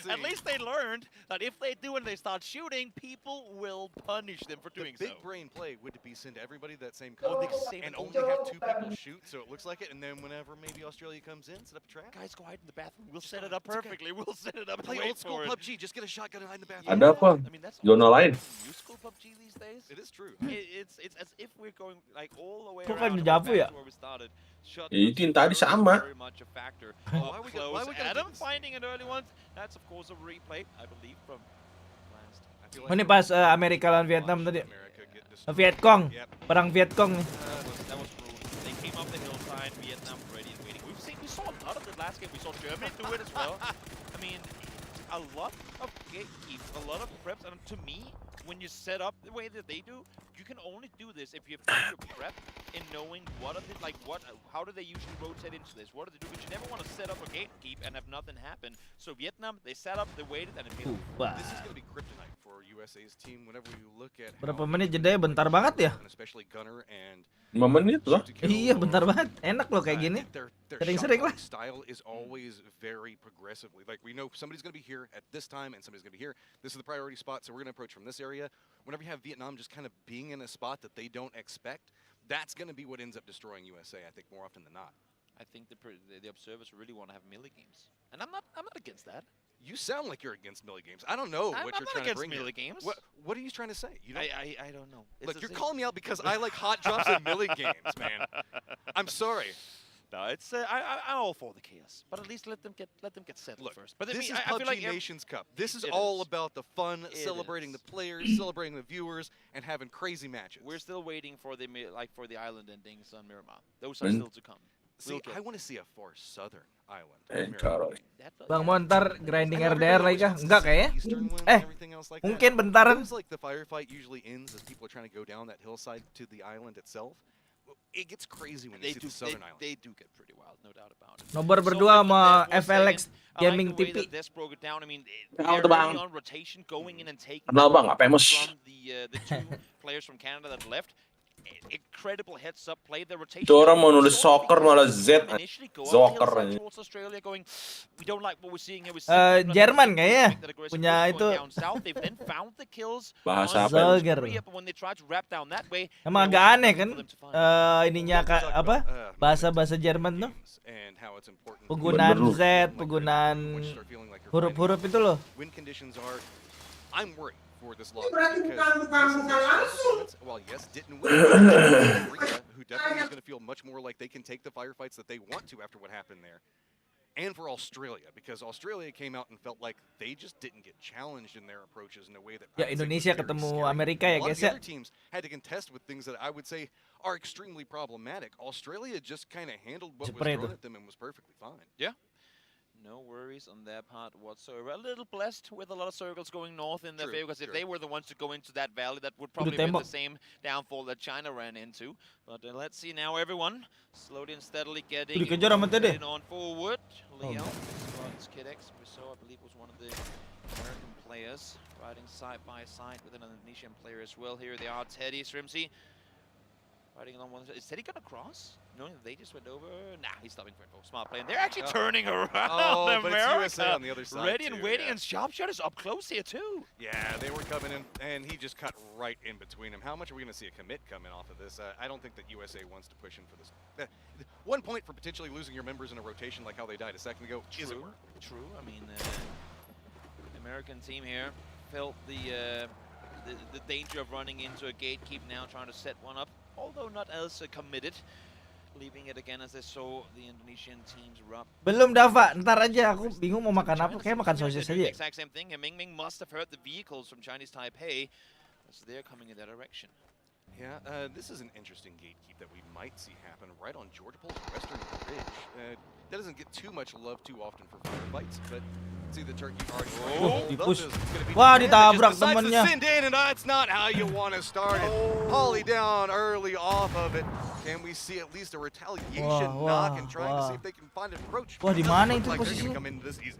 At least they learned that if they do and they start shooting, people will punish them for doing The big so. brain play would be send everybody that same color and only have 2 people shoot, so it looks like it. And then whenever maybe Australia comes in, set up a trap. Guys, go hide in the bathroom. We'll set it up perfectly. We'll set it up. Play Wait old school for it. PUBG. Just get a shotgun and hide in the bathroom. Ada apa? Zona lain. New school PUBG these days. It is true. It's as if we're going like all the way Kok kan around Javu ya? where we started. Ya, itu yang tadi sama. Very much a factor. Why we Close. gotta Adam do this? finding an early one. That's of course a replay, I believe, from last. Oh, ini pas Amerika lawan Vietnam tadi. Vietcong. Perang Vietcong nih. That was rude. They came up the hillside. Vietnam ready and waiting. We saw a lot of it last game. We saw Germany do it as well. I mean, a lot of gatekeep, a lot of preps, and to me, when you set up the way that they do, you can only do this if you have done your prep in knowing what are they, like how do they usually rotate into this? What do they do? But you never want to set up a gatekeep and have nothing happen. So Vietnam, they set up, they waited, and it This is going to be kryptonite for USA's team whenever you look at Berapa menit jedanya bentar banget ya? especially Gunner and 5 menit loh. Iya, bentar banget. Enak loh kayak gini. their Sering-sering lah. shot style is always very progressively. Like we know somebody's going to be here at this time and somebody's going to be here. This is the priority spot, so we're going to approach from this area. Whenever you have Vietnam just kind of being in a spot that they don't expect, that's going to be what ends up destroying USA, I think, more often than not. I think the observers really want to have melee games, and I'm not against that. You sound like you're against melee games. I don't know I'm what not you're trying to against bring melee here. games. What are you trying to say? You don't, I don't know. Look, you're calling me out because I like hot drops and melee games, man. I'm sorry. No, it's I'm all for the chaos, but at least let them get settled first. But This is I feel PUBG like Nations Cup. This is It all is. about the fun, It celebrating is. the players, celebrating the viewers, and having crazy matches. we're still waiting for the for the island endings on Miramar. Those are Ben- still to come. See, We'll get I want to see a far southern island. Carol. Bang Montar grinding RDR lagi kah? Enggak kayaknya. Mungkin bentaran. Feels like the firefight usually ends as people are trying to go down that hillside to the island itself. It gets crazy when you see the southern island. They do get pretty wild, no doubt about it. Nobar berdua sama FLX Gaming TV. This broke it down. I mean, Kenal they're tuh, Bang. really on rotation, going in and taking Kenal, Bang, nggak famous. from the 2 players from Canada that left. Incredible heads up play. The rotation. Itu orang mau nulis soccer malah Z. Initially go up the Soccer hillside aja. towards Australia, going, we don't like what we're seeing here. Jerman kayaknya punya itu They've then found the kills Bahasa on apa ya? Zolger. Korea, but when they tried to wrap down that way, Emang agak aneh kan ininya apa bahasa Jerman tuh And how it's important. penggunaan Z, penggunaan huruf-huruf itu loh. Win conditions are. I'm worried for this loss because while yes didn't win, Korea, who definitely is going to feel much more like they can take the firefights that they want to after what happened there. And for Australia, because Australia came out and felt like they just didn't get challenged in their approaches in a way that Ya Indonesia ketemu Amerika ya a lot guys of the ya. other teams had to contest with things that I would say are extremely problematic. Australia just kind of handled what was Seperti thrown itu. at them and was perfectly fine. Yeah. No worries on their part whatsoever. A little blessed with a lot of circles going north in their favor, because if they were the ones to go into that valley, that would probably be the same downfall that China ran into. But let's see now, everyone slowly and steadily getting on forward. Leo, Skidex, we saw, I believe, was one of the American players riding side by side with an Indonesian player as well. Here they are, Teddy, Srimsy, riding along one side. Is Teddy gonna cross? No, they just went over. Nah, he's stopping for a smart play. And they're actually turning around. Oh, but it's USA on the other side. Ready and waiting, and Sharpshot is up close here too. Yeah, they were coming in, and he just cut right in between them. How much are we going to see a commit coming off of this? I don't think that USA wants to push in for this. 1 point for potentially losing your members in a rotation like how they died a second ago isn't worth it. True. I mean, the American team here felt the danger of running into a gatekeep now, trying to set one up, although not as committed. Leaving it again as they saw the Indonesian teams erupt. Belum Dava, ntar aja, aku bingung mau makan apa, kayak makan sosis aja. Exact same thing. Ming must have heard the vehicles from Chinese Taipei as they're coming in that direction. Yeah, this is an interesting gatekeep that we might see happen right on Georgia Pole's western ridge. That doesn't get too much love too often for firefights, but see the turkey already. Wah, ditabrak temennya. And that's not how you want to start it. Holly down early off of it. Can we see at least a retaliation knock and trying to see if they can find an approach? Wah, di mana itu posisinya?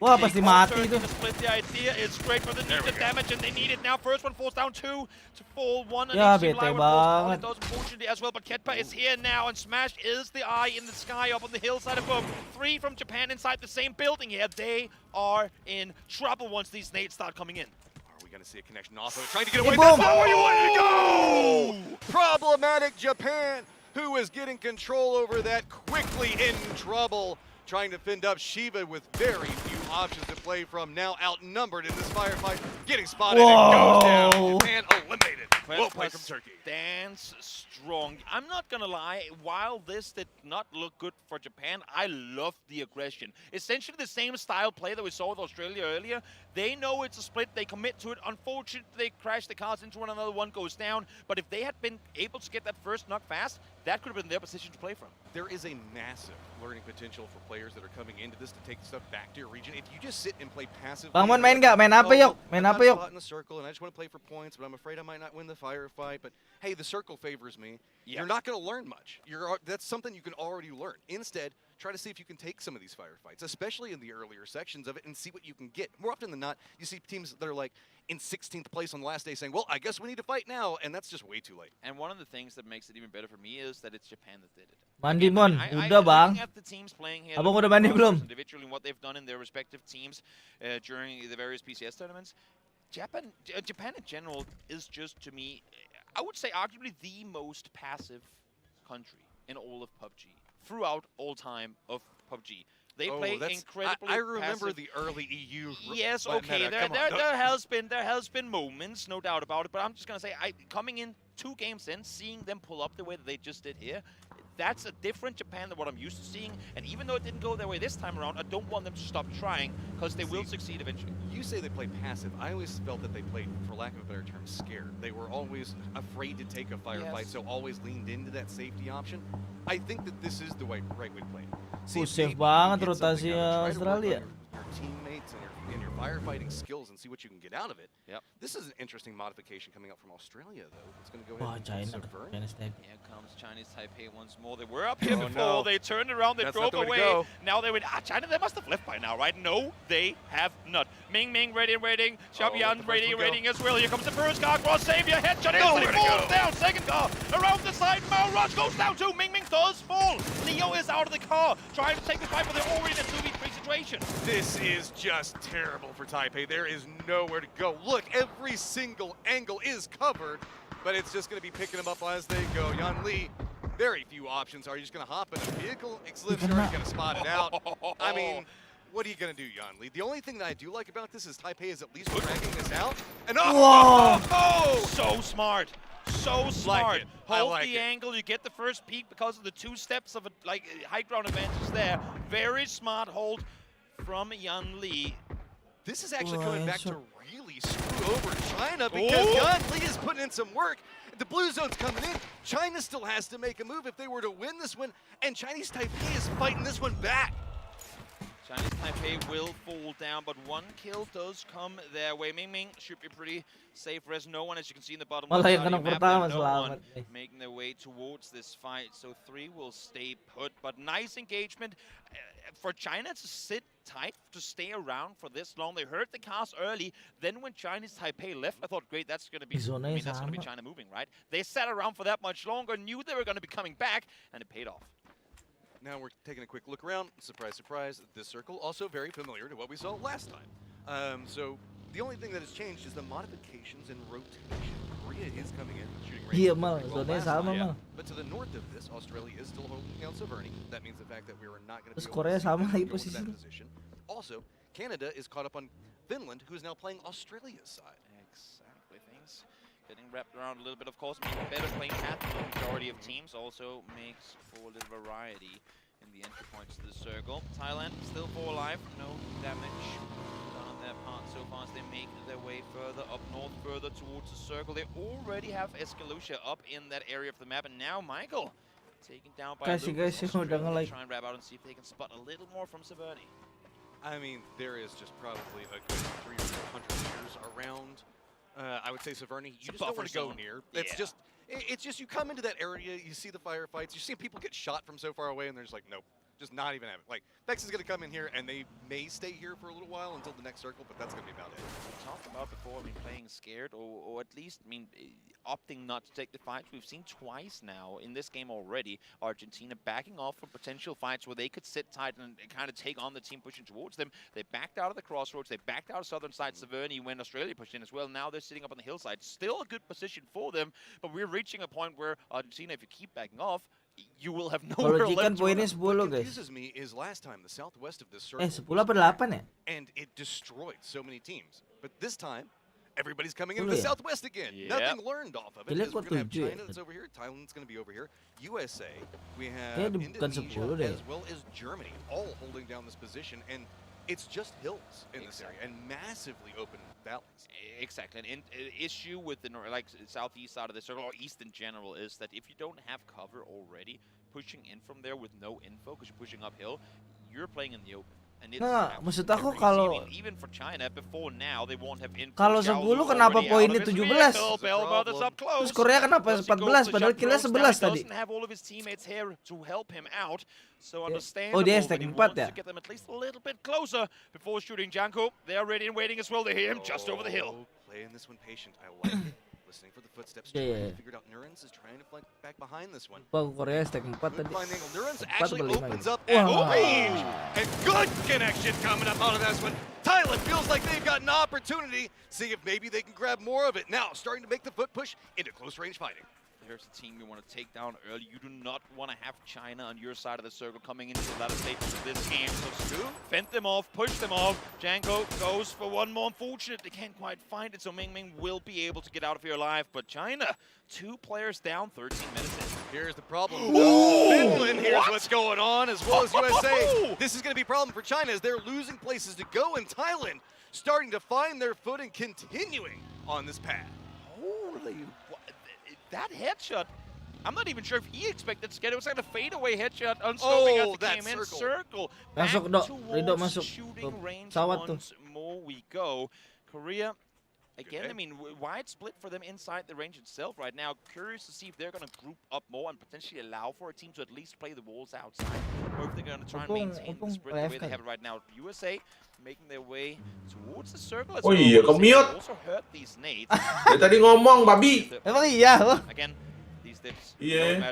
Wah, pasti mati itu. Split the idea. It's great for the needed damage, and they need it now. First one falls down, 2 to fall, 1. Ya, bete banget. Unfortunately as well, but Ketpa is here now, and Smash is the eye in the sky up on the hillside above. 3 from Japan inside the same building here. They are in trouble once these nades start coming in. Are we going to see a connection off of it? Trying to get away. That's not where you wanted to go! Problematic Japan, who is getting control over that, quickly in trouble. Trying to fend up Shiva with very few options to play from. Now outnumbered in this firefight. Getting spotted and goes down. Japan eliminated. Well played from Turkey. Stands strong. I'm not going to lie. While this did not look good for Japan, I love the aggression. Essentially the same style play that we saw with Australia earlier. They know it's a split. They commit to it. Unfortunately, they crash the cards into one another. One goes down. But if they had been able to get that first knock fast, that could have been their position to play from. There is a massive learning potential for players that are coming into this to take stuff back to your region. If you just sit and play passive, Bangun main nggak? Main apa yuk? Main apa yuk? In the circle, and I just want to play for points, but I'm afraid I might not win the firefight. But hey, the circle favors me. You're not going to learn much. That's something you can already learn. Instead, try to see if you can take some of these firefights, especially in the earlier sections of it, and see what you can get. More often than not, you see teams that are like in 16th place on the last day saying, well, I guess we need to fight now, and that's just way too late. And one of the things that makes it even better for me is that it's Japan that did it. Mandi Mon, udah bang. Abang udah mandi belum? Individually, what they've done in their respective teams during the various PCS tournaments, Japan in general is just, to me, I would say arguably the most passive country in all of PUBG. Throughout all time of PUBG. They play incredibly I remember passive. the early EU. Yes, okay, there has been moments, no doubt about it, but I'm just going to say, coming in 2 games in, seeing them pull up the way that they just did here, that's a different Japan than what I'm used to seeing, and even though it didn't go their way this time around, I don't want them to stop trying, because they will succeed eventually. You say they play passive. I always felt that they played, for lack of a better term, scared. They were always afraid to take a firefight, so always leaned into that safety option. I think that this is the right way to play it. Safe banget rotasi Australia. Your teammates and your firefighting skills and see what you can get out of it. Yep. This is an interesting modification coming up from Australia, though. It's going to go Oh, ahead China. and subvert. Here comes Chinese Taipei once more. They were up here before. They turned around. They drove away. Now they went. China, they must have left by now, right? No, they have not. Ming ready and waiting. Xiaobian ready as well. Here comes the first car. Cross savior. Headshot. He falls down. Second car around the side. Mao Rush goes down too. Ming does fall. Leo is out of the car, trying to take the fight, but they're already in a 2v3 situation. This is just terrible for Taipei. There is nowhere to go. Look, every single angle is covered, but it's just going to be picking them up as they go. Yan Li, very few options. Are you just going to hop in a vehicle? Eclipse already going to spot it out. I mean, what are you going to do, Yan Li? The only thing that I do like about this is Taipei is at least dragging this out. And So smart. So smart. Hold like the angle. You get the first peek because of the 2 steps of high ground advantage there. Very smart hold from Yan Li. This is actually coming back to really screw over China because Yan Li is putting in some work. The blue zone's coming in. China still has to make a move if they were to win this one, and Chinese Taipei is fighting this one back. Chinese Taipei will fall down, but one kill does come their way. Ming should be pretty safe. There's no one, as you can see in the bottom left side of the map, there's no one making their way towards this fight. So 3 will stay put, but nice engagement. For China to sit tight, to stay around for this long. They heard the cast early. Then when Chinese Taipei left, I thought, great, that's going to be, that's going to be China moving, right? They sat around for that much longer, knew they were going to be coming back, and it paid off. Now we're taking a quick look around. Surprise, surprise, this circle also very familiar to what we saw last time. So the only thing that has changed is the modifications and rotation. Korea is coming in, shooting range. But to the north of this, Australia is still holding out Severny. That means the fact that we are not going to be able to see that position. Also, Canada is caught up on Finland, who is now playing Australia's side. Exactly, things getting wrapped around a little bit, of course. Better playing path for the majority of teams also makes for a little variety in the entry points to the circle. Thailand still 4 alive, no damage done on their part so far as they make their way further up north, further towards the circle. They already have Escalucia up in that area of the map, and now Michael taken down by Lucas. Try and wrap out and see if they can spot a little more from Severny. I mean, there is just probably a good 300 or 400 meters around. I would say Severny, you just don't want to go near. It's just you come into that area, you see the firefights, you see people get shot from so far away, and they're just like, nope, just not even having it. Like, Vex is going to come in here, and they may stay here for a little while until the next circle, but that's going to be about it. We talked about before, playing scared, or at least, opting not to take the fights. We've seen twice now in this game already, Argentina backing off from potential fights where they could sit tight and kind of take on the team pushing towards them. They backed out of the crossroads, they backed out of southern side Severny when Australia pushed in as well. Now they're sitting up on the hillside. Still a good position for them, but we're reaching a point where Argentina, if you keep backing off, you will have nowhere left to run. What confuses me is last time the southwest of this circle 10-8 ya? And it destroyed so many teams. But this time, everybody's coming into the southwest again. Nothing learned off of it. We're going to have China that's over here, Thailand's going to be over here, USA, we have Indonesia, as well as Germany, all holding down this position. And it's just hills in this area and massively open valleys. Exactly. And issue with the southeast side of the circle, or east in general, is that if you don't have cover already, pushing in from there with no info, because you're pushing uphill, you're playing in the open. Nah, maksud aku kalau even for China before now they won't have info. Kalau 10 kenapa poinnya 17? Terus Korea kenapa 14 padahal killnya 11 tadi? Oh, dia stack 4 ya? To get them at least a little bit closer before shooting Janko. They are ready and waiting as well. They hear him just over the hill. Playing this one patient. I like it. Listening for the footsteps. Figured out Nurens is trying to flank back behind this one. Korea stack 4 tadi. Nurens actually opens up at range. And good connection coming up out of this one. Thailand feels like they've got an opportunity. See if maybe they can grab more of it. Now starting to make the foot push into close range fighting. Here's a team you want to take down early. You do not want to have China on your side of the circle coming into the latter stages of this game. So Stu, fend them off, push them off. Janko goes for one more. Unfortunately, can't quite find it, so Ming will be able to get out of here alive. But China, 2 players down, 13 minutes in. Here's the problem. Finland, here's what's going on, as well as USA. This is going to be a problem for China as they're losing places to go, and Thailand starting to find their footing, continuing on this path. Holy, that headshot, I'm not even sure if he expected to get it. It was like a fadeaway headshot, unscoping as it came in circle. Masuk dok, Ridho masuk. Pesawat tuh. More we go. Korea, again, wide split for them inside the range itself right now. Curious to see if they're going to group up more and potentially allow for a team to at least play the walls outside, or if they're going to try and maintain the spread the way they have it right now. USA making their way towards the circle. Oh iya, kemiut. Also hurt these nades. Dia tadi ngomong, babi. Emang iya? Again, these dips. Iya.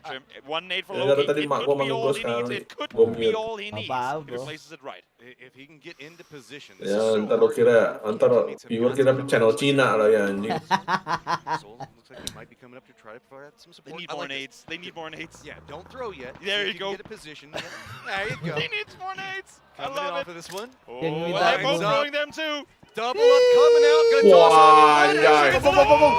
One nade for Loki. Tadi mak gua manggil gua sekali. Could be all he needs if he places it right. If he can get into position. Ya, ntar viewer kira channel Cina lah ya anjing. Looks like he might be coming up to try to provide some support. They need more nades. They need more nades. Yeah, don't throw yet. There you go. Get a position. There you go. He needs more nades. I Coming love off of this one. Oh, they're both throwing them too. Double up coming out. Good toss on the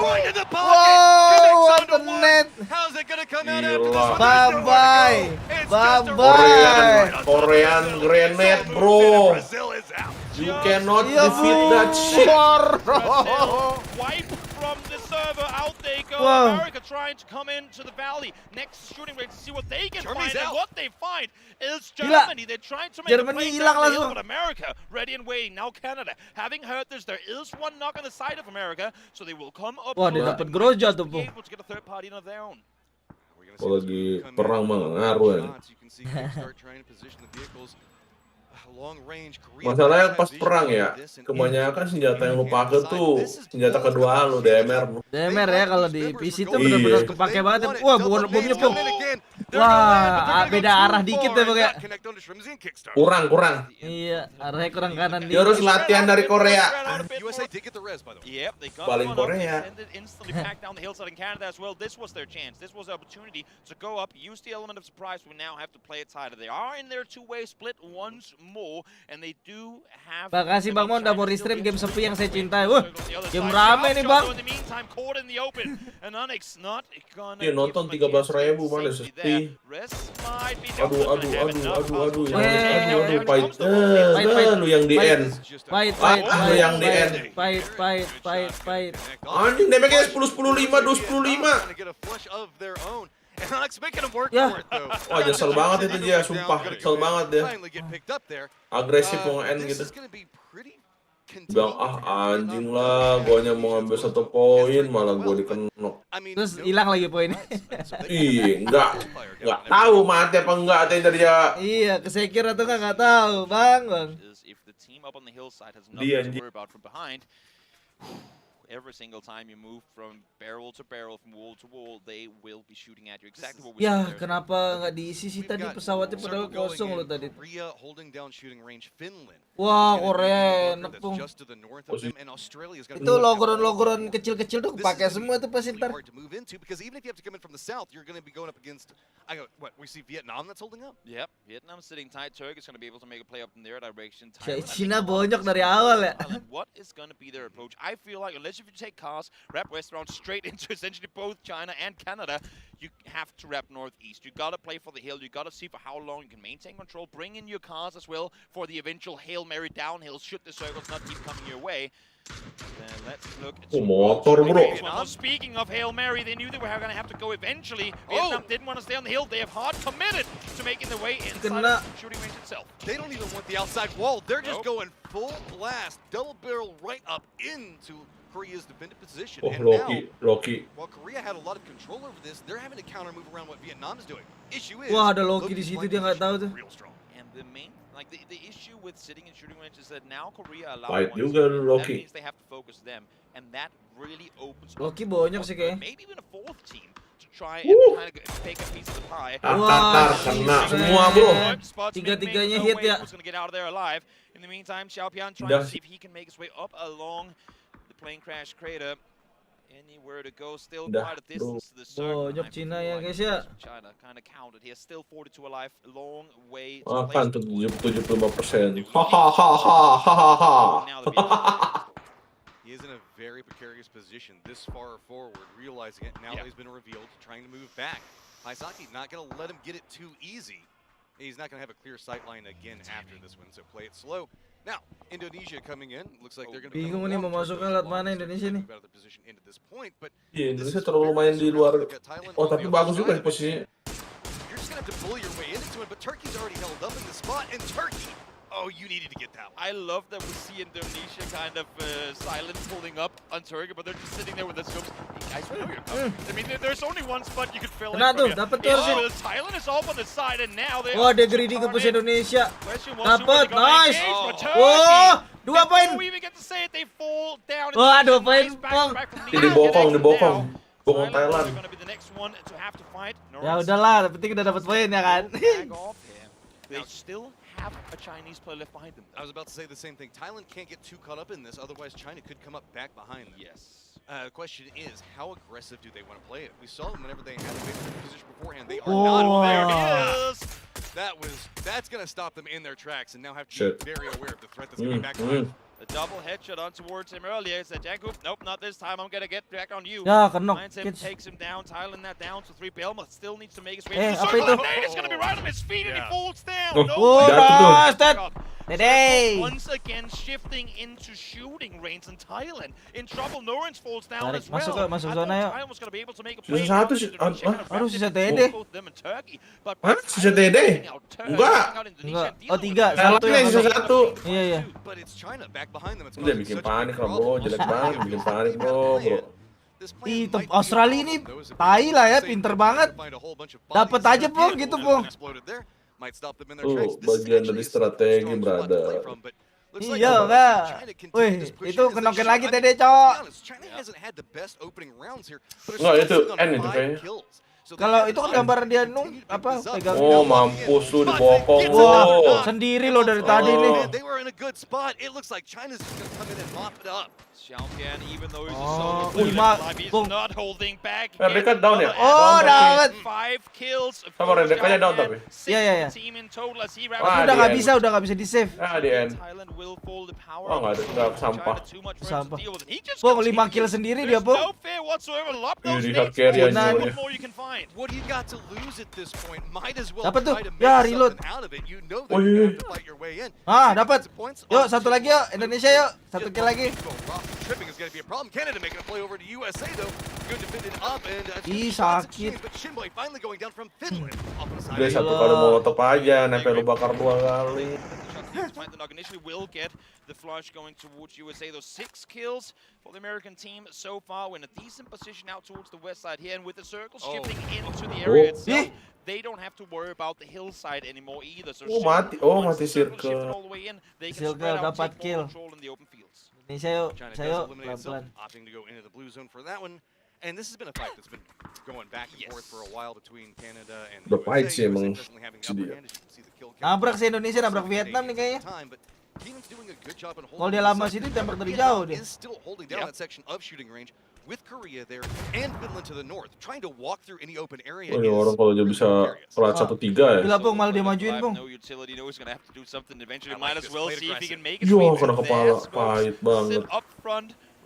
right in the pocket. Connects on the net. How's it going to come out after this one? Bye-bye. Bye-bye. Korean grenade, bro. Brazil is out. You cannot defeat that shit. Wipe from the server. Out they go. Wow. America trying to come into the valley next shooting range to see what they can Germany's find. And out. what they find is Gila. Germany. They're trying to make a Germany play hilang down the hill, langsung. but America ready and waiting. Now Canada, having heard this, there is one knock on the side of America, so they will come up. Wah, dia dapat groja tuh, be Po. able to get a third party of their own. Kalau lagi perang mah nggak ngaruh ya. Masalahnya pas perang ya, kebanyakan senjata yang lu pakai tuh senjata kedua lu, DMR. DMR ya, kalau di PC tuh bener-bener kepake banget. Wah, bomnya Pong. Wah, beda arah dikit ya Bang ya. Kurang. Iya, arahnya kurang kanan Dia harus latihan dari Korea. Paling Korea. This was their chance. This was the opportunity to go up, use the element of surprise. We now have to play it tighter. They are in their two-way split once more, and they do have. Makasih Bang Mon udah mau restream game sepi yang saya cintai. Wah, game rame nih Bang. Iya nonton 13.000 mana sepi. Aduh, pahit. Lu yang di end. Pahit. Lu yang di end. Pahit. Anjing damage-nya 10-15, 2-15. Ya. Wah, nyesel banget itu dia, sumpah. Nyesel banget dia. Agresif mau end gitu. Bilang, anjing lah, guanya mau ngambil 1 poin, malah gua dikenok. Terus hilang lagi poinnya. Ih, enggak tahu mati apa enggak tadi dia. Iya, kesekir atau enggak tahu, Bang. Dia anjing. Every single time you move from barrel to barrel, from wall to wall, they will be shooting at you. Exactly what we Ya, kenapa nggak diisi sih tadi pesawatnya padahal kosong loh tadi. Wah, Korea enak tuh. Itu logoran kecil-kecil tuh pakai semua tuh pasti ntar. Yep, Vietnam sitting tight. Turkey is going to be able to make a play up in their direction. Cina bonyok dari awal ya. What is going to be their approach? I feel like unless if you take cars, wrap westbound straight into essentially both China and Canada, you have to wrap northeast. You gotta play for the hill. You gotta see for how long you can maintain control. Bring in your cars as well for the eventual Hail Mary downhill should the circles not keep coming your way. Then let's look at motor bro. Speaking of Hail Mary, they knew they were going to have to go eventually. Vietnam didn't want to stay on the hill. They have hard committed to making their way inside the shooting range itself. They don't even want the outside wall. They're just going full blast, double barrel right up into Korea's defended position. Oh, and Loki. While Korea had a lot of control over this, they're having to counter move around what Vietnam is doing. Issue is, wah, ada Loki di situ dia nggak tahu tuh. And the main, like the issue with sitting in shooting range is that now Korea allows Pahit juga Loki. That means they have to focus them, and that really opens Loki bonyok sih kayaknya. Maybe even a fourth team to try and kind of take a piece of the pie. Wah, kena semua bro. Tiga-tiganya hit ya. Going to get out of there alive. In the meantime, Xiaopian trying to see if he can make his way up along the plane crash crater. Anywhere to go, still quite a distance to the circle. Bonyok Cina ya guys ya. China kind of counted here, still 42 alive, long way. Makan tuh 75%. He is in a very precarious position this far forward, realizing it. Now he's been revealed, trying to move back. Haisaki not going to let him get it too easy. He's not going to have a clear sight line again after this one, so play it slow. Now, Indonesia coming in, looks like they're going to be bingung nih mau masukkan lewat mana Indonesia nih. Iya, Indonesia terlalu main di luar. Oh, tapi bagus juga posisinya. You're just going to have to bully your way into it, but Turkey's already held up in the spot, and Turkey, oh, you needed to get that one. I love that we see Indonesia kind of silent pulling up on Turkey, but they're just sitting there with their scopes. Guys, we know you're coming. I mean, there's only one spot you could fill in from here. Dapat tuh harusnya. Thailand is off on the side, and now they wah, dia greedy ke pos Indonesia. Dapat, nice. Wah, 2 poin. Wah, 2 poin, Pong. Dibokong. Bokong Thailand. Ya udahlah, penting udah dapat poin ya kan. They still have a Chinese player left behind them. I was about to say the same thing. Thailand can't get too caught up in this, otherwise China could come up back behind them. Yes. The question is, how aggressive do they want to play it? We saw them whenever they had a position beforehand. They are not. There it is. That's going to stop them in their tracks, and now have to be very aware of the threat that's going to be back behind. The double headshot on towards him earlier. Said Janku, nope, not this time. I'm gonna get back on you. Ya, kenok. Finds him, takes him down. Thailand that down to 3. Belma still needs to make his way. Apa itu? It's gonna be right on his feet, and he falls down. Oh, nice. Dede. Once again shifting into shooting range and Thailand in trouble. Norens falls down as well. Masuk zona yuk. Thailand was going to be able to make a play. Sisa satu sih. Aduh, sisa Dede. Hah? Sisa Dede? Enggak. Oh 3, Salah satu yang sisa satu. Iya. Udah bikin panik lah bro, jelek banget bikin panik bro. Ih, Australia ini tai lah ya, pinter banget. Dapat aja Pung gitu Pung. Bagian dari strategi brother. Iya enggak. Wih, itu kenokin lagi Dede cowok. Enggak itu N itu kayaknya. Kalau itu kan gambar dia apa pegang. Oh mampus lu dibokong lo. Sendiri lo dari tadi nih. They were in a good spot. It looks like China's just going to come in and mop it up. Xiaopian, even though he's a solo player, he's not holding back. Mereka down ya? Oh, dapat. 5 kills. Sama Redekanya down tapi. Iya. Team in total as he Udah nggak bisa di save. Di end. Oh nggak sampah. Sampah. Pung 5 kill sendiri dia Pung. Di hard carry aja. What do you got to lose at this point? Might as well Dapat tuh. try to Ya, make reload. something out of it. You know that you have to fight your way in. Dapat. Yuk, satu lagi yuk. Indonesia yuk. Satu kill lagi. Tripping is going to be a problem. Canada making a play over to USA though. Good defended up and Ih, sakit. but Shinboy finally going down from Finland. Off on the side. Udah satu kali molotov aja, nempel lu bakar 2 kali. Initially will get the flush going towards USA. Those 6 kills for the American team so far. We're in a decent position out towards the west side here, and with the circle shifting into the area itself, they don't have to worry about the hillside anymore either. So mati circle. Circle dapat kill. Indonesia yuk, saya pelan-pelan. Opting to go into the blue zone for that one. And this has been a fight that's been going back and forth for a while between Canada and The fight sih emang nabrak si Indonesia, nabrak Vietnam nih kayaknya. Kalau dia lama sini tembak dari jauh dia. With Korea there and Finland to the north, trying to walk through any open area. Oh, orang kalau dia bisa pelat 1-3 ya. Gila Pung, malah dia majuin Pung. Yo, kena kepala, pahit banget.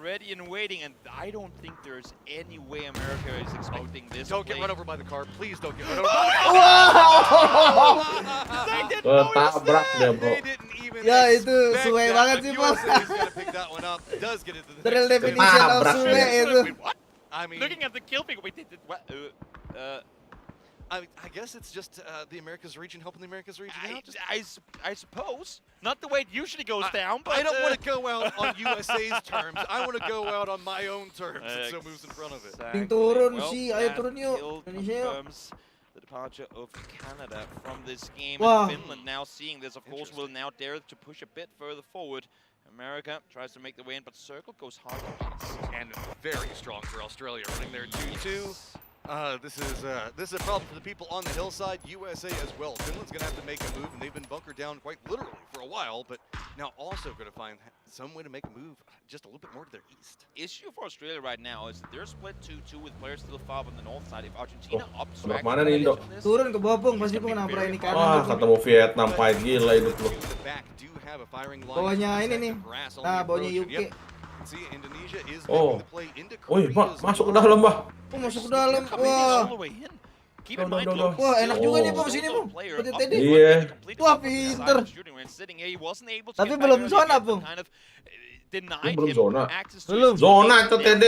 Ready and waiting, and I don't think there's any way America is expecting this. Don't get run over by the car, please. Don't get run over. Ketabrak dia bro. Ya itu suwe banget sih Bang. Real definition of suwe itu. Looking at the kill figure, wait, what? I guess it's just the Americas region helping the Americas region out. I suppose. Not the way it usually goes down, but I don't want to go out on USA's terms. I want to go out on my own terms. It so moves in front of it. Turun sih, ayo turun yuk. Indonesia yuk. The departure of Canada from this game. And Finland now seeing this, of course, will now dare to push a bit further forward. America tries to make the way in, but Circle goes hard. And very strong for Australia, running their 2-2. This is a problem for the people on the hillside. USA as well. Finland's going to have to make a move, and they've been bunkered down quite literally for a while, but now also going to find some way to make a move just a little bit more to their east. Issue for Australia right now is that they're split 2-2 with players still far on the north side. If Argentina Sebelah mana nih Indo? Turun ke bawah Pung, pasti Pung nabrak ini kanan. Wah, ketemu Vietnam fight gila hidup lu. Bawahnya ini nih. Nah, bawahnya UK. Oh, wih, masuk ke dalam, Bah. Oh, masuk ke dalam. Wah. Wah, enak juga nih Pung sini Pung. Iya. Wah, pinter. Tapi belum zona Pung. Belum zona. Belum. Zona itu TD.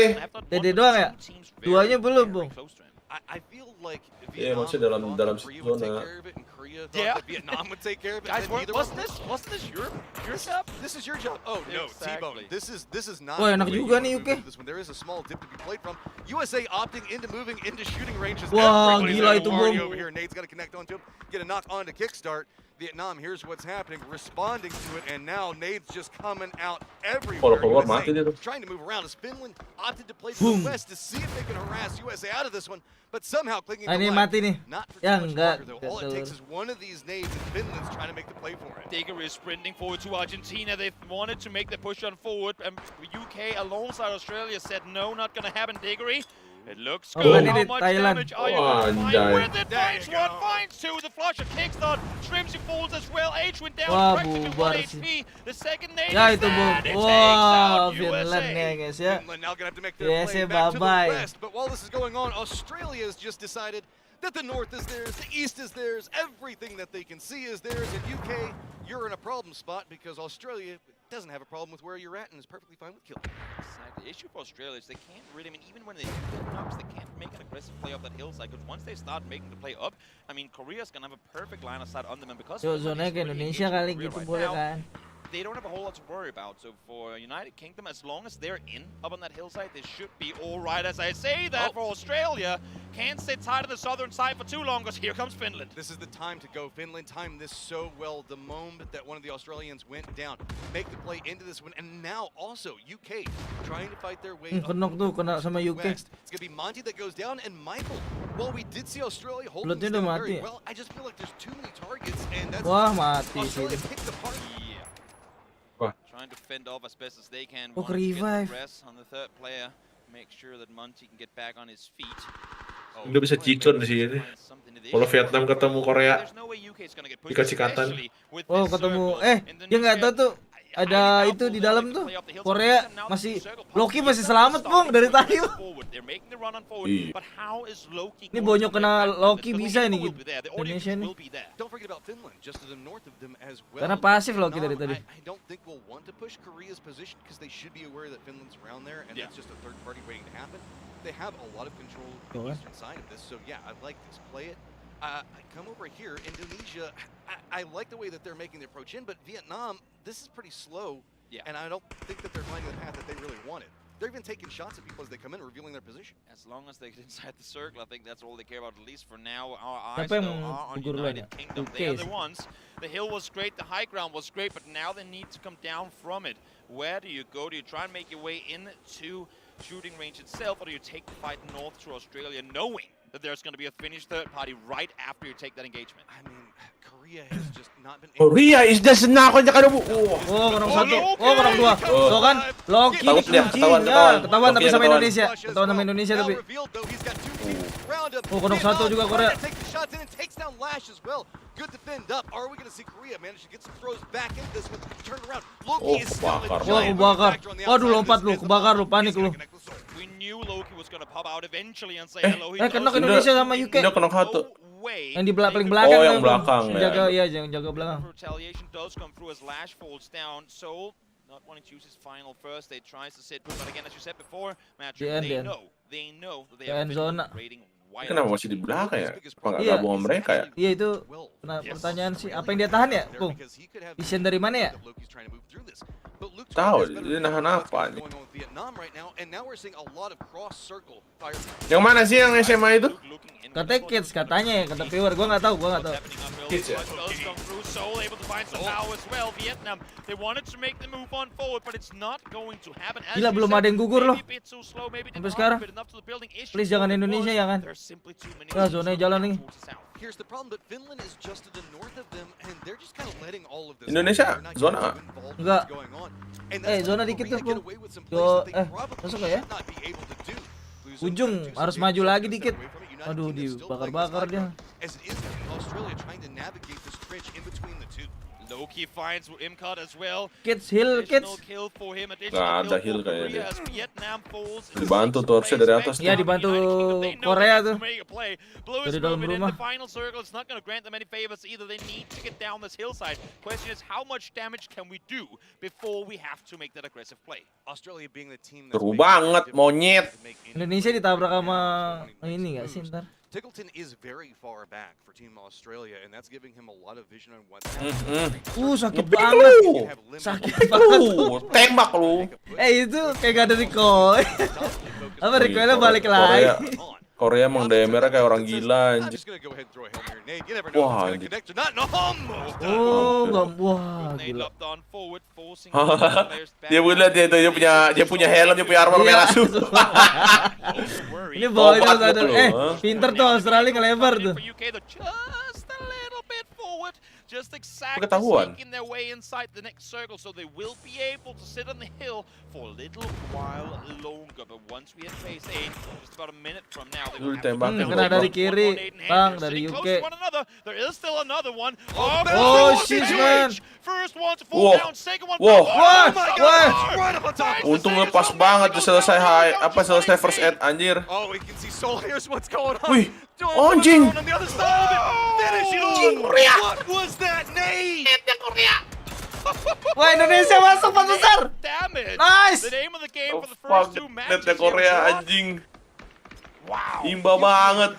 TD doang ya? Duanya belum Pung. I feel like Iya, maksudnya dalam zona. Yeah, Vietnam would take care of it. Guys, wasn't this your job? This is your job. Oh no, T-Bone. This is not. Wah, enak juga nih UK. There is a small dip to be played from. USA opting into moving into shooting ranges. Wah, gila itu Bung. Over here, Nate's got to connect onto him. Get a knock on to kickstart. Vietnam, here's what's happening, responding to it, and now Nate's just coming out everywhere. Trying to move around as Finland opted to play to the west to see if they can harass USA out of this one, but somehow clinging to left. Not for too much longer, though. All it takes is one of these nades, and Finland's trying to make the play for it. Digger is sprinting forward to Argentina. They wanted to make the push on forward, and UK alongside Australia said no, not going to happen, Diggory. It looks good. How much damage are you going to find with it? Finds one, finds two. The flush of kickstart. Shrimsy falls as well. H went down practically 1 HP. The second nade is dead. It takes out USA. Guys, ya. Finland now going to have to make their way back to the west. But while this is going on, Australia has just decided that the North is theirs, the East is theirs, everything that they can see is theirs. And UK, you're in a problem spot because Australia doesn't have a problem with where you're at and is perfectly fine with killing. The issue for Australia is they can't really, I mean, even when they do get knocks, they can't make an aggressive play up that hillside, because once they start making the play up, I mean, Korea's gonna have a perfect line of sight on them, and because Zona ke Indonesia kali gitu boleh kan. they don't have a whole lot to worry about. So for United Kingdom, as long as they're in up on that hillside, they should be all right. As I say that, for Australia, can't sit tight on the southern side for too long, because here comes Finland. This is the time to go. Finland timed this so well. The moment that one of the Australians went down, make the play into this one, and now also UK trying to fight their way up sama UK. west. It's gonna be Monty that goes down, and Michael. Well, we did see Australia holding this down very well. I just feel like there's too many targets, and that's Australia picked apart. Trying to fend off as best as they can. Oh, Want to get the revive. press on the third player. Make sure that Monty can get back on his feet. Udah bisa cicun di sini. Kalau Vietnam ketemu Korea dikasih katan. Oh, ketemu dia nggak tahu tuh ada itu di dalam tuh. Korea masih Loki masih selamat, Bung, dari tadi. Ini bonyok kena Loki bisa ini gitu. Indonesia nih. Karena pasif Loki dari tadi. I don't think we'll want to push Korea's position because they should be aware that Finland's around there, and that's just a third party waiting to happen. They have a lot of control on the eastern side of this, so yeah, I like this. Play it. I come over here, Indonesia. I like the way that they're making the approach in, but Vietnam, this is pretty slow, and I don't think that they're finding the path that they really wanted. They're even taking shots at people as they come in, revealing their position. As long as they get inside the circle, I think that's all they care about, at least for now. Our eyes though are on United Kingdom. They are the ones. The hill was great, the high ground was great, but now they need to come down from it. Where do you go? Do you try and make your way into shooting range itself, or do you take the fight north to Australia, knowing that there's going to be a Finnish third party right after you take that engagement? I mean, Korea has just not been. Korea is just nakon niya kanu. Kurang satu. Kurang dua. So kan Loki ketahuan tapi sama Indonesia. Ketahuan sama Indonesia tapi. Kurang satu juga Korea. Good defend up. Are we going to see Korea manage to get some throws back into this one? Turn around. Loki is still a giant factor on the outside. Waduh, lompat lu, kebakar lu, panik lu. We knew Loki was going to pop out eventually and say hello. Kena ke Indonesia sama UK. Dia kena satu. Yang di paling belakang. Oh, yang belakang ya. Jaga jaga belakang. Retaliation does come through as Lash falls down. So not wanting to use his final first, they tries to sit, but again, as you said before, Matthew, they know that they have been raiding. Kenapa masih di belakang ya? Apa nggak gabung sama mereka ya? Iya itu pertanyaan sih. Apa yang dia tahan ya, Bung? Vision dari mana ya? Tahu, dia nahan apa nih? Yang mana sih yang SMA itu? Katanya Kids katanya ya, kata viewer. Gua nggak tahu. Kids ya? Gila, belum ada yang gugur loh sampai sekarang. Please jangan Indonesia ya kan? Ya zona jalan nih. Indonesia zona enggak. Zona dikit tuh, Bung. Masuk gak ya? Ujung harus maju lagi dikit. Aduh, dibakar-bakar dia. Loki finds Imcard as well. Kids heal, Kids. Nggak ada heal kayaknya dia. Dibantu tuh harusnya dari atas. Iya, dibantu Korea tuh. Dari dalam rumah. Seru banget, monyet. Indonesia ditabrak sama ini nggak sih ntar? Tickleton is very far back for Team Australia, and that's giving him a lot of vision on what. Sakit banget. Sakit banget. Tembak lu. Itu kayak gak ada recoil. Apa recoilnya balik lagi? Korea emang DMR kayak orang gila anjir. Wah, anjir. Wah, gila. Dia lihat dia punya helm, dia punya armor merah tuh. Ini bawahnya sadar. Pinter tuh Australia ngelebar tuh. just exactly Pengetahuan. sneaking their way inside the next circle, so they will be able to sit on the hill for a little while longer. But once we hit phase 8, just about a minute from now, they will have to Kena dari kiri, Bang, dari UK. There is still another one. Oh, shit, man. First one to fall down, second one. Wow. Oh my God! Right up on top. Untung pas banget selesai selesai first aid anjir. Oh, we can see Soul. Here's what's going on. Wih, anjing. On the other side of it. Finish it off. What was that nade? Wah, Indonesia masuk 4 besar. Nice. The name of the game for the Fuck, first 2 matches. netnya Korea anjing. Imba banget.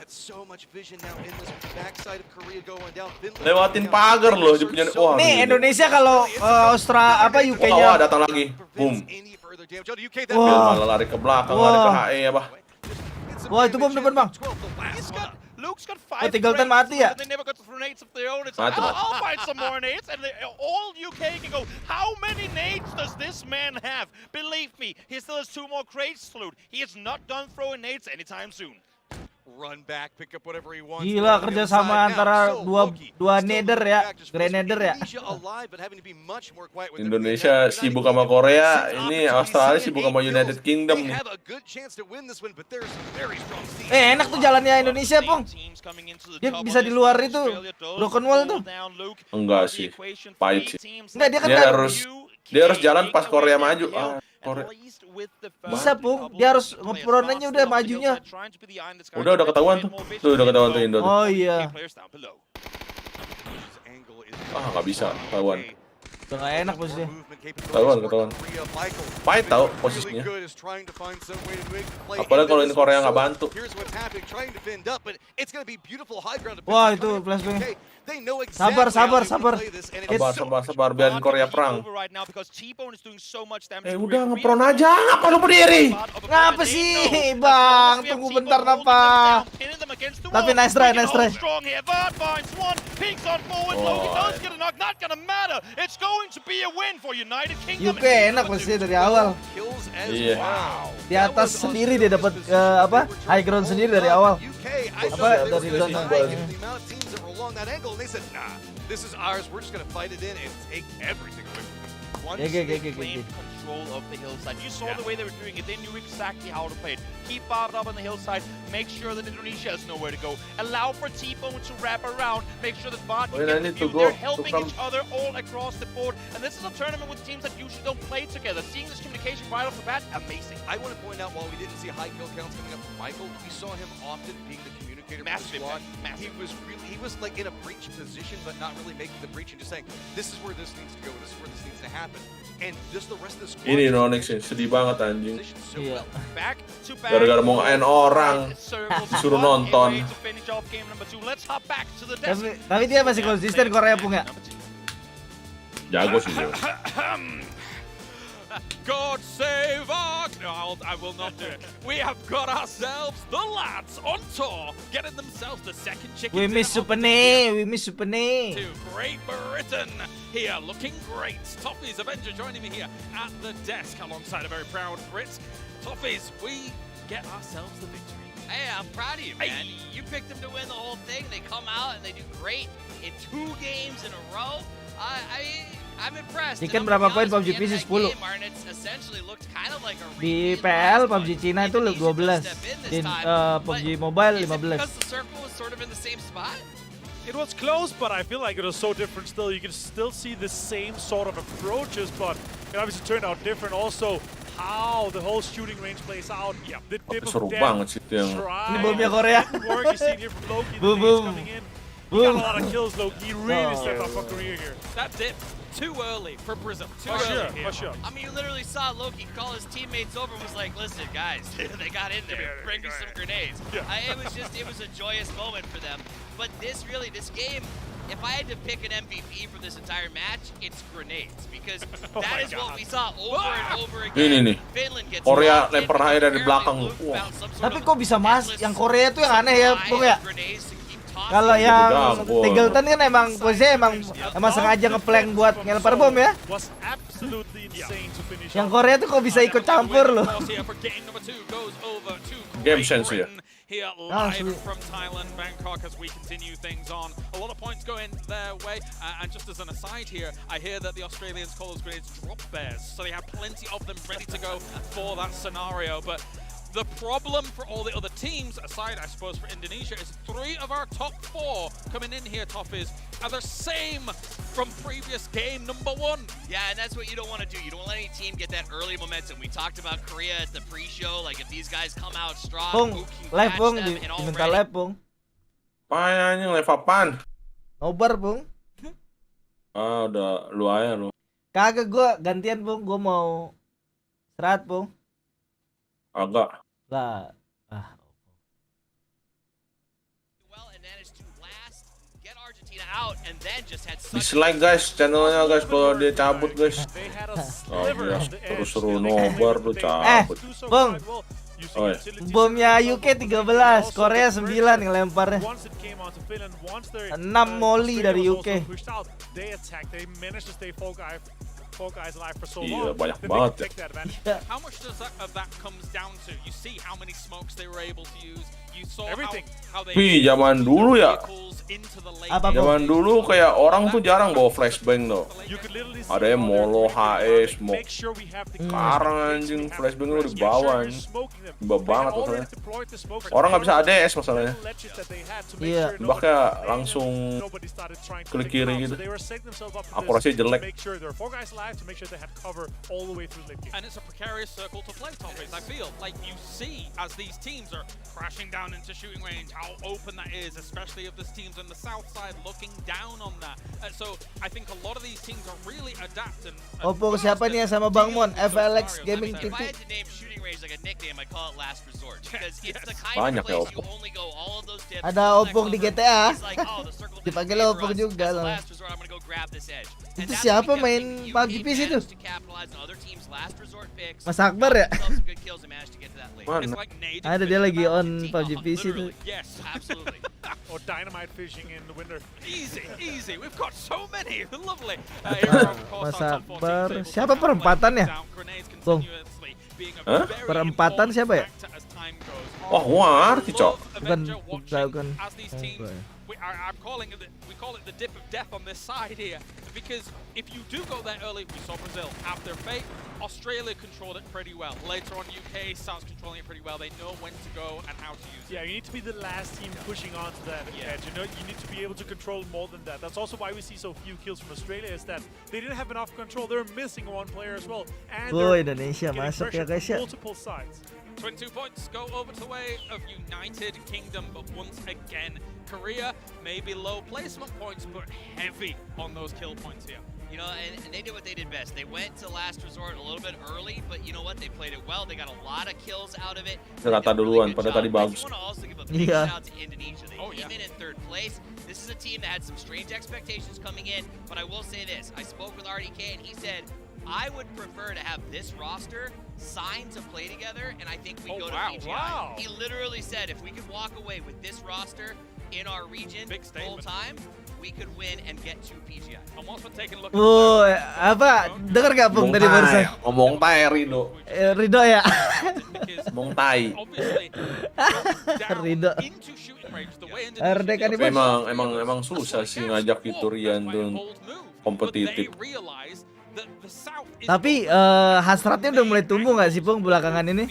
Lewatin pagar loh dia punya. Wah. Nih Indonesia kalau UK-nya. Wah, datang lagi. Boom. Wah, malah lari ke belakang, lari ke HE ya, Bah. Wah, itu bom depan, Bang. Oh, tinggalkan mati ya? Mati. I'll find some more nades, and all UK can go. How many nades does this man have? Believe me, he still has 2 more crates to loot. He is not done throwing nades anytime soon. Run back, pick up whatever he wants. Gila kerjasama antara dua nether ya, grenadier ya. Indonesia sibuk sama Korea, ini Australia sibuk sama United Kingdom nih. Enak tuh jalannya Indonesia, Pong. Dia bisa di luar itu, broken wall tuh. Enggak sih, pahit sih. Enggak, dia harus jalan pas Korea maju. Korea. Bisa, Pung. Dia harus ngepronanya udah majunya. Udah ketahuan tuh. Tuh udah ketahuan tuh Indo. Oh iya. Nggak bisa ketahuan. Udah nggak enak posisinya. Ketahuan. Pahit tau posisinya. Apalagi kalau ini Korea nggak bantu. Wah, itu flashbang. Sabar, biarin Korea perang. Udah ngepron aja, ngapa lu berdiri? Ngapa sih, Bang? Tunggu bentar, napa? Tapi nice try. UK enak pasti dari awal. Iya. Di atas sendiri dia dapat high ground sendiri dari awal. Dari zona. They said, nah, this is ours. We're just going to fight it in and take everything away from them. Once they claimed control of the hillside, you saw the way they were doing it. They knew exactly how to play it. Keep Bob up on the hillside. Make sure that Indonesia has nowhere to go. Allow for T-Bone to wrap around. Make sure that Bot can get the view. They're helping each other all across the board. And this is a tournament with teams that usually don't play together. Seeing this communication right off the bat, amazing. I want to point out, while we didn't see high kill counts coming up from Michael, we saw him often being the communicator for the squad. He was like in a breach position, but not really making the breach and just saying, this is where this needs to go, this is where this needs to happen. And just the rest of the squad. Ini Ronix sih, sedih banget anjing. Iya. Gara-gara mau nge-end orang, disuruh nonton. Tapi dia masih konsisten Korea, Pung ya. Jago sih dia. God save our... No, I will not do it. We have got ourselves the lads on tour, getting themselves the second chicken. We miss Supene. To Great Britain here, looking great. Toffee's Avenger joining me here at the desk alongside a very proud Brit. Toffees, we get ourselves the victory. Hey, I'm proud of you, man. You picked them to win the whole thing. They come out and they do great in 2 games in a row. I'm impressed. Chicken berapa poin PUBG PC 10? Di PL PUBG Cina itu 12. Di PUBG Mobile 15. It was close, but I feel like it was so different still. You can still see the same sort of approaches, but it obviously turned out different. Also, how the whole shooting range plays out. Yeah, seru banget sih yang. Ini bomnya Korea. You see here from Loki, the nades coming in. He got a lot of kills, Loki. He really stepped up for career here. That dip. Too early for Prism. For sure. I mean, you literally saw Loki call his teammates over and was like, listen, guys, they got in there. Bring me some grenades. It was a joyous moment for them. But this game, if I had to pick an MVP for this entire match, it's grenades. Because that is what we saw over and over again. Ini Finland gets Korea lempar air dari belakang. Tapi kok bisa yang Korea tuh yang aneh ya, Bung ya? Kalau yang Tinggalton kan emang posisinya emang sengaja ngeplank buat ngelempar bom ya. Yang Korea tuh kok bisa ikut campur loh. Game sense ya. here live from Thailand, Bangkok, as we continue things on. A lot of points going their way. And just as an aside here, I hear that the Australians call those grenades drop bears, so they have plenty of them ready to go for that scenario. But the problem for all the other teams, aside, I suppose, for Indonesia, is 3 of our top 4 coming in here, Toffees, are the same from previous game number 1. Yeah, and that's what you don't want to do. You don't want any team get that early momentum. We talked about Korea at the pre-show. Like, if these guys come out strong, who can catch them, and diminta already... live, Pung. Apaan live apaan? Nobar, Pung. Ah, udah lu aja lu. Kagak, gua gantian, Pung. Gua mau serat, Pung. Agak. Lah. Dislike guys channelnya guys kalau dia cabut guys. Oh ya, terus suruh nobar lu cabut. Bung. Oi. Bomnya UK 13, Korea 9 ngelemparnya. 6 molly dari UK. Iya, banyak banget ya. How much does that comes down to? You see how many smokes they were able to use. You saw how they Zaman dulu ya. Apa, Zaman dulu kayak orang tuh jarang bawa flashbang tuh. Ada yang molo, HE, smoke. Sekarang anjing flashbang lu dibawa anjing. Tiba banget masalahnya. Orang nggak bisa ADS masalahnya. Iya. Nembaknya langsung klik kiri gitu. Akurasi jelek. And it's a precarious circle to play, Toffees. I feel like you see as these teams are crashing down into shooting range how open that is, especially if this team's on the south side looking down on that. So I think a lot of these teams are really adapting. Oppo siapa nih sama Bang Mon? FLX Gaming TV. If I had to name shooting range like a nickname, I call it last resort because it's the kind Banyak of place ya, you only go all of those dips. Ada Oppo di GTA. Dipanggil Oppo juga loh. Itu siapa main PUBG PC itu? Mas Akbar ya? Mana? Ada dia lagi on PUBG PC itu. Yes, absolutely. Or dynamite fishing in the winter. Easy. We've got so many. Lovely. Mas Akbar. Siapa perempatannya? Bung. Perempatan siapa ya? Wah, gua ngerti, Cok. Bukan. We call it the dip of death on this side here, because if you do go there early, we saw Brazil have their fate. Australia controlled it pretty well. Later on, UK starts controlling it pretty well. They know when to go and how to use it. Yeah, you need to be the last team pushing onto that edge. You know, you need to be able to control more than that. That's also why we see so few kills from Australia, is that they didn't have enough control. They're missing one player as well, and Indonesia masuk ya guys ya. Multiple sides. 22 points go over to the way of United Kingdom, but once again, Korea maybe low placement points, but heavy on those kill points here. You know, and they did what they did best. They went to last resort a little bit early, but you know what? They played it well. They got a lot of kills out of it. Rata duluan, pada tadi bagus. I want to also give a big shout out to Indonesia. They came in third place. This is a team that had some strange expectations coming in, but I will say this. I spoke with RDK, and he said, I would prefer to have this roster signed to play together, and I think we go to PGI. He literally said if we could walk away with this roster in our region full time, we could win and get to PGI. Almost taking a look. Apa? Dengar gak Bung tadi barusan? Ngomong tai Rido. Rido ya. Ngomong tai. Rido. Emang susah sih ngajak itu Rian tuh kompetitif. Tapi hasratnya udah mulai tumbuh nggak sih Pung belakangan ini?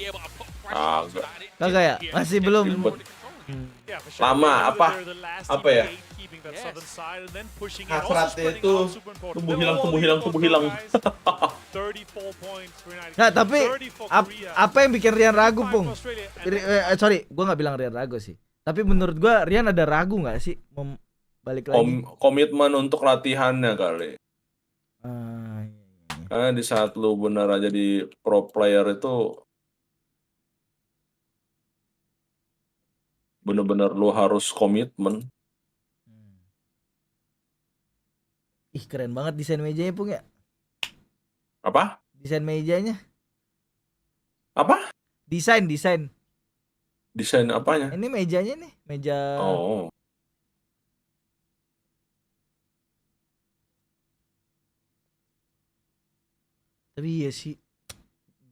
Kagak ya? Masih belum. Lama apa ya? Hasratnya itu tumbuh hilang. Nah tapi apa yang bikin Rian ragu Pung? Sorry, gue nggak bilang Rian ragu sih. Tapi menurut gue Rian ada ragu nggak sih mau balik lagi? Komitmen untuk latihannya kali. Karena di saat lu bener aja di pro player itu bener-bener lu harus komitmen. Ih keren banget desain mejanya Pung ya. Apa? Desain mejanya. Apa? Desain. Desain apanya? Ini mejanya nih, meja. Oh. Tapi iya sih,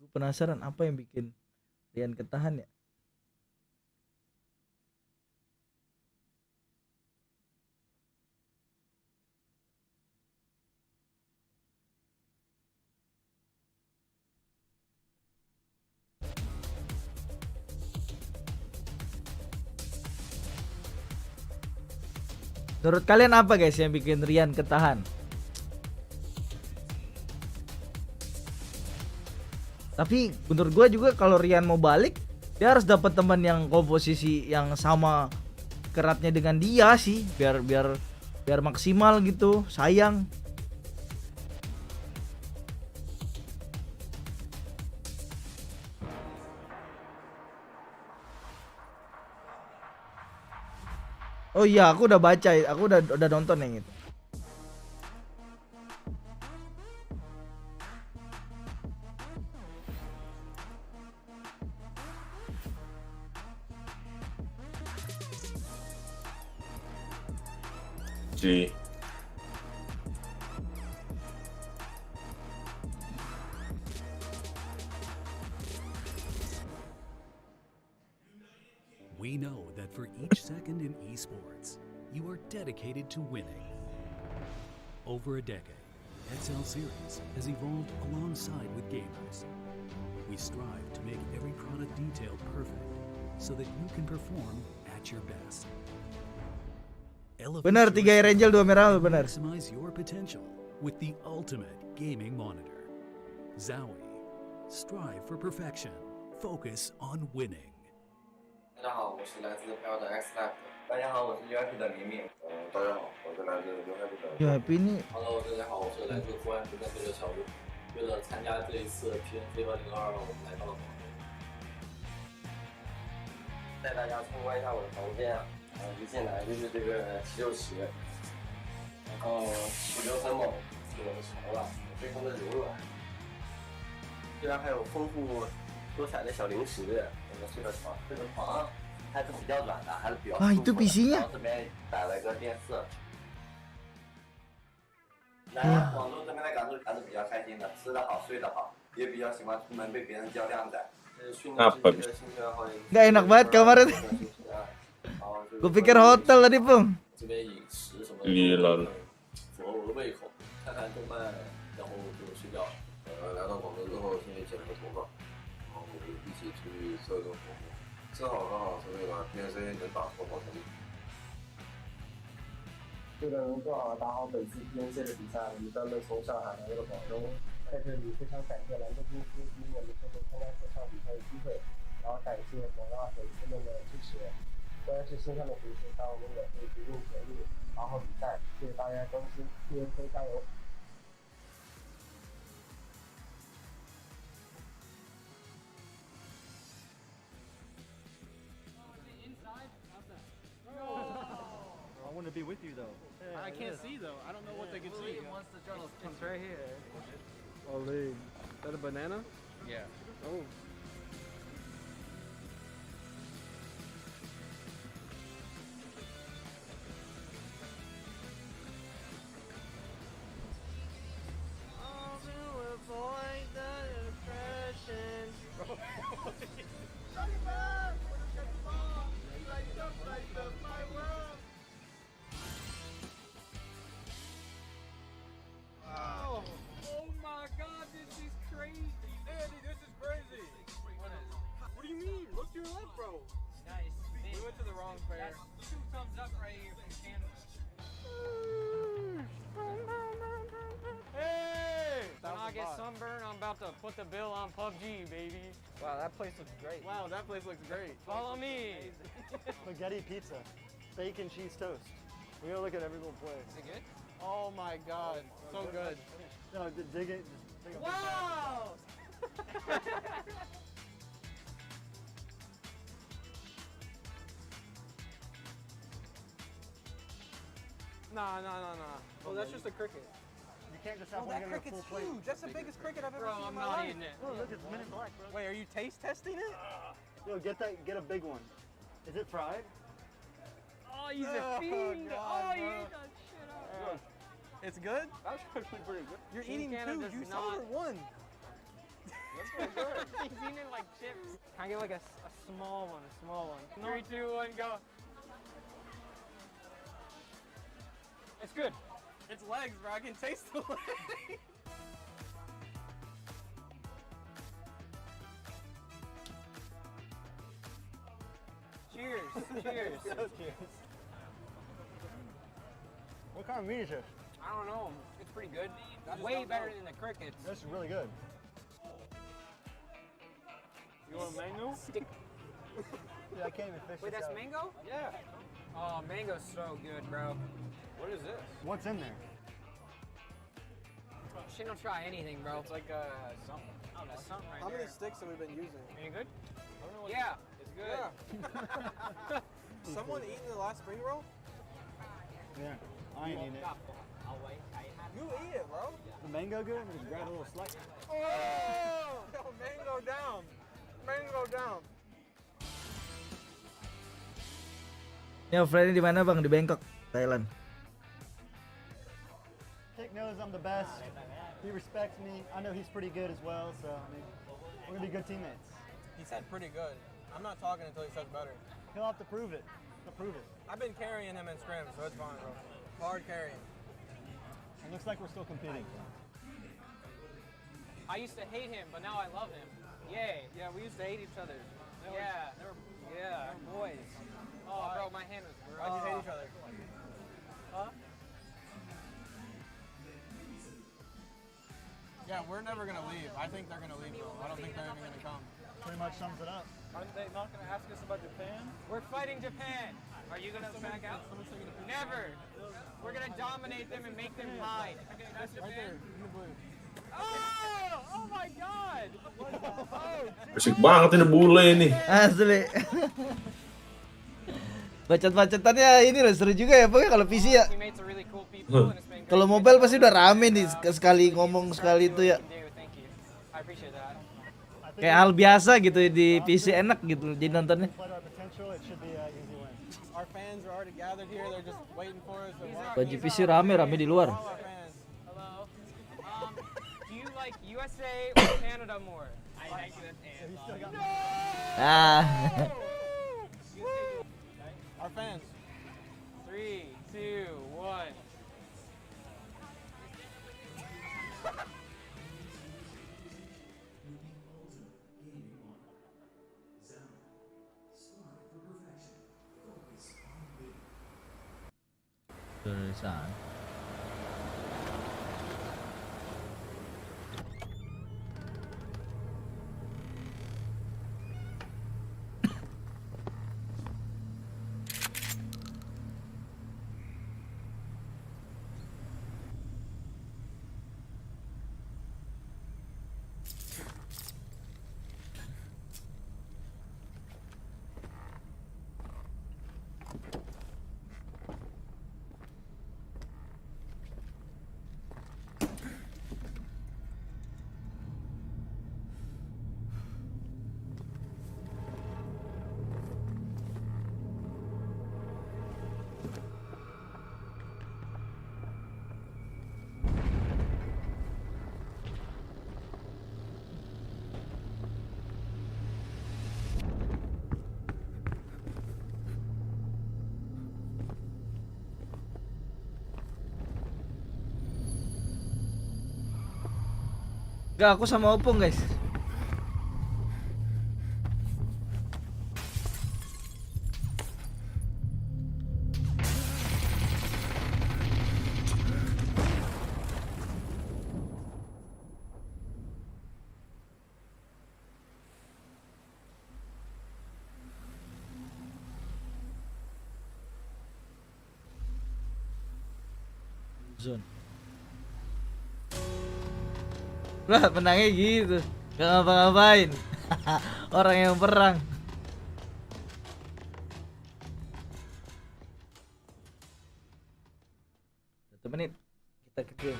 gue penasaran apa yang bikin Rian ketahan ya. Menurut kalian apa guys yang bikin Rian ketahan? Tapi menurut gue juga kalau Rian mau balik, dia harus dapat teman yang komposisi yang sama keratnya dengan dia sih, biar maksimal gitu. Sayang. Oh iya, aku udah baca, aku udah nonton yang itu. G. We know that for each second in esports, you are dedicated to winning. Over a decade, XL Series has evolved alongside with gamers. We strive to make every product detail perfect so that you can perform at your best. Benar, 3 Air Angel 2 merah benar. Maximize your potential with the ultimate gaming monitor. Zowie. Strive for perfection. Focus on winning. 大家好，我是来自飘的 X Lab。大家好，我是 UIP 的明明。大家好，我是来自 UIP 的。UIP ini。Hello， 大家好，我是来自国安国家队的小吴。为了参加这一次 PNC 2022，我们来到了广州。带大家参观一下我的房间啊。一进来就是这个洗手池，然后洗流很猛，是我的床了，非常的柔软。居然还有丰富多彩的小零食。我们这个床还是比较软的，还是比较舒服的。itu PC-nya。然后这边摆了个电视。来广州这边的感受还是比较开心的，吃得好，睡得好，也比较喜欢出门被别人叫靓仔。训练自己的兴趣爱好。Nggak enak banget kamarnya. Gue pikir hotel tadi, Pung. 这边饮食什么的符合我的胃口，看看动漫，然后就睡觉。来到广州之后，先去剪了个头发，然后一起出去做一个活动，正好刚好是那个 PNC 能打脱跑成绩。为了能更好地打好本次 PNC 的比赛，我们专门从上海来到了广州。在这里非常感谢兰州公司给予我们这次参加这场比赛的机会，然后感谢广大粉丝们的支持。虽然是新上的比赛，但我们也会竭尽全力打好比赛。谢谢大家关心 ，PNC 加油！ I want to be with you though. Yeah, I can't see though. I don't know what they can see. It's right here. Oh, Lee. Is that a banana? Yeah. Oh. Sunburn, I'm about to put the bill on PUBG, baby. Wow, that place looks great. Wow, that place looks great. Follow me. Spaghetti pizza, bacon cheese toast. We gotta look at every little place. Is it good? Oh my god, so good. No, dig it. Just take a big Wow! Nah. Oh, that's just a cricket. You can't just have one that get a full cricket's plate. huge. That's the biggest cricket I've ever seen in my life. Eating it. Oh, look, it's Men in Black, bro. Wait, are you taste testing it? Yo, get a big one. Is it fried? Oh, he's a fiend. God, oh, you bro. ate that shit up. It's good? That's actually pretty good. You're eating two. You saw one. That's pretty good. He's eating like chips. Can I get like a small one? A small one. 3, 2, 1, go. It's good. It's legs, bro. I can taste the legs. Cheers. Cheers. Cheers. kind of meat is this? I don't know. It's pretty good. Way better than the crickets. This is really good. You want a mango? Stick. Yeah, I can't even fish Wait, this that's out. mango? Yeah. Oh, mango's so good, bro. What is this? What's in there? She don't try anything, bro. It's like something. Oh, that's something right How there. many sticks have we been using? Any good? I don't know what Yeah, it's good. Yeah. Someone eating the last spring roll? Yeah, I ain't eating it. I'll wait. You eat it, bro. The mango good? Just grab a little slice. Oh! Yo, mango down. Mango down. Yo, Freddy di mana bang? Di Bangkok, Thailand. Hick knows I'm the best. He respects me. I know he's pretty good as well, so I mean, we're gonna be good teammates. He said pretty good. I'm not talking until he says better. He'll have to prove it. He'll prove it. I've been carrying him in scrims, so it's fine, bro. Hard carrying. It looks like we're still competing. I used to hate him, but now I love him. Yay. Yeah, we used to hate each other. Yeah. They're boys. Oh, bro, my hand was gross. Why'd you hate each other? Huh? Yeah, we're never gonna leave. I think they're gonna leave, bro. I don't think they're even gonna come. Pretty much sums it up. Aren't they not gonna ask us about Japan? We're fighting Japan. Are you gonna back out? Never. We're gonna dominate them and make them hide. Okay, that's Right there, Japan. in the blue. Oh! Oh my God! Oh, Asik banget ini bule nih. Asli. Bacot-bacotannya ini loh seru juga ya, pokoknya kalau PC ya. Kalau mobile pasti udah rame nih, sekali ngomong sekali itu ya. Kayak hal biasa gitu di PC, enak gitu jadi nontonnya. Baju PC rame di luar. Do you like USA or Canada more? I like USA. Ah. Our fans. 3, 2, 1. Tulisan. Gak, aku sama Opung guys. Zone. Lah menangnya gitu, gak ngapa-ngapain. Orang yang perang. 1 menit kita ke game.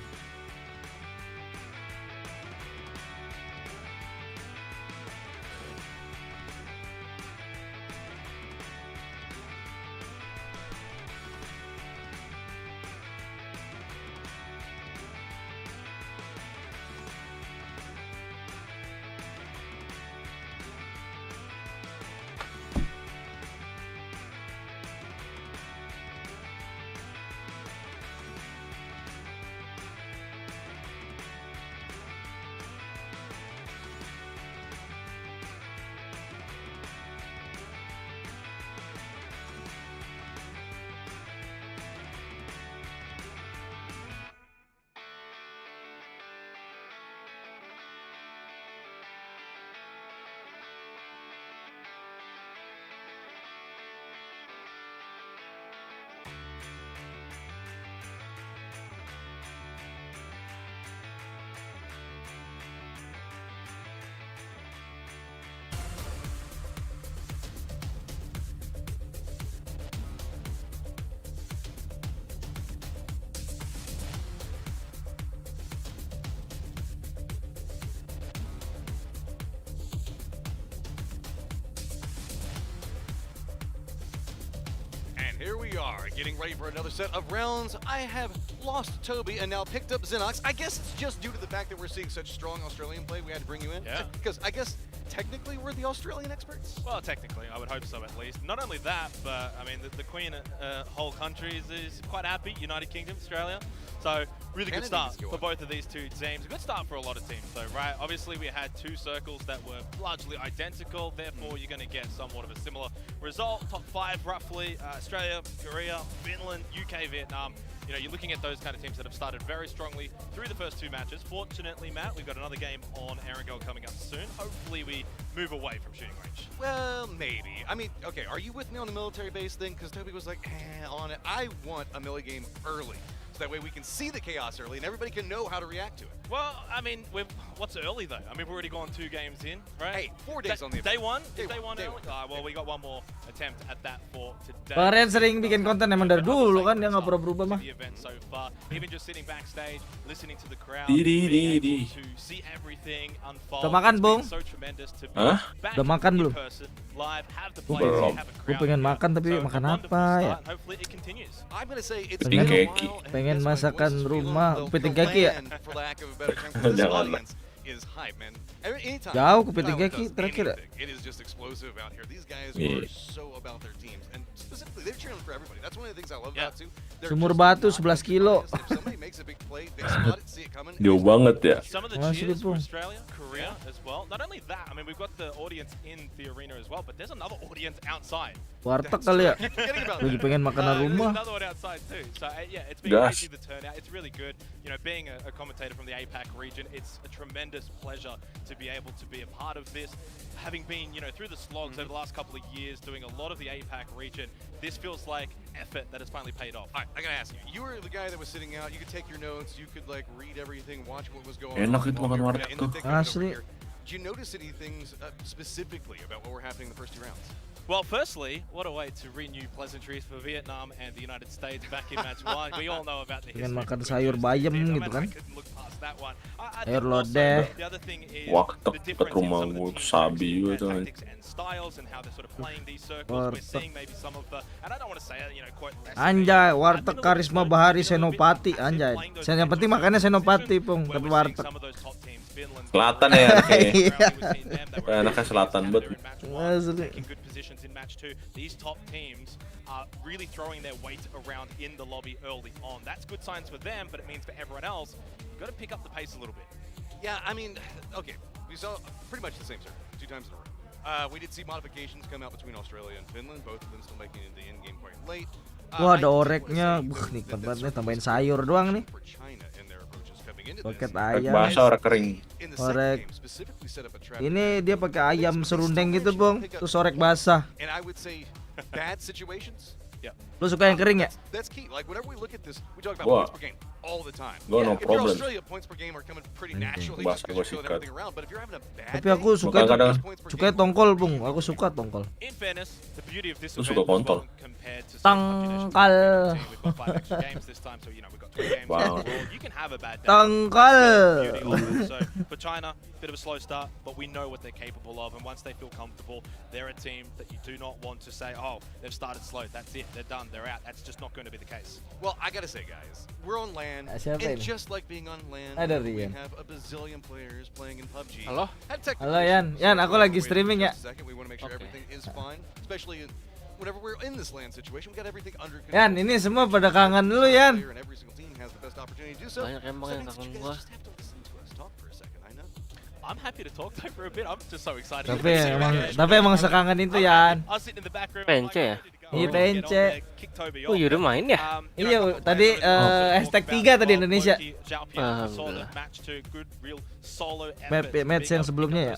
are getting ready for another set of rounds. I have lost Toby and now picked up Xenox. I guess it's just due to the fact that we're seeing such strong Australian play, we had to bring you in. Yeah. Because I guess technically we're the Australian experts? Well, technically, I would hope so at least. Not only that, but I mean, the Queen whole country is quite happy, United Kingdom, Australia. So, really good start for both of these two teams. A good start for a lot of teams, though, right? Obviously, we had two circles that were largely identical, therefore, you're going to get somewhat of a similar result. Top 5, roughly, Australia, Korea, Finland, UK, Vietnam. You know, you're looking at those kind of teams that have started very strongly through the first two matches. Fortunately, Matt, we've got another game on Erangel coming up soon. Hopefully, we move away from shooting range. Well, maybe. I mean, okay, are you with me on the military base thing? Because Toby was like, on it. I want a melee game early. So that way we can see the chaos early and everybody can know how to react to it. Well, I mean, what's early though? I mean, we've already gone 2 games in, right? Hey, 4 days on the Day one? Day Day one one early? one. Well, we got one more attempt at that for today. Keren sering bikin konten emang dari dulu kan, dia nggak pernah berubah mah. The event so far, even just sitting backstage, listening to the crowd, Di. to see everything unfold. Udah makan, Bung? So tremendous to be Hah? back Udah makan in belum? person, live, have the Belum. players, have a Gue crowd. pengen makan tapi So, makan a apa wonderful ya? start, and hopefully it continues. I'm gonna say it's Pengen been a while, and pengen yes, my masakan voice is rumah, feeling kepiting the kaki ya. land, for lack of a better term, 'cause this Jangan. audience is hype, man. Anytime Jauh kepiting Cloud kaki does terakhir ya. anything, it is just explosive out here. These guys Yeah. are so about their teams, and specifically, they're cheering for everybody. That's one of the things I love about too. They're Sumur just batu not 11 kilo. biased. If somebody makes a big play, they spot it, see it coming. Jauh banget ya. Some of the Masih cheers for Bung. Australia, Korea as well. Not only that, I mean, we've got the audience in the arena as well, but there's another audience outside. Warteg kali ya. Forgetting about Lagi that. pengen makanan There's rumah. another one outside too. So yeah, it's been Gas. crazy the turnout. It's really good. You know, being a commentator from the APAC region, it's a tremendous pleasure to be able to be a part of this. Having been, you know, through the slogs over the last couple of years, doing a lot of the APAC region, this feels like effort that has finally paid off. All right, I gotta ask you. You were the guy that was sitting out. You could take your notes. You could like read everything, watch what was going Enak on. itu makan warteg in the tuh. thick of it over Asli. here. Did you notice any things specifically about what were happening in the first 2 rounds? Well, firstly, what a way to renew pleasantries for Vietnam and the United States back in match 1. We all know about the history. Pengen makan sayur bayam gitu kan. I couldn't look past that one. I Sayur think also lodeh. the other thing is Warteg the dekat difference in rumah some of the gue teams sabi juga and tuh. tactics and styles and how they're sort of playing these circles. We're Warteg. seeing maybe some of the, and I don't want to say, you know, quite less. Anjay, warteg karisma Bahari Senopati anjay. Yang penting makannya Senopati, Pung, tapi warteg. Selatan ya anaknya. Iya. Kayak anaknya selatan banget. Asli. Taking good positions in match 2. These top teams are really throwing their weight around in the lobby early on. That's good signs for them, but it means for everyone else, you've got to pick up the pace a little bit. Yeah, I mean, okay, we saw pretty much the same circle 2 times in a row. We did see modifications come out between Australia and Finland, both of them still making it into the end game quite late. Wah, ada oreknya. Nikmat banget nih, tambahin sayur doang nih. For China and their approaches coming into Roket this. Orek ayam. basah, orek kering. In the second Orek. game, specifically set up a trap. Ini dia pakai ayam serundeng gitu, Bung. Terus orek basah. And I would say bad situations. Yeah. Lu suka yang kering ya? That's key. Like whenever we look at this, we talk about Wah. points per game all the time. Gua no If you're problem. Australia, points per game are coming pretty naturally Bahasa just gua because you're sikat. everything around. But if you're having a bad Tapi aku day, suka Kadang-kadang- suka tongkol, Bung. Aku suka tongkol. In fairness, the beauty of this Lu event suka as well kontol. compared to Tangkal. we've got 5 extra games this time, so you know we've got 20 games Wow. overall. You can have a bad day. Tangkal. Beauty of it. So for China, bit of a slow start, but we know what they're capable of, and once they feel comfortable, they're a team that you do not want to say, oh, they've started slow, that's it, they're done, they're out. That's just not going to be the case. well, I gotta say, guys, we're on LAN, Siapa and ini? just like being on LAN, Ada we Rian. have a bazillion players playing in PUBG. Halo? Had technical Halo, Yan. issues, Yan, so aku we're lagi gonna wait streaming ya. just a second. We want to make sure everything is fine, especially whenever we're in this LAN situation. We got everything under control. Yan, ini semua pada kangen lu, Yan. And every single team has the best opportunity to do so. Banyak emang So yang that means kangen you gua. guys just have to listen to us talk for a second. I know. I'm happy to talk though for a bit. I'm just so excited. Tapi emang sekangen itu, Yan. I was sitting in the back room. PNC ya? Iya, PNC. Oh, iya udah main ya? Iya, tadi hashtag 3 tadi Indonesia. Alhamdulillah. Match yang sebelumnya ya.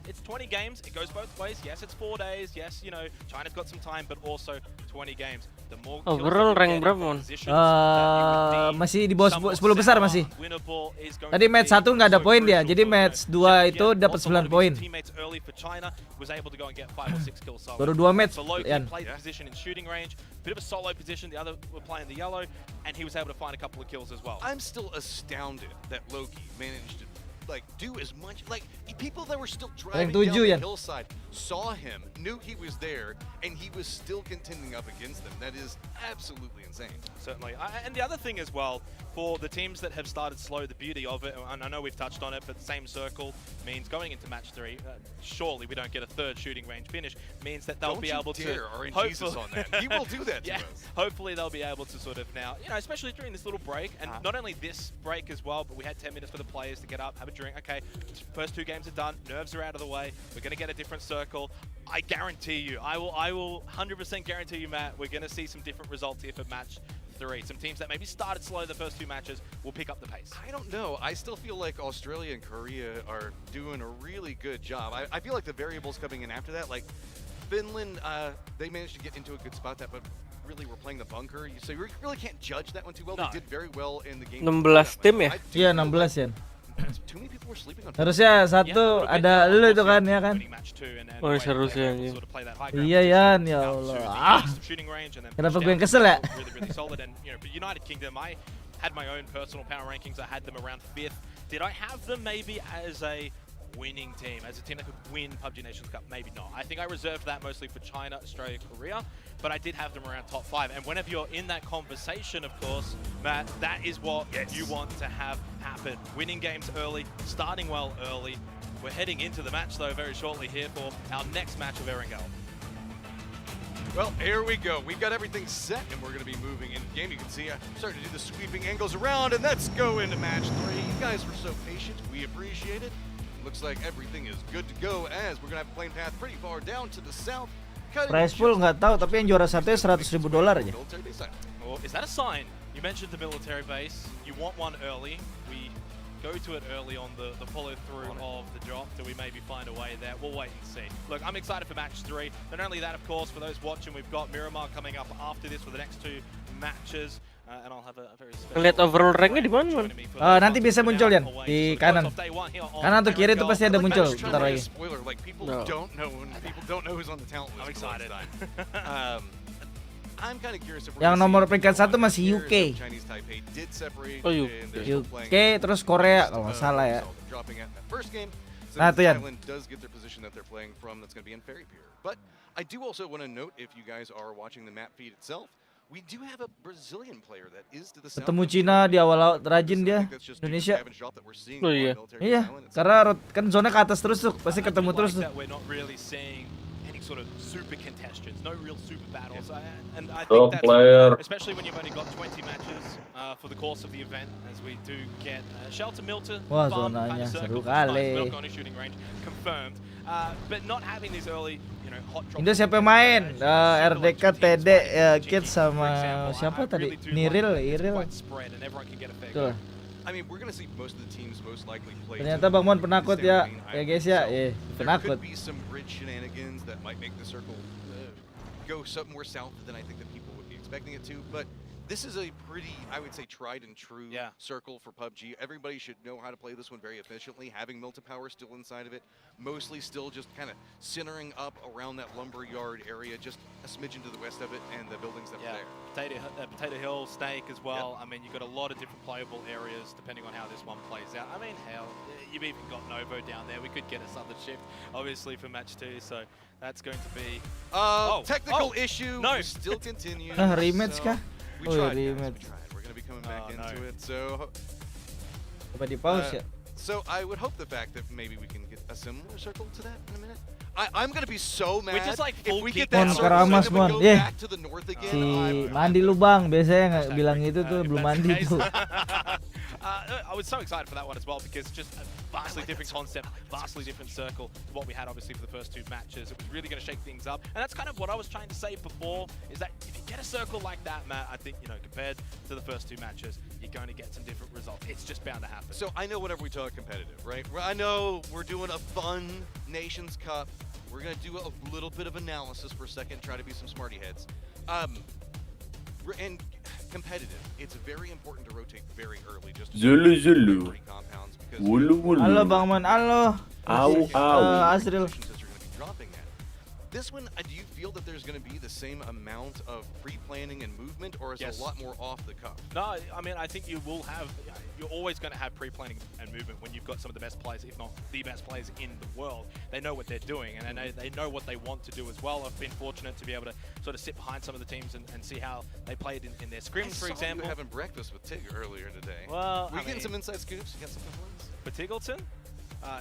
It's 20 games, it goes both ways. Yes, it's 4 days. Yes, you know, China's got some time, but also 20 games. The more kills Overall that you rank get berapa, in Mon? positions that you would need, Masih di bawah 10 besar masih. winnable is going Tadi to match be 1 nggak ada so poin dia. crucial Jadi for, match you know, 2 itu Xiao dapat also one 9 of his poin. teammates early for China was able to go and get 5 or 6 kills solo. Baru 2 match, So Loki Yan. played position in shooting range, bit of a solo position, the other were playing the yellow, and he was able to find a couple of kills as well. I'm still astounded that Loki managed to like do as much. Like people that were still driving down the hillside saw him, knew he was there, and he was still contending up against them. That is absolutely insane. Certainly. And the other thing as well, for the teams that have started slow, the beauty of it, and I know we've touched on it, but the same circle means going into match 3, surely we don't get a third shooting range finish, means that they'll be able to... Don't you dare RNGesus on that. He will do that to us. Hopefully they'll be able to sort of now, you know, especially during this little break, and not only this break as well, but we had 10 minutes for the players to get up, have a drink. Okay, first 2 games are done, nerves are out of the way, we're going to get a different circle. I guarantee you, I will 100% guarantee you, Matt, we're going to see some different results here for match 3. Some teams that maybe started slow the first 2 matches will pick up the pace. I don't know. I still feel like Australia and Korea are doing a really good job. I feel like the variables coming in after that, like Finland, they managed to get into a good spot that, but really were playing the bunker. So you really can't judge that one too well. No. They did very well in the game. 16 tim ya? Iya 16 ya. Harusnya satu ada lu itu kan ya kan? Oh seru sih anjing. Iya Yan, ya Allah. Kenapa gue yang kesel ya? United Kingdom, I had my own personal power rankings. I had them around 5th. Did I have them maybe as a winning team, as a team that could win PUBG Nations Cup? Maybe not. I think I reserved that mostly for China, Australia, Korea, but I did have them around top 5. And whenever you're in that conversation, of course, Matt, that is what you want to have happen. Winning games early, starting well early. We're heading into the match, though, very shortly here for our next match of Erangel. Well, here we go. We've got everything set, and we're going to be moving into the game. You can see I'm starting to do the sweeping angles around, and let's go into match 3. You guys were so patient. We appreciate it. Looks like everything is good to go, as we're going to have a plane path pretty far down to the south. Prize pool nggak tahu, tapi yang juara satu $100,000 aja. Well, is that a sign? You mentioned the military base. You want one early. We go to it early on the follow through of the drop. Do we maybe find a way there? We'll wait and see. Look, I'm excited for match 3. Not only that, of course, for those watching, we've got Miramar coming up after this for the next 2 matches. And I'll have a very special... Lihat overall ranknya di mana, Man? Nanti bisa muncul Yan di kanan. Kanan atau kiri itu pasti ada muncul bentar lagi. People don't know who's on the talent list. I'm excited. I'm kind of curious if yang nomor peringkat 1 masih UK. Oh UK terus Korea kalau nggak salah ya. Nah itu Yan. Does get their position that they're playing from. That's going to be in Ferry Pier. But I do also want to note, if you guys are watching the map feed itself, we do have a Brazilian player that is to the south. Ketemu Cina di awal rajin dia Indonesia. Oh iya. Iya, karena kan zona ke atas terus tuh, pasti ketemu terus tuh. Sort of super contests, no real super battles, and I think that's especially when you've only got 20 matches for the course of the event, as we do get Shelter Milter, wah zonanya seru kali. Shooting range confirmed, but not having these early, you know, hot drop. Indo siapa yang main? RDK, TD, Kid sama siapa tadi? Iril. Tuh. I mean, we're going to see most of the teams most likely play. Ternyata Bang Mon penakut ya guys ya. Penakut. There could be some bridge shenanigans that might make the circle go something more south than I think that people would be expecting it to, but this is a pretty, I would say, tried and true circle for PUBG. Everybody should know how to play this one very efficiently, having Milta-Power still inside of it, mostly still just kind of centering up around that lumberyard area, just a smidgen to the west of it, and the buildings that were there. Potato Hill, Snake as well. I mean, you've got a lot of different playable areas depending on how this one plays out. I mean, hell, you've even got Novo down there. We could get a southern shift, obviously, for match 2, so that's going to be... technical issue still continues. Rematch kah? We tried. We're going to be coming back into it. So, coba di pause ya. So I would hope the fact that maybe we can get a similar circle to that in a minute. I'm going to be so mad if we get that circle and we go back to the north again. Si mandi lu Bang, biasanya nggak bilang itu tuh belum mandi tuh. I was so excited for that one as well, because just a vastly different concept, vastly different circle to what we had obviously for the first 2 matches. It was really going to shake things up, and that's kind of what I was trying to say before, is that if you get a circle like that, Matt, I think, you know, compared to the first 2 matches, you're going to get some different results. It's just bound to happen. So I know whenever we talk competitive, right? I know we're doing a fun Nations Cup. We're going to do a little bit of analysis for a second, try to be some smarty heads. And competitive, it's very important to rotate very early. Just Zulu. Halo Bang Man, halo. Au. Asril. This one, do you feel that there's going to be the same amount of pre-planning and movement, or is it a lot more off the cuff? No, I mean, I think you will have, you're always going to have pre-planning and movement when you've got some of the best players, if not the best players in the world. They know what they're doing, and they know what they want to do as well. I've been fortunate to be able to sort of sit behind some of the teams and see how they played in their scrims, for example. You having breakfast with Tig earlier today. Well, were you getting some inside scoops? You got some complaints? For Tiggleton?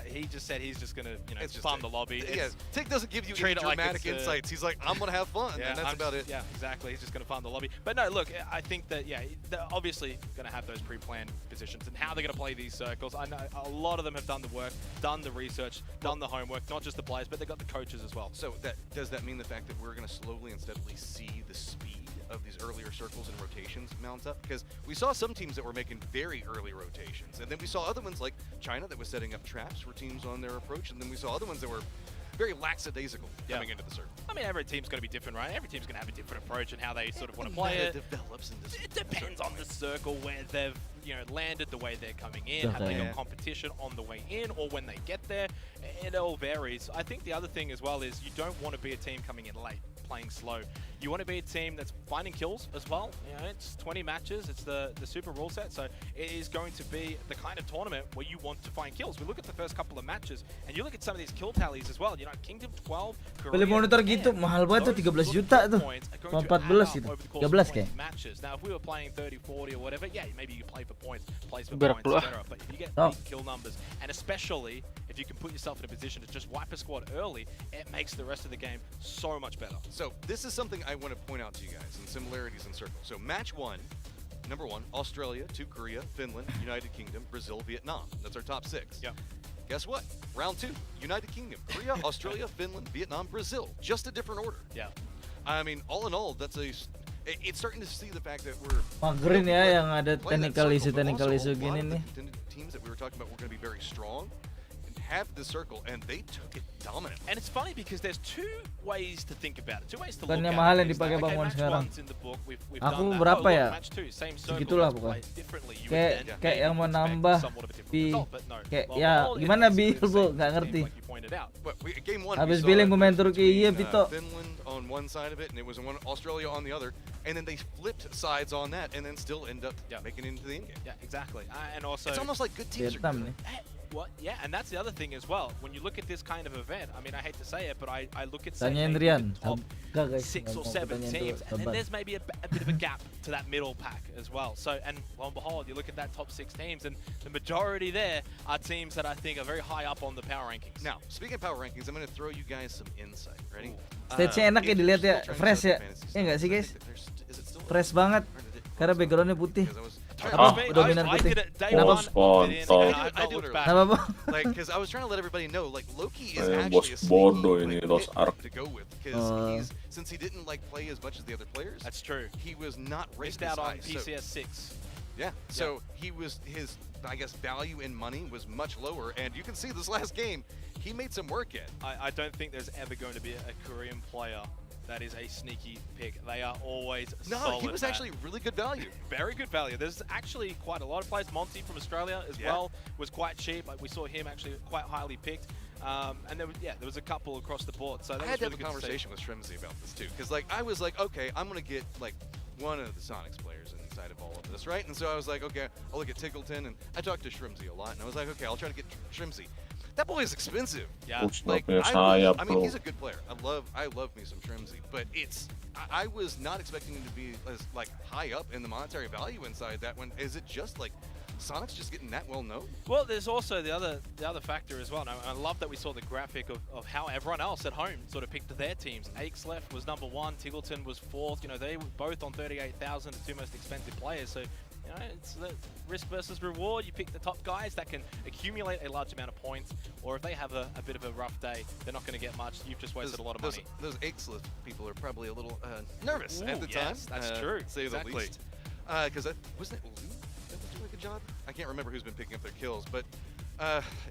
He just said he's just gonna, farm the lobby. Yeah, Tig doesn't give you any dramatic insights. He's like, I'm gonna have fun, and that's about it. Yeah, exactly. He's just gonna farm the lobby. But no, look, I think that they're obviously gonna have those pre-planned positions and how they're gonna play these circles. I know a lot of them have done the work, done the research, done the homework. Not just the players, but they got the coaches as well. So does that mean the fact that we're gonna slowly and steadily see the speed of these earlier circles and rotations mount up? Because we saw some teams that were making very early rotations, and then we saw other ones like China that was setting up traps for teams on their approach, and then we saw other ones that were very lackadaisical coming into the circle. I mean, every team's going to be different, right? Every team's going to have a different approach and how they sort of want to play it. It depends on the circle where they've landed, the way they're coming in, have they got competition on the way in or when they get there. It all varies. I think the other thing as well is you don't want to be a team coming in late, playing slow. You want to be a team that's finding kills as well. It's 20 matches, it's the super rule set, so it is going to be the kind of tournament where you want to find kills. We look at the first couple of matches, and you look at some of these kill tallies as well. Kingdom 12, Beli monitor gitu mahal banget tuh, 13 juta tuh. 14 gitu. 13 kayak. Matches. Now, if we were playing 30, 40 or whatever, maybe you play for points, plays for points, etc. But if you get big kill numbers, and especially if you can put yourself in a position to just wipe a squad early, it makes the rest of the game so much better. So this is something I want to point out to you guys, in similarities in circles. So match 1, number 1, Australia, 2 Korea, Finland, United Kingdom, Brazil, Vietnam. That's our top 6. Yep. Guess what? Round 2, United Kingdom, Korea, Australia, Finland, Vietnam, Brazil. Just a different order. Yeah. I mean, all in all, that's it's starting to see the fact that we're magerin ya yang ada technical issue gini nih. Teams that we were talking about were going to be very strong and have the circle, and they took it dominantly. And it's funny because there's two ways to think about it, two ways to look Bukannya at mahal it. yang dipakai Bang Wan sekarang. We've Aku done that. berapa ya? Match 2, same circle, Segitulah let's pokoknya. play differently. You Kayak would yang mau nambah somewhat of a different di result, but no. kayak Well, ya all gimana is Bil, the Bu, same nggak team, ngerti. like you pointed out. Game 1, habis billing gue main Turki, iya Vito. Finland on one side of it, and it was Australia on the other, and then they flipped sides on that, and then still end up making it into the end game. Yeah, exactly. And also, it's almost like good teams are good. What? Yeah, and that's the other thing as well. When you look at this kind of event, I mean, I hate to say it, but I look at say, Tanya the top guys, 6 or 7 teams, and then there's maybe a bit of a gap to that middle pack as well. So, and lo and behold, you look at that top 6 teams, and the majority there are teams that I think are very high up on the power rankings. Now, speaking of power rankings, I'm going to throw you guys some insight. Ready? Stage-nya enak ya dilihat ya, fresh ya. Ya nggak sih guys? Fresh banget. Karena backgroundnya putih. Dominan putih. Kenapa? Kenapa? Like, because I was trying to let everybody know, like Loki is actually a sneaky to go with, because since he didn't play as much as the other players. That's true. He was not ranked out on high, PCS 6. Yeah. So his I guess value in money was much lower, and you can see this last game, he made some work in. I don't think there's ever going to be a Korean player that is a sneaky pick. They are always solid. He was actually really good value. Very good value. There's actually quite a lot of players. Monty from Australia as well was quite cheap. Like we saw him actually quite highly picked. And there was a couple across the board. So that I had was to really have a conversation with Shrimsy about this too, because I was like, okay, I'm gonna get one of the Sonics players inside of all of this, right? And so I was like, okay, I'll look at Tiggleton, and I talked to Shrimsy a lot, and I was like, okay, I'll try to get Shrimsy. That boy is expensive. Yeah. I mean, he's a good player. I love me some Shrimsy, but I was not expecting him to be as high up in the monetary value inside that one. Is it just Sonic's just getting that well known? Well, there's also the other factor as well. And I love that we saw the graphic of how everyone else at home sort of picked their teams. Akeslef was number 1, Tiggleton was 4th. They were both on 38,000, the 2 most expensive players. So it's the risk versus reward. You pick the top guys that can accumulate a large amount of points, or if they have a bit of a rough day, they're not going to get much. You've just wasted a lot of money. Those Akeslef people are probably a little nervous at the time. That's true. To say exactly. the least. Because wasn't it Lou that was doing a good job? I can't remember who's been picking up their kills, but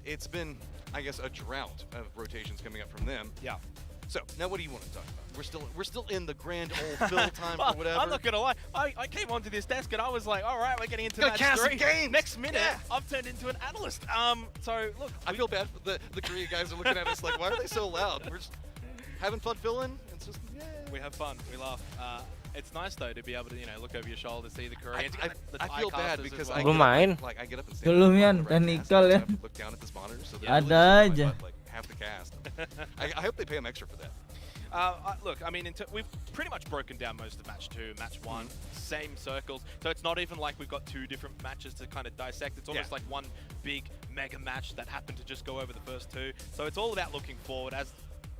it's been, I guess, a drought of rotations coming up from them. Yeah. So now, what do you want to talk about? We're still in the grand old fill time or whatever. I'm not gonna lie. I came onto this desk and I was like, all right, we're getting into match 3. Next minute, I've turned into an analyst. So look, I feel bad for the Korea guys are looking at us like, why are they so loud? having fun filling. It's just, yeah. We have fun. We laugh. It's nice though to be able to, look over your shoulder, see the Koreans. I feel bad because I get up and stand Belum Yan, technical ya. look down at this monitor, so Ada aja. like half the cast. I hope they pay them extra for that. Look, I mean, we've pretty much broken down most of match 2, match 1, same circles. So it's not even like we've got 2 different matches to kind of dissect. It's almost like one big mega match that happened to just go over the first 2. So it's all about looking forward, as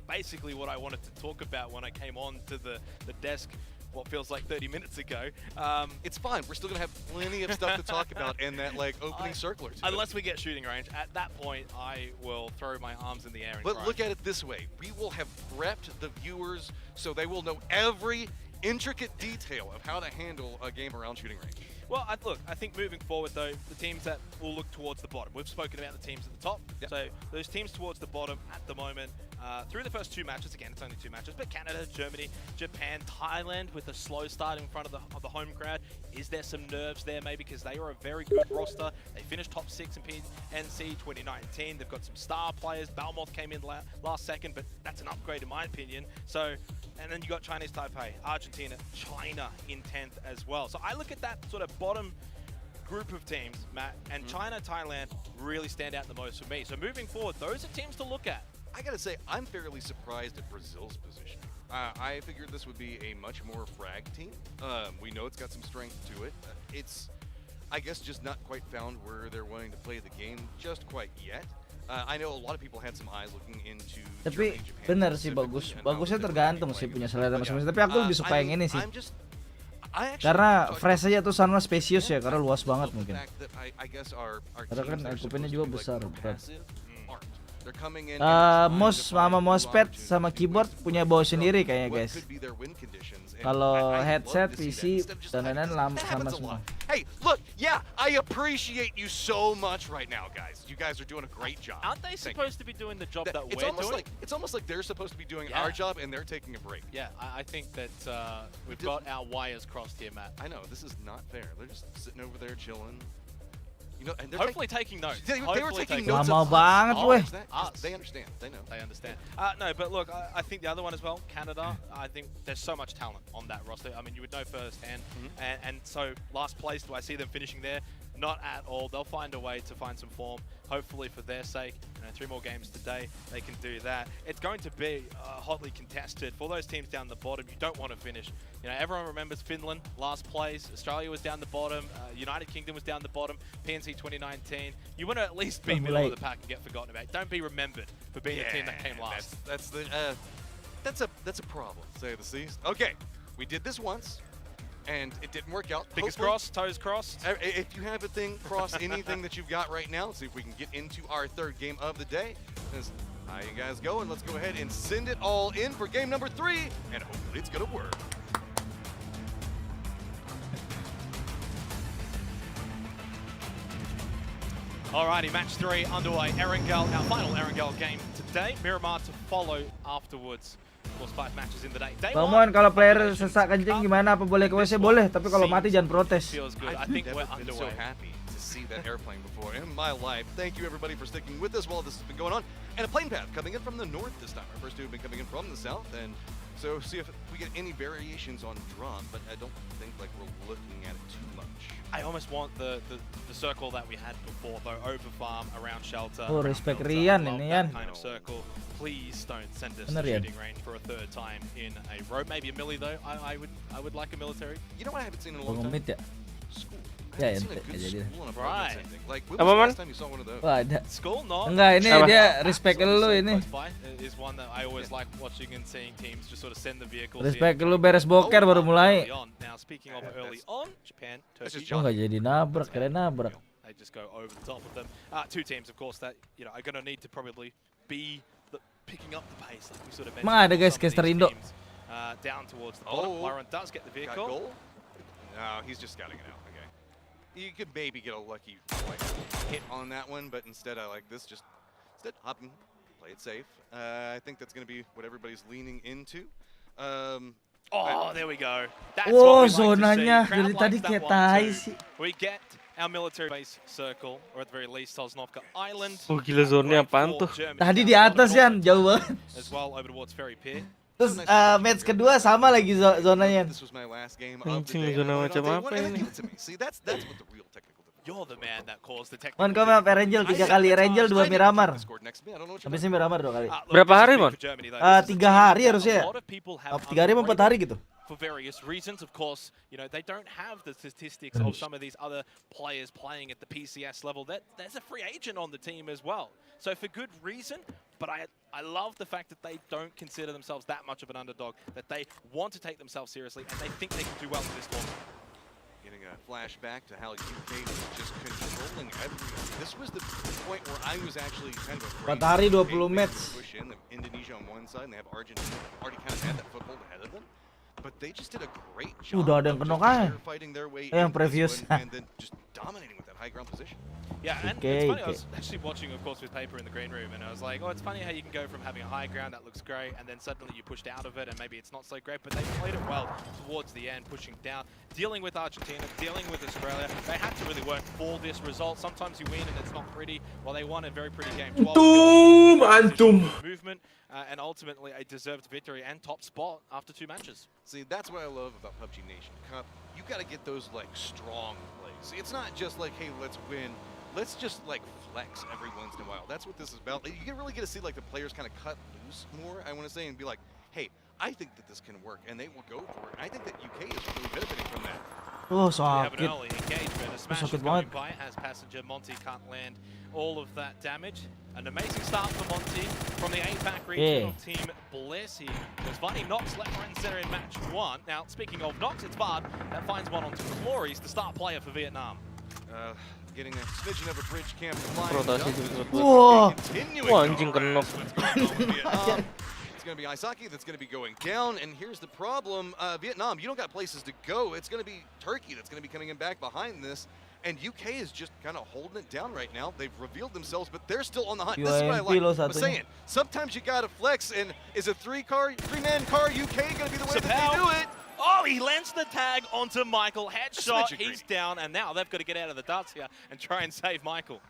basically what I wanted to talk about when I came on to the desk what feels like 30 minutes ago. It's fine. We're still going to have plenty of stuff to talk about in that opening circle or 2. Unless we get shooting range. At that point, I will throw my arms in the air and But cry. look at it this way. We will have prepped the viewers so they will know every intricate detail of how to handle a game around shooting range. Well, I think moving forward, though, the teams that will look towards the bottom. We've spoken about the teams at the top. Yep. So those teams towards the bottom at the moment, through the first 2 matches, again, it's only 2 matches, but Canada, Germany, Japan, Thailand with a slow start in front of the home crowd. Is there some nerves there maybe because they are a very good roster? They finished top 6 in PNC 2019. They've got some star players. Balmoth came in last second, but that's an upgrade in my opinion. So, and then you got Chinese Taipei, Argentina, China in 10th as well. So I look at that sort of bottom group of teams, Matt, and China, Thailand really stand out the most for me. So moving forward, those are teams to look at. I gotta say, I'm fairly surprised at Brazil's position. I figured this would be a much more frag team. We know it's got some strength to it. It's, I guess, just not quite found where they're wanting to play the game just quite yet. I know a lot of people had some eyes looking into Tapi benar sih bagus. Bagusnya tergantung sih punya selera masing-masing. Tapi aku lebih suka yang ini sih. Karena fresh aja tuh Sanwa spesius ya, karena luas banget mungkin. Karena kan kupingnya juga besar. Mouse sama mousepad sama keyboard punya bawa sendiri kayaknya guys. Kalau headset, PC dan lain-lain sama semua. Hey, look, yeah, I appreciate you so much right now, guys. You guys are doing a great job. Aren't they supposed to be doing the job that we're doing? It's almost like they're supposed to be doing our job and they're taking a break. Yeah, I think that we've got our wires crossed here, Matt. I know, this is not fair. They're just sitting over there chilling. And they're hopefully taking notes. They were taking notes. Lama banget weh. They understand. They know. They understand. No, but look, I think the other one as well, Canada. I think there's so much talent on that roster. I mean, you would know firsthand. And so last place, do I see them finishing there? Not at all. They'll find a way to find some form, hopefully for their sake. 3 more games today, they can do that. It's going to be hotly contested. For those teams down the bottom, you don't want to finish. Everyone remembers Finland, last place. Australia was down the bottom. United Kingdom was down the bottom. PNC 2019. You want to at least be middle of the pack and get forgotten about. Don't be remembered for being the team that came last. That's a problem, to say the least. Okay, we did this once. And it didn't work out. Fingers crossed, toes crossed. If you have a thing, cross anything that you've got right now. See if we can get into our 3rd game of the day. How you guys going? Let's go ahead and send it all in for game number 3, and hopefully it's gonna work. Alrighty, match 3 underway. Erangel, our final Erangel game today. Miramar to follow afterwards. Of course, 5 matches in the day. Bang, kalau player sesak kencing gimana? Apa boleh ke WC? Boleh, tapi kalau mati jangan protes. I think we're underway. So happy to see that airplane before in my life. Thank you everybody for sticking with us while this has been going on. And a plane path coming in from the north this time. Our first 2 have been coming in from the south, and so see if we get any variations on drop, but I don't think we're looking at it too much. I almost want the circle that we had before, though, over farm, around shelter. Oh, respect Rian ini Yan. Kind of circle. Please don't send us to shooting range for a 3rd time in a row. Maybe a milli though. I would like a military. You know what I haven't seen in a long time? Ya? School. Ya, ente jadi. Right. Like, when was the last time you saw one of those? Wah, ada. School not. Enggak, ini dia respect lu ini. Is one that I always like watching and seeing teams just sort of send the vehicles. Respect lu beres boker baru mulai. Now speaking of early on, Japan, Turkey. Oh, enggak jadi nabrak, keren nabrak. They just go over the top of them. 2 teams, of course, that are going to need to probably be picking up the pace, like we sort of mentioned. Ada guys, caster Indo. Down towards the bottom. Myron does get the vehicle. No, he's just scouting it out. Okay. You could maybe get a lucky hit on that one, but instead I like this. Just instead hop and play it safe. I think that's going to be what everybody's leaning into. There we go. That's what we like zonanya to see. dari tadi kayak tai sih. We get our military base circle, or at the very least Sosnovka Island. Oh gila, zone-nya apaan tuh? Tadi di atas Yan, jauh banget. As well over towards Ferry Pier. Terus match kedua sama lagi zonanya. Anjing, zona macam apa ini? You're the man that caused the Mon, kau map Rangel 3 kali, Rangel 2 Miramar. Habisnya Miramar 2 kali. Berapa hari, Mon? 3 hari harusnya. 3 hari atau 4 hari gitu. For various reasons, of course, you know, they don't have the statistics of some of these other players playing at the PCS level. There's a free agent on the team as well. So for good reason, but I love the fact that they don't consider themselves that much of an underdog, that they want to take themselves seriously, and they think they can do well in this tournament. Getting a flashback to how UK was just controlling everything. This was the point where I was actually kind of afraid. 4 hari 20 match. Push in Indonesia on one side, and they have Argentina already kind of had that foothold ahead of them. But they just did a great job. Udah ada yang kenok aja. Fighting their way yang previous. and then just dominating with that high ground position. Yeah, and it's funny, I was actually watching, of course, with Paper in the green room, and I was like, oh, it's funny how you can go from having a high ground that looks great, and then suddenly you pushed out of it, and maybe it's not so great, but they played it well towards the end, pushing down, dealing with Argentina, dealing with Australia. They had to really work for this result. Sometimes you win and it's not pretty. Well, they won a very pretty game. Movement, and ultimately a deserved victory and top spot after 2 matches. See, that's what I love about PUBG Nation Cup. You got to get those like strong plays. See, it's not just like, hey, let's win. Let's just like flex every once in a while. That's what this is about. You can really get to see like the players kind of cut loose more, I want to say, and be like, hey, I think that this can work, and they will go for it. And I think that UK is really benefiting from that. Oh, have an early engagement. A smash is going by as passenger Monty can't land all of that damage. An amazing start for Monty from the APAC region of Team Bliss. He was fighting Nox left, right, and center in match 1. Now, speaking of Nox, it's Bard that finds one onto Glory. He's the star player for Vietnam. Getting a smidgen of a bridge camp. Wah, anjing kenok. It's going to be Isaki that's going to be going down, and here's the problem. Vietnam, you don't got places to go. It's going to be Turkey that's going to be coming in back behind this, and UK is just kind of holding it down right now. They've revealed themselves, but they're still on the hunt. This is what I like. I'm saying, sometimes you got to flex, and is a 3-man car UK going to be the way that they do it? Oh, he lands the tag onto Michael. Headshot, he's down, and now they've got to get out of the darts here and try and save Michael.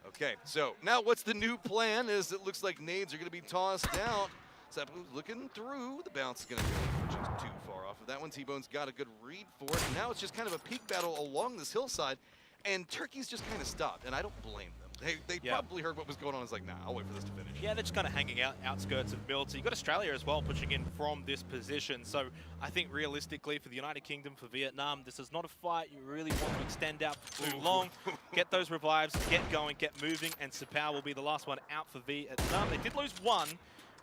Okay, so now what's the new plan is it looks like nades are going to be tossed out. Sapu's looking through. The bounce is going to go just too far off of that one. T-Bone's got a good read for it. And now it's just kind of a peak battle along this hillside. And Turkey's just kind of stopped, and I don't blame them. They probably heard what was going on. It's like, nah, I'll wait for this to finish. Yeah, they're just kind of hanging out outskirts of Milton. You've got Australia as well pushing in from this position. So I think realistically for the United Kingdom, for Vietnam, this is not a fight you really want to extend out for too long. Get those revives, get going, get moving, and Sapau will be the last one out for Vietnam. They did lose one.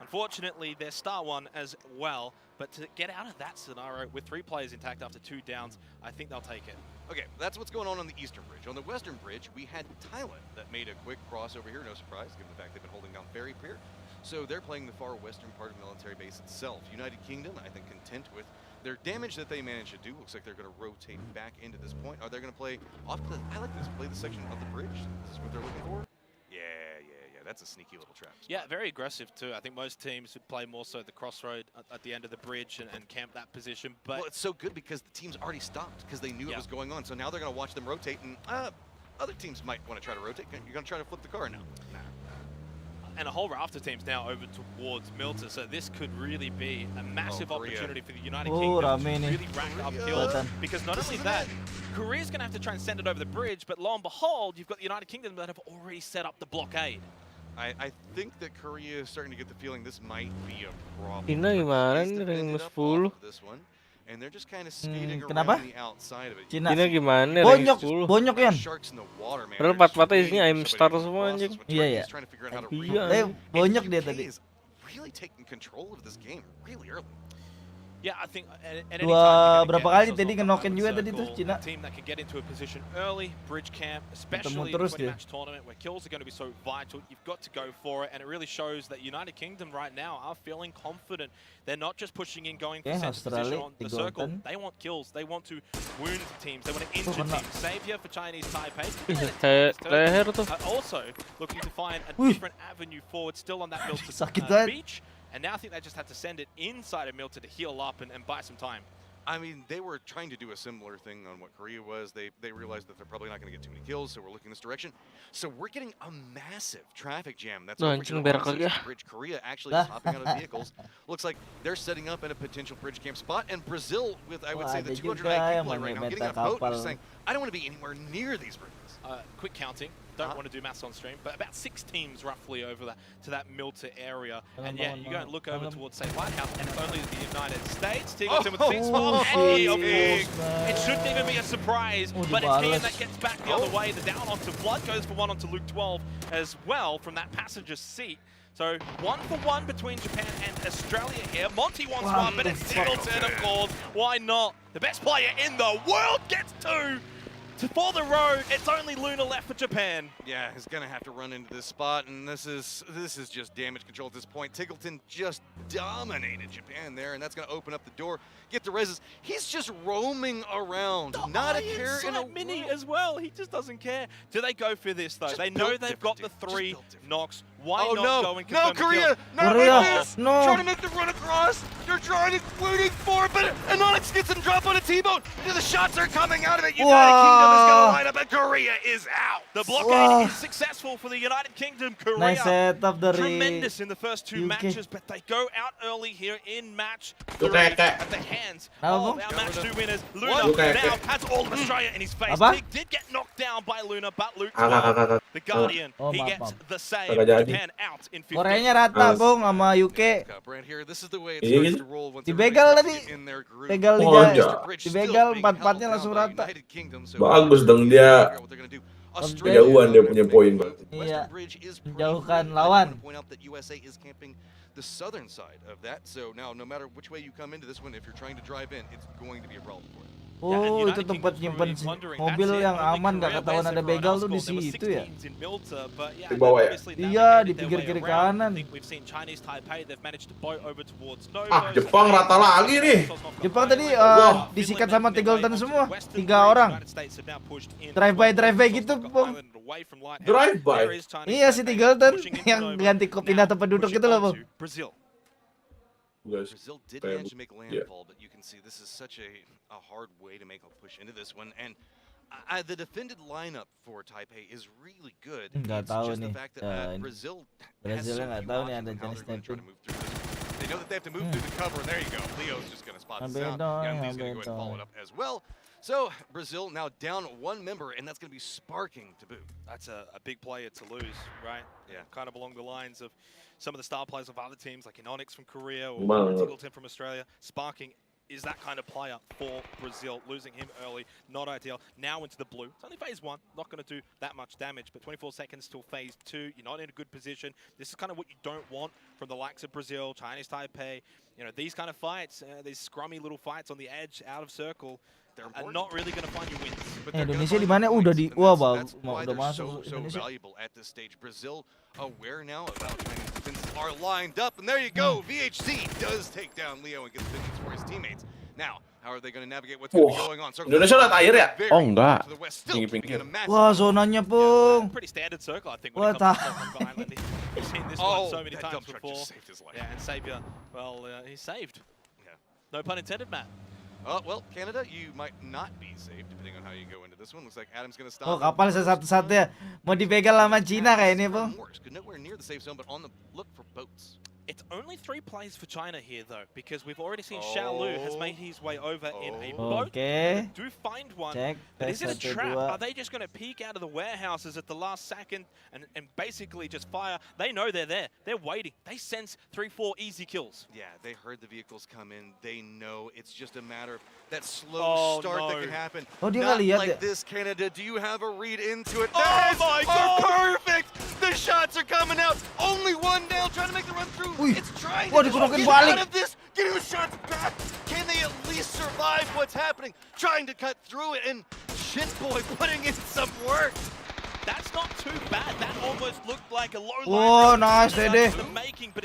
Unfortunately, their star one as well. But to get out of that scenario with 3 players intact after 2 downs, I think they'll take it. Okay, that's what's going on the Eastern Bridge. On the Western Bridge, we had Thailand that made a quick crossover here. No surprise, given the fact they've been holding down Ferry Pier. So they're playing the far western part of the military base itself. United Kingdom, I think, content with their damage that they managed to do. Looks like they're going to rotate back into this point. Are they going to play off the... I like this, play the section of the bridge. This is what they're looking for? Yeah. That's a sneaky little trap. Yeah, very aggressive too. I think most teams would play more so the crossroad at the end of the bridge and camp that position. But well, it's so good because the team's already stopped because they knew it was going on. So now they're going to watch them rotate, and other teams might want to try to rotate. You're going to try to flip the car now. Nah. And a whole raft of teams now over towards Milton, so this could really be a massive opportunity for the United Kingdom to really rack up kills. Because not only that, Korea's going to have to try and send it over the bridge, but lo and behold, you've got the United Kingdom that have already set up the blockade. I think that Korea is starting to get the feeling this might be a problem. Cina gimana nih ranking 10? And they're just kind of skating around the outside of it. Cina gimana nih ranking 10? Bonyok Yan. Padahal 4-4 isinya aim star semua anjing. Iya. Bonyok dia tadi. Really taking control of this game really early. Yeah, I think berapa kali tadi ngenokin juga tadi tuh Cina. Team that can get into a position early, bridge camp, especially in a 20-match tournament where kills are going to be so vital. You've got to go for it, and it really shows that United Kingdom right now are feeling confident. They're not just pushing in, going for center position on the circle. They want kills. They want to wound teams. They want to injure teams. Savior for Chinese Taipei. Also looking to find a different avenue forward, still on that Milton beach. And now I think they just had to send it inside of Milton to heal up and buy some time. I mean, they were trying to do a similar thing on what Korea was. They realized that they're probably not going to get too many kills, so we're looking this direction. So we're getting a massive traffic jam. That's over here on Bridge. Korea actually just hopping out of vehicles. Looks like they're setting up in a potential bridge camp spot. And Brazil, with I would say the 200 IQ play right now, getting on a boat and just saying, I don't want to be anywhere near these bridges. Quick counting. Don't want to do maths on stream, but about 6 teams roughly over to that Milta area. And yeah, you go and look over towards, say, White House, and it's only the United States. Tingleton with the big small, and he, of course, it shouldn't even be a surprise, but it's him that gets back the other way. The down onto Blood goes for one onto Luke 12 as well from that passenger seat. So 1-for-1 between Japan and Australia here. Monty wants one, but it's Tingleton, of course. Why not? The best player in the world gets 2. For the road, it's only Luna left for Japan. Yeah, he's gonna have to run into this spot, and this is just damage control at this point. Tingleton just dominated Japan there, and that's gonna open up the door, get the reses. He's just roaming around, not a care in a mini as well. He just doesn't care. Do they go for this though? They know they've got the 3 knocks. Why not go and confirm Korea! Not like this! No! Trying to make the run across! They're trying to, waiting for it, but Anonix gets him drop on a T-bone! The shots are coming out of it! United Kingdom is gonna line up, and Korea is out! The blockade is successful for the United Kingdom. Korea, nice setup dari tremendous in the first 2 UK. matches, but they go out early here in match 3 at the hands of our match 2 winners. Luna now has all of Australia in his face. He did get knocked down by Luna, but Luke, the Guardian, he gets the save. Japan out in 15. Koreanya rata, Bung, sama UK. Dibegal tadi. Begal dibegal 4-4-nya langsung rata. Bagus dong dia. Kejauhan dia punya poin. Iya. Menjauhkan lawan. The southern side of that, so now no matter which way you come into this one, if you're trying to drive in, it's going to be a problem for you. Oh, itu tempat nyimpen mobil yang aman, gak ketahuan ada begal tuh di situ ya? Di bawah ya? Iya, di pinggir kiri kanan. Jepang rata lagi nih. Jepang tadi disikat sama Tingleton semua, 3 orang. Drive-by gitu, Bung. Drive-by? Iya, si Tingleton yang ganti pindah tempat duduk gitu loh, Bung. Brazil did manage to make landfall, but you can see this is such a hard way to make a push into this one. And the defended lineup for Taipei is really good. Nggak tahu nih. Brazil nggak tahu nih ada jenis sniping. They know that they have to move through the cover, and there you go. Leo's just going to spot this out. Yeah, Leo's going to go ahead and follow it up as well. So Brazil now down 1 member, and that's going to be Sparking to boot. That's a big player to lose, right? Yeah, kind of along the lines of some of the star players of other teams like Anonix from Korea or Tingleton from Australia. Sparking is that kind of player for Brazil. Losing him early, not ideal. Now into the blue. It's only phase 1, not going to do that much damage, but 24 seconds till phase 2. You're not in a good position. This is kind of what you don't want from the likes of Brazil, Chinese Taipei. You know, these kind of fights, these scrummy little fights on the edge, out of circle, are not really going to find you wins. Indonesia di mana? Udah di udah masuk Indonesia. Valuable at this stage. Brazil aware now about Chinese defenses are lined up, and there you go. VHC does take down Leo and gets vengeance for his teammates. Now, how are they going to navigate what's going to be going on? Indonesia udah air ya? Oh enggak. Pinggir-pinggir. Wah, zonanya, Bung. Pretty standard circle, I think. When it comes to Hong Island, we've seen this one so many times before. Yeah, and Savior, well, he's saved. Yeah. No pun intended, Matt. Well, Canada, you might not be safe depending on how you go into this one. Looks like Adam's going to stop. Oh, kapal satu-satunya mau dibegal sama Cina kayak ini, Bung. Nowhere near the safe zone, but on the look for boats. It's only 3 plays for China here, though, because we've already seen Xiaolu has made his way over in a boat. Okay. Do find one. But is it a trap? Are they just going to peek out of the warehouses at the last second and basically just fire? They know they're there. They're waiting. They sense 3-4 easy kills. Yeah, they heard the vehicles come in. They know it's just a matter of that slow start that can happen. Oh, dia Not lihat like this, Canada. Do you have a read into it? Oh my God! Perfect! The shots are coming out. Only 1 down, trying to make the run through. It's trying to get out of this. Getting the shots back. Can they at least survive what's happening? Trying to cut through it, and Shitboy putting in some work. That's not too bad. That almost looked like a low line. Oh, nice, Dede.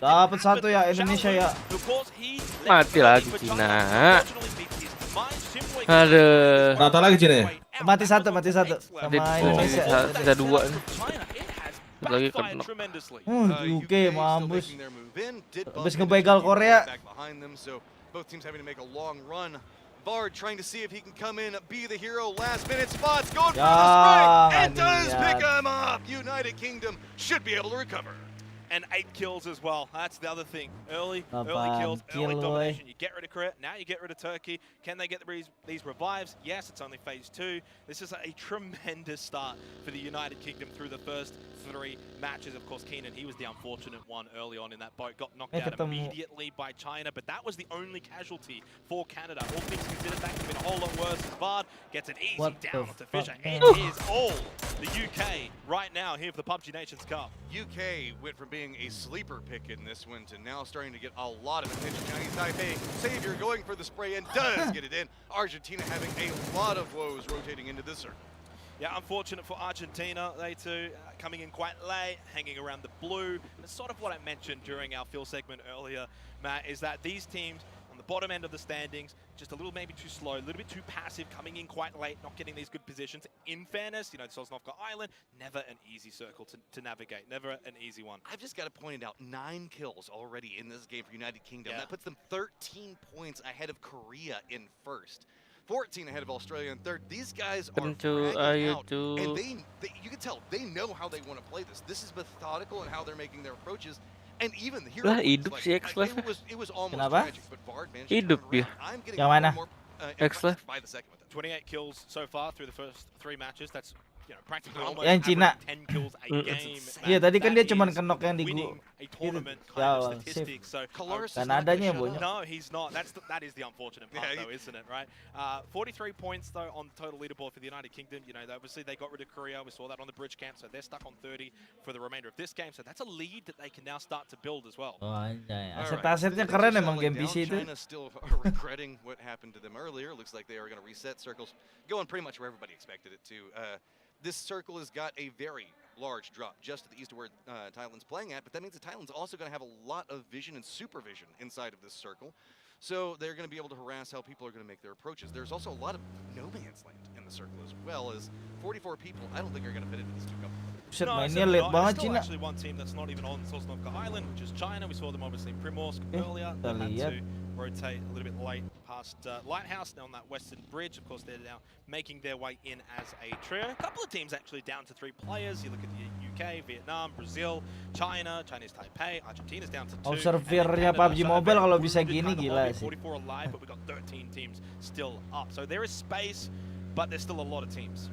Dapat satu ya Indonesia ya. Mati lagi Cina. Aduh. Rata lagi Cina ya? Mati satu sama Indonesia. Sisa 2. Lagi kena. UK mampus. Habis ngebegal Korea. Both teams having to make a long run. Vard trying to see if he can come in, be the hero. Last minute spots, going for the spray, and does pick him up. United Kingdom should be able to recover. And 8 kills as well. That's the other thing. Early kills, early domination. You get rid of Korea, now you get rid of Turkey. Can they get these revives? Yes, it's only phase 2. This is a tremendous start for the United Kingdom through the first 3 matches. Of course, Keenan, he was the unfortunate one early on in that boat. Got knocked out immediately by China, but that was the only casualty for Canada. All things considered, that could have been a whole lot worse. As Bard gets an easy down to Fisher. It is all the UK right now here for the PUBG Nations Cup. UK went from being a sleeper pick in this one to now starting to get a lot of attention. Chinese Taipei, Savior going for the spray and does get it in. Argentina having a lot of woes rotating into this circle. Yeah, unfortunate for Argentina. They too coming in quite late, hanging around the blue. And it's sort of what I mentioned during our fill segment earlier, Matt, is that these teams on the bottom end of the standings, just a little maybe too slow, a little bit too passive, coming in quite late, not getting these good positions. In fairness, you know, Sosnovka Island, never an easy circle to navigate, never an easy one. I've just got to point it out, 9 kills already in this game for United Kingdom. That puts them 13 points ahead of Korea in first. 14 ahead of Australia in third. These guys are dragging out, and you can tell they know how they want to play this. This is methodical in how they're making their approaches. And even the hero it was almost tragic, but Vard managed to turn around. I'm getting more impressed by the second with them. 28 kills so far through the first 3 matches. That's, you know, practically almost yang Cina. 10 kills a game. Iya, tadi kan dia cuma kenok yang di winning a tournament gitu. kind of statistics. So Kanadanya bonyok. No, he's not. That is the unfortunate part, though, isn't it? Right. 43 points though on the total leaderboard for the United Kingdom. You know, obviously they got rid of Korea. We saw that on the bridge camp, so they're stuck on 30 for the remainder of this game. So that's a lead that they can now start to build as well. Oh, anjay. Aset-asetnya keren emang game PC itu. China still regretting what happened to them earlier. Looks like they are going to reset circles, going pretty much where everybody expected it to. This circle has got a very large drop just to the east of where Thailand's playing at, but that means that Thailand's also going to have a lot of vision and supervision inside of this circle. So they're going to be able to harass how people are going to make their approaches. There's also a lot of no man's land in the circle as well, as 44 people I don't think are going to fit into this two couple. There's still actually one team that's not even on Sosnovka Island, which is China. We saw them obviously in Primorsk earlier. They had to rotate a little bit late past Lighthouse, now on that western bridge. Of course, they're now making their way in as a trio. A couple of teams actually down to 3 players. You look at the UK, Vietnam, Brazil, China, Chinese Taipei, Argentina's down to 2. Observernya PUBG Mobile kalau bisa gini gila sih. 44 alive, but we've got 13 teams still up. So there is space, but there's still a lot of teams.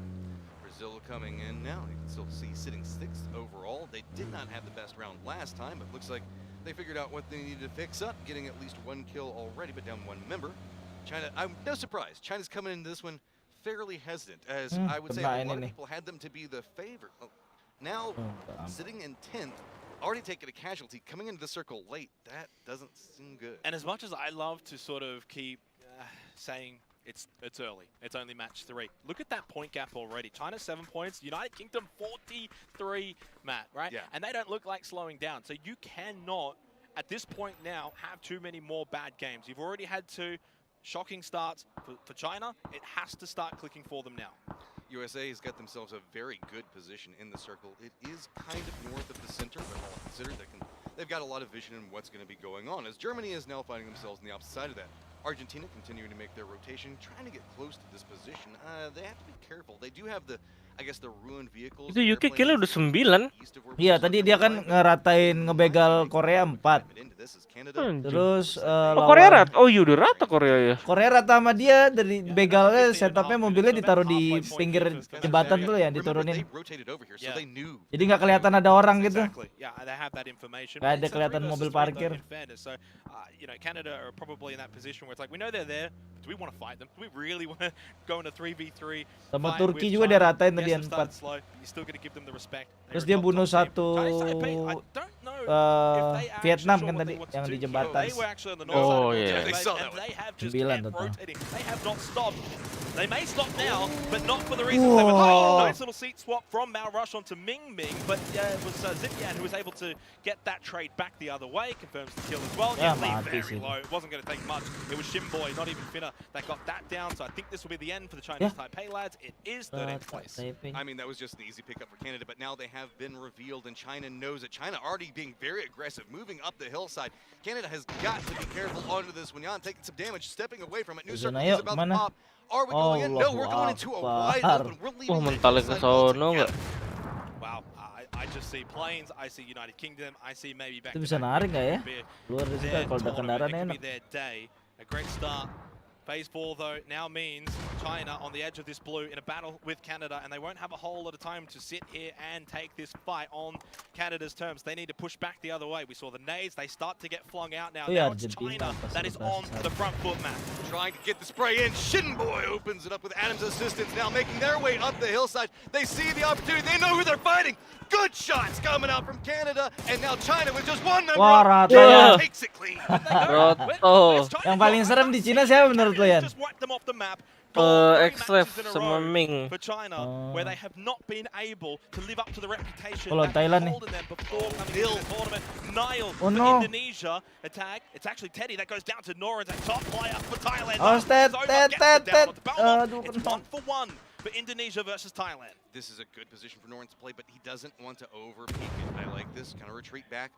Brazil coming in now. You can still see sitting 6th overall. They did not have the best round last time, but looks like they figured out what they needed to fix up, getting at least 1 kill already, but down 1 member. China, I'm no surprise. China's coming into this one fairly hesitant, as I would say a lot of people had them to be the favorite. Now, sitting in 10th, already taking a casualty, coming into the circle late, that doesn't seem good. And as much as I love to sort of keep saying it's early, it's only match 3. Look at that point gap already. China 7 points, United Kingdom 43, Matt, right? Yeah. And they don't look like slowing down. So you cannot, at this point now, have too many more bad games. You've already had 2 shocking starts for China. It has to start clicking for them now. USA has got themselves a very good position in the circle. It is kind of north of the center, but all considered, they've got a lot of vision in what's going to be going on, as Germany is now finding themselves on the opposite side of that. Argentina continuing to make their rotation, trying to get close to this position. They have to be careful. They do have the, I guess, the ruined vehicles. Itu UK killnya udah 9. Iya, tadi dia kan ngeratain ngebegal Korea 4. Terus Korea rata. Oh iya udah rata Korea ya. Korea rata sama dia, dari begalnya setupnya mobilnya ditaruh di pinggir jembatan tuh ya, diturunin. Jadi nggak kelihatan ada orang gitu. Nggak ada kelihatan mobil parkir. You know, Canada are probably in that position where it's like, we know they're there, do we want to fight them? Do we really want to go in a 3v3? Sama Turki juga dia ratain tadi yang 4. Terus dia bunuh satu Vietnam kan tadi yang di jembatan. Oh iya. 9 total. They may stop now, but not for the reasons they were told. Nice little seat swap from Mal Rush onto Ming Ming, but it was Zipian who was able to get that trade back the other way, confirms the kill as well. Yeah, very low. It wasn't going to take much. It was Shimboy, not even Finna, that got that down. So I think this will be the end for the Chinese Taipei lads. It is 13th place. I mean, that was just an easy pickup for Canada, but now they have been revealed, and China knows it. China already being very aggressive, moving up the hillside. Canada has got to be careful onto this Wenyan, taking some damage, stepping away from it. New circle is about to pop. Are we going in? No, we're going into a wide open. We're leaving Wow, I just see planes, I see United Kingdom, I see maybe back Itu bisa narik nggak ya? Luar biasa kalau ada kendaraan enak. A great start. Phase 4, though, now means China on the edge of this blue in a battle with Canada, and they won't have a whole lot of time to sit here and take this fight on Canada's terms. They need to push back the other way. We saw the nades. They start to get flung out now. Now it's China that is on the front foot, Matt. Trying to get the spray in. Shinboy opens it up with Adam's assistance, now making their way up the hillside. They see the opportunity. They know who they're fighting. Good shots coming out from Canada, and now China with just one member up, takes it clean. Yang paling serem di Cina siapa menurut lo, Yan? Extreme sama Ming. For China, where they have not been able to live up to the reputation Kalau Thailand nih. them before coming into the tournament. Nile Oh, for no. Indonesia attack. It's actually Teddy that goes down to Noran, a top player for Thailand. Oh, Ted. It's 1-for-1 for Indonesia versus Thailand. This is a good position for Noran to play, but he doesn't want to over-peek it. I like this, kind of retreat back.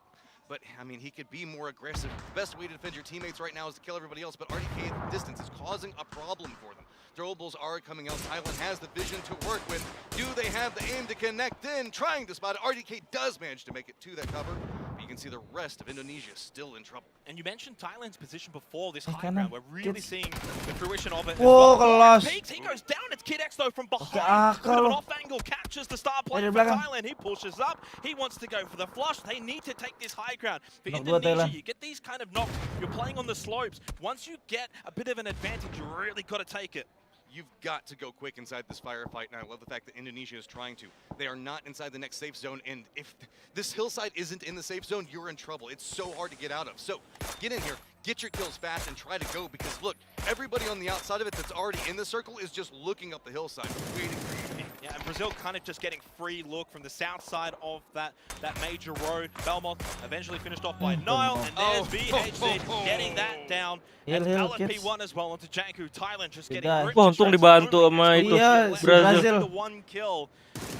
But, I mean, he could be more aggressive. The best way to defend your teammates right now is to kill everybody else, but RDK at the distance is causing a problem for them. Throwables are coming out. Thailand has the vision to work with. Do they have the aim to connect in? Trying to spot it. RDK does manage to make it to that cover. But you can see the rest of Indonesia still in trouble. And you mentioned Thailand's position before this high ground. We're really seeing the fruition of it. Whoa, kelas. He goes down. It's Kid X, though, from behind. Bit of an off angle. Catches the star player for Thailand. He pushes up. He wants to go for the flush. They need to take this high ground. For Indonesia, you get these kind of knocks. You're playing on the slopes. Once you get a bit of an advantage, you really got to take it. You've got to go quick inside this firefight, and I love the fact that Indonesia is trying to. They are not inside the next safe zone, and if this hillside isn't in the safe zone, you're in trouble. It's so hard to get out of. So get in here, get your kills fast, and try to go, because look, everybody on the outside of it that's already in the circle is just looking up the hillside, waiting for you. Yeah, and Brazil kind of just getting free look from the south side of that major road. Belmont eventually finished off by Nile, and there's VHC getting that down. And LFP1 as well onto Janku. Thailand just getting ripped. Untung dibantu sama itu Brazil. The one kill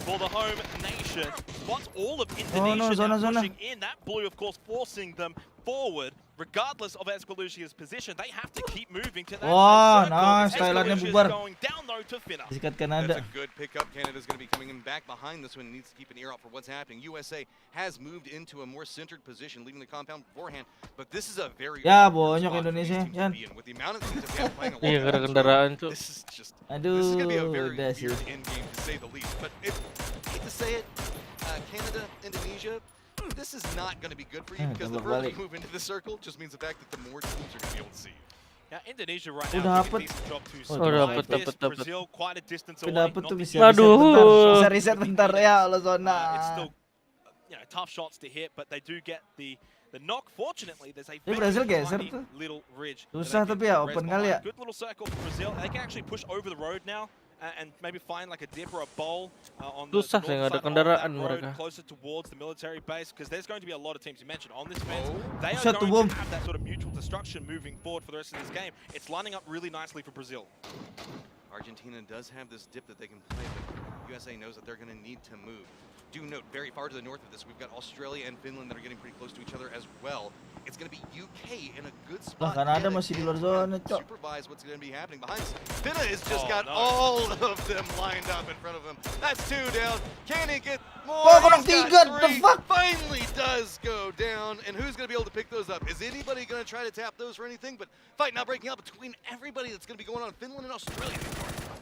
for the home nation. Once all of Indonesia now pushing in, that blue, of course, forcing them forward. Regardless of Esquilucia's position, they have to keep moving to that nice. Thailandnya bubar. Sikat Kanada. That's a good pickup. Canada's going to be coming in back behind this one. Needs to keep an ear out for what's happening. USA has moved into a more centered position, leaving the compound beforehand. But this is a very bonyok Indonesia, Yan. with the amount of teams that have playing Iya, gara kendaraan tuh. This is going to be a very weird end game to say the least. But I hate to say it, Canada, Indonesia, this is not going to be good for you, because the further you move into the circle just means the fact that the more teams are going to be able to see you. Yeah, Indonesia right now doing a decent job to survive this. Brazil quite a distance away. Not bisa reset bentar ya lo zona. It's still, tough shots to hit, but they do get the knock. Fortunately, there's a very tiny little ridge. Susah tapi ya, open kali ya. Good little circle for Brazil. They can actually push over the road now and maybe find like a dip or a bowl on the north side of that road, closer towards the military base, because there's going to be a lot of teams you mentioned on this fence. They are going to have that sort of mutual destruction moving forward for the rest of this game. It's lining up really nicely for Brazil. Argentina does have this dip that they can play, but USA knows that they're going to need to move. Do note, very far to the north of this, we've got Australia and Finland that are getting pretty close to each other as well. It's going to be UK in a good spot. Kanada masih di luar zona, cok. Supervise what's going to be happening behind us. Finna has just got all of them lined up in front of him. That's 2 down. Can he get more? He's got 3. Finally does go down. And who's going to be able to pick those up? Is anybody going to try to tap those for anything? But fight now breaking out between everybody that's going to be going on, Finland and Australia.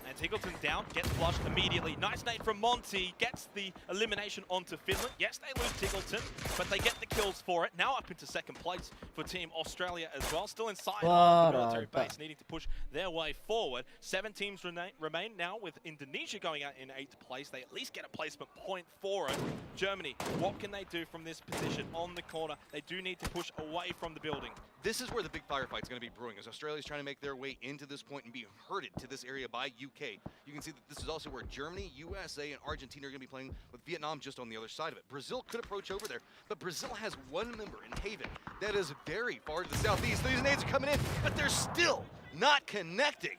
And Tiggleton down, gets flushed immediately. Nice nade from Monty, gets the elimination onto Finland. Yes, they lose Tiggleton, but they get the kills for it. Now up into second place for Team Australia as well. Still inside of the military base, needing to push their way forward. 7 teams remain now, with Indonesia going out in 8th place. They at least get a placement point for it. Germany, what can they do from this position on the corner? They do need to push away from the building. this is where the big firefight's going to be brewing, as Australia's trying to make their way into this point and be herded to this area by UK. You can see that this is also where Germany, USA, and Argentina are going to be playing, with Vietnam just on the other side of it. Brazil could approach over there, but Brazil has one member in Haven that is very far to the southeast. These nades are coming in, but they're still not connecting.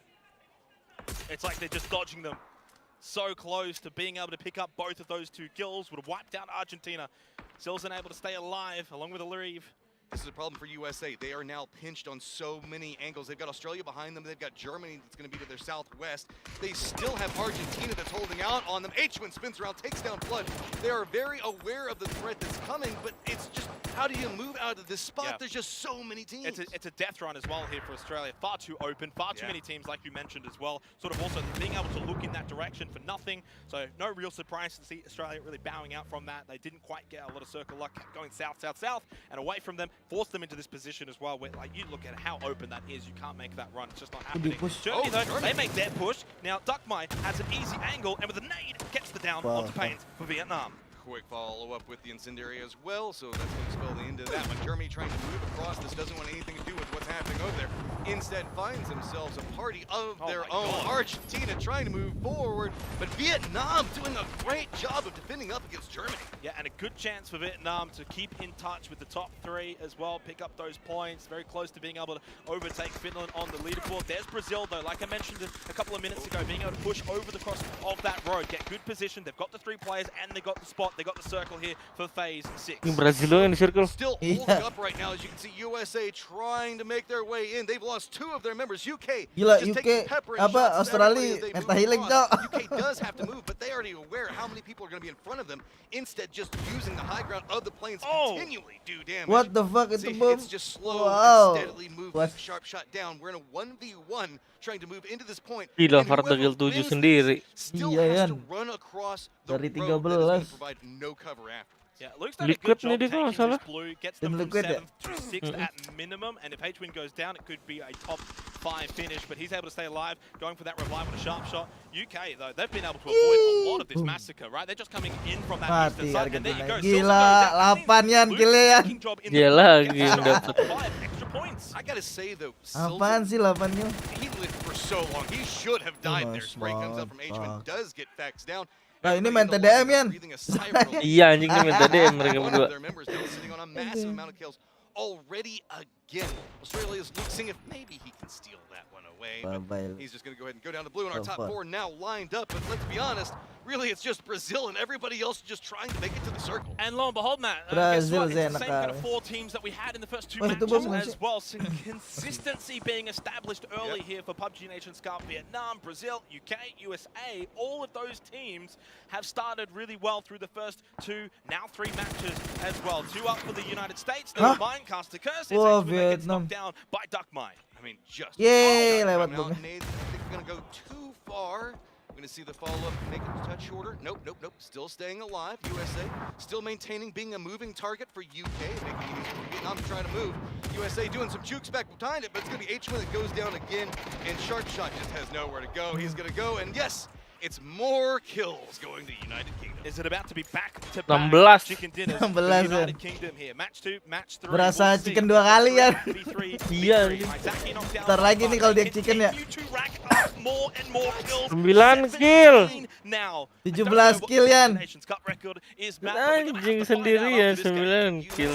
It's like they're just dodging them. So close to being able to pick up both of those 2 kills. Would have wiped out Argentina. Still's unable to stay alive, along with Alariv. This is a problem for USA. They are now pinched on so many angles. They've got Australia behind them. They've got Germany that's going to be to their southwest. They still have Argentina that's holding out on them. H1 spins around, takes down Flood. They are very aware of the threat that's coming, but it's just, how do you move out of this spot? Yeah. There's just so many teams. It's a death run as well here for Australia. Far too open, far too many teams, like you mentioned as well. Sort of also being able to look in that direction for nothing. So no real surprise to see Australia really bowing out from that. They didn't quite get a lot of circle luck, kept going south, south, south, and away from them, forced them into this position as well, where like you look at how open that is, you can't make that run. It's just not happening. Germany though, they make their push. Now Duckmai has an easy angle, and with a nade, gets the down onto Pains for Vietnam. Quick follow-up with the incendiary as well, so that's going to spell the end of that one. Germany trying to move across this doesn't want anything to do with what's happening over there. Instead finds themselves a party of their own. Argentina trying to move forward, but Vietnam doing a great job of defending up against Germany. Yeah, and a good chance for Vietnam to keep in touch with the top 3 as well, pick up those points. Very close to being able to overtake Finland on the leaderboard. There's Brazil though, like I mentioned a couple of minutes ago, being able to push over the cross of that road, get good position. They've got the 3 players and they got the spot. They got the circle here for phase 6. Brazil in the circle. Still holding up right now, as you can see, USA trying to make their way in. They've lost 2 of their members. UK Gila, just UK taking pepper and shots at Australia everybody as they eta move hilang across. cok. UK does have to move, but they already aware how many people are going to be in front of them. Instead, just using the high ground of the planes continually do damage. What the fuck itu See, bom? it's just slow Wow. and steadily moving. Sharp shot down. We're in a 1v1 trying to move into this point. Gila, And whoever Fartagil 7 wins sendiri. still Iya, has Yan. to run across the Dari road that is going 13. to provide no cover after. Yeah, Luke's done a Liquid good job nih dia taking kalau salah. this blue, gets them from Liquid 7th to 6th at minimum, and if H-Win goes down, it could be a top 5 finish, but he's able to stay alive, going for that revive with a sharp shot. UK, though, they've been able to avoid a lot of this massacre, right? They're just coming in from that eastern Mati side, and there you go. Gila, 8 Yan, gila Yan. Gila, gila. 5 extra points. I gotta say though, Apaan sih 8-nya? he lived for so long. He should have died there. Spray comes up from H1, does get facts down. Nah, ini main TDM Yan. Iya, anjing ini minta DM mereka One berdua. of their members now sitting on a massive amount of kills already again. Australia is seeing if maybe he can steal that one away. But he's just going to go ahead and go down to blue, and our top 4 now lined up. But let's be honest, really it's just Brazil and everybody else just trying to make it to the circle. And lo and behold, Matt, guess Brazil what? It's the enak same kind of kali. 4 teams that we had in the first 2 Wah, itu bom matches nggak as sih? well. Some consistency being established early here for PUBG Nations Cup. Vietnam, Brazil, UK, USA, all of those teams have started really well through the first 2, now 3 matches as well. 2 up for the United States. The Minecaster curse is Wah, actually gets Vietnam. knocked down by Duckmai. I mean, just Yeay, lewat coming out. bomnya. Nades, I think we're going to go too far. We're going to see the follow-up, make it a touch shorter. Nope, nope, nope. Still staying alive. USA still maintaining being a moving target for UK, making it easy for Vietnam to try to move. USA doing some jukes back behind it, but it's going to be H1 that goes down again, and Sharp Shot just has nowhere to go. He's going to go, and yes, it's more kills going to United Kingdom. Is it about to be back-to-back 16. chicken dinners 16 for the ya. United Kingdom here? Match 2, match 3. Berasa chicken 2 kali ya. Iya. Ntar lagi nih kalau dia chicken ya. 9 kill. 17 kill Yan. Anjing sendiri ya 9 kill.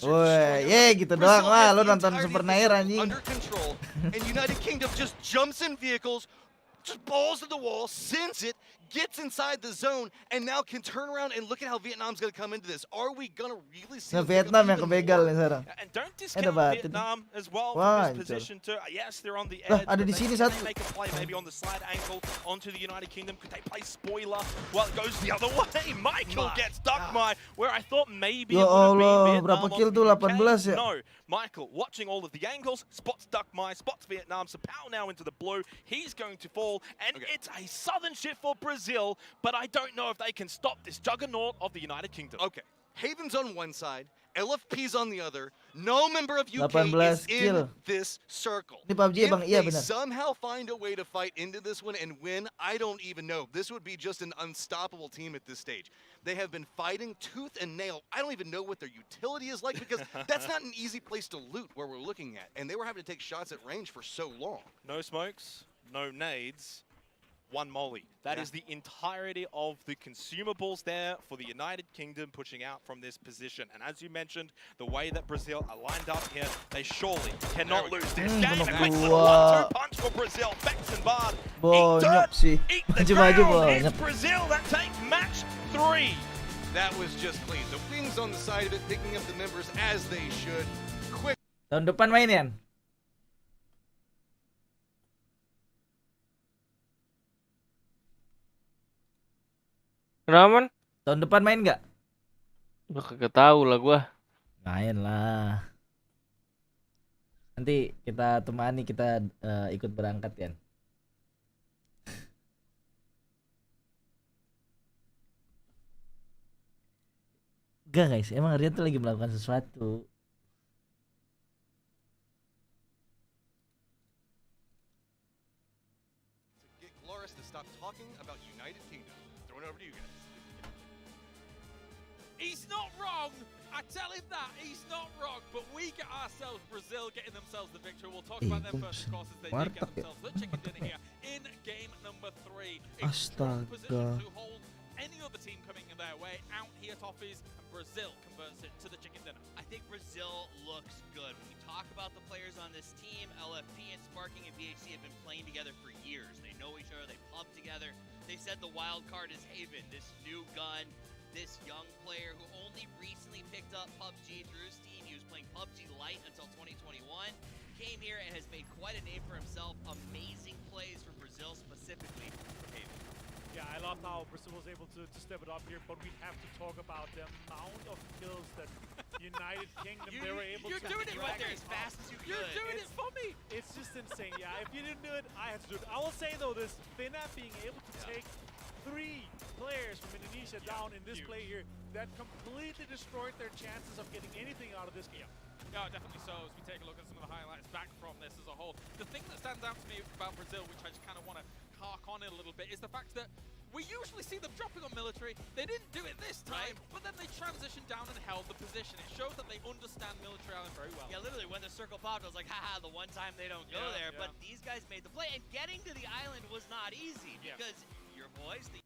Woi, gitu doang lah. Lo nonton Super Nair anjing. Under control, and United Kingdom just jumps in vehicles, just balls to the wall, sends it, gets inside the zone, and now can turn around and look at how Vietnam's going to come into this. Are we going to really see Nah, Vietnam yang kebegal nih sekarang. And don't discount Vietnam as well Wah, from this position too. Yes, they're on the Lah, edge. ada but di sini they satu. make a play maybe on the slide angle onto the United Kingdom. Could they play spoiler? Well, it goes the other way. Michael gets Duckmai, where I thought maybe Ya it would have been Allah, Vietnam berapa kill onto tuh? the UK. 18 ya? No, Michael watching all of the angles, spots Duckmai, spots Vietnam. So Pow now into the blue. He's going to fall, and it's a southern shift for Brazil, but I don't know if they can stop this juggernaut of the United Kingdom. Okay, Haven's on one side, LFP's on the other. No member of UK 18 is kill. in this circle. Ini PUBG If bang, iya they benar. somehow find a way to fight into this one and win, I don't even know. This would be just an unstoppable team at this stage. They have been fighting tooth and nail. I don't even know what their utility is like because that's not an easy place to loot where we're looking at. And they were having to take shots at range for so long. No smokes, no nades, one molly. That is the entirety of the consumables there for the United Kingdom pushing out from this position. And as you mentioned, the way that Brazil are lined up here, they surely cannot lose this game. A quick little 1-2 punch for Brazil. Bex and Bard. Banyak sih. Maju-maju banyak. It's Brazil that takes match 3. That was just clean. The wings on the side of it, picking up the members as they should. Quick. Tahun depan main ya? Kenapa? Tahun depan main nggak? Udah kagak tahu lah gua. Main lah. Nanti kita temani, kita ikut berangkat ya. Enggak guys, emang Rian tuh lagi melakukan sesuatu. Get Glorious to stop talking about United Kingdom. Throwing it over to you guys. He's not wrong. I tell him that. He's not wrong. But we get ourselves Brazil getting themselves the victory. We'll talk about them first, of course, as they did get themselves the chicken dinner here in game number 3. A strong position to hold any other team coming in their way out here, Toffees, and Brazil converts it to the chicken dinner. I think Brazil looks good. When we talk about the players on this team, LFP and Sparking and VHC have been playing together for years. They know each other, they pub together. They said the wild card is Haven, this new gun, this young player who only recently picked up PUBG through his team. He was playing PUBG Lite until 2021. Came here and has made quite a name for himself. Amazing plays from Brazil, specifically for Haven. Yeah, I love how Brazil was able to step it up here, but we have to talk about the amount of kills that United Kingdom they were able to You're doing it right there as fast as you could. You're doing it for me. It's just insane. Yeah, if you didn't do it, I had to do it. I will say though, this Finna being able to take 3 players from Indonesia down in this play here, that completely destroyed their chances of getting anything out of this game. Yeah, definitely so. As we take a look at some of the highlights back from this as a whole, the thing that stands out to me about Brazil, which I just kind of want to hark on it a little bit, is the fact that we usually see them dropping on military. They didn't do it this time, but then they transitioned down and held the position. It shows that they understand military island very well. Yeah, literally, when the circle popped, I was like, haha, the one time they don't go there. But these guys made the play, and getting to the island was not easy because your boys, the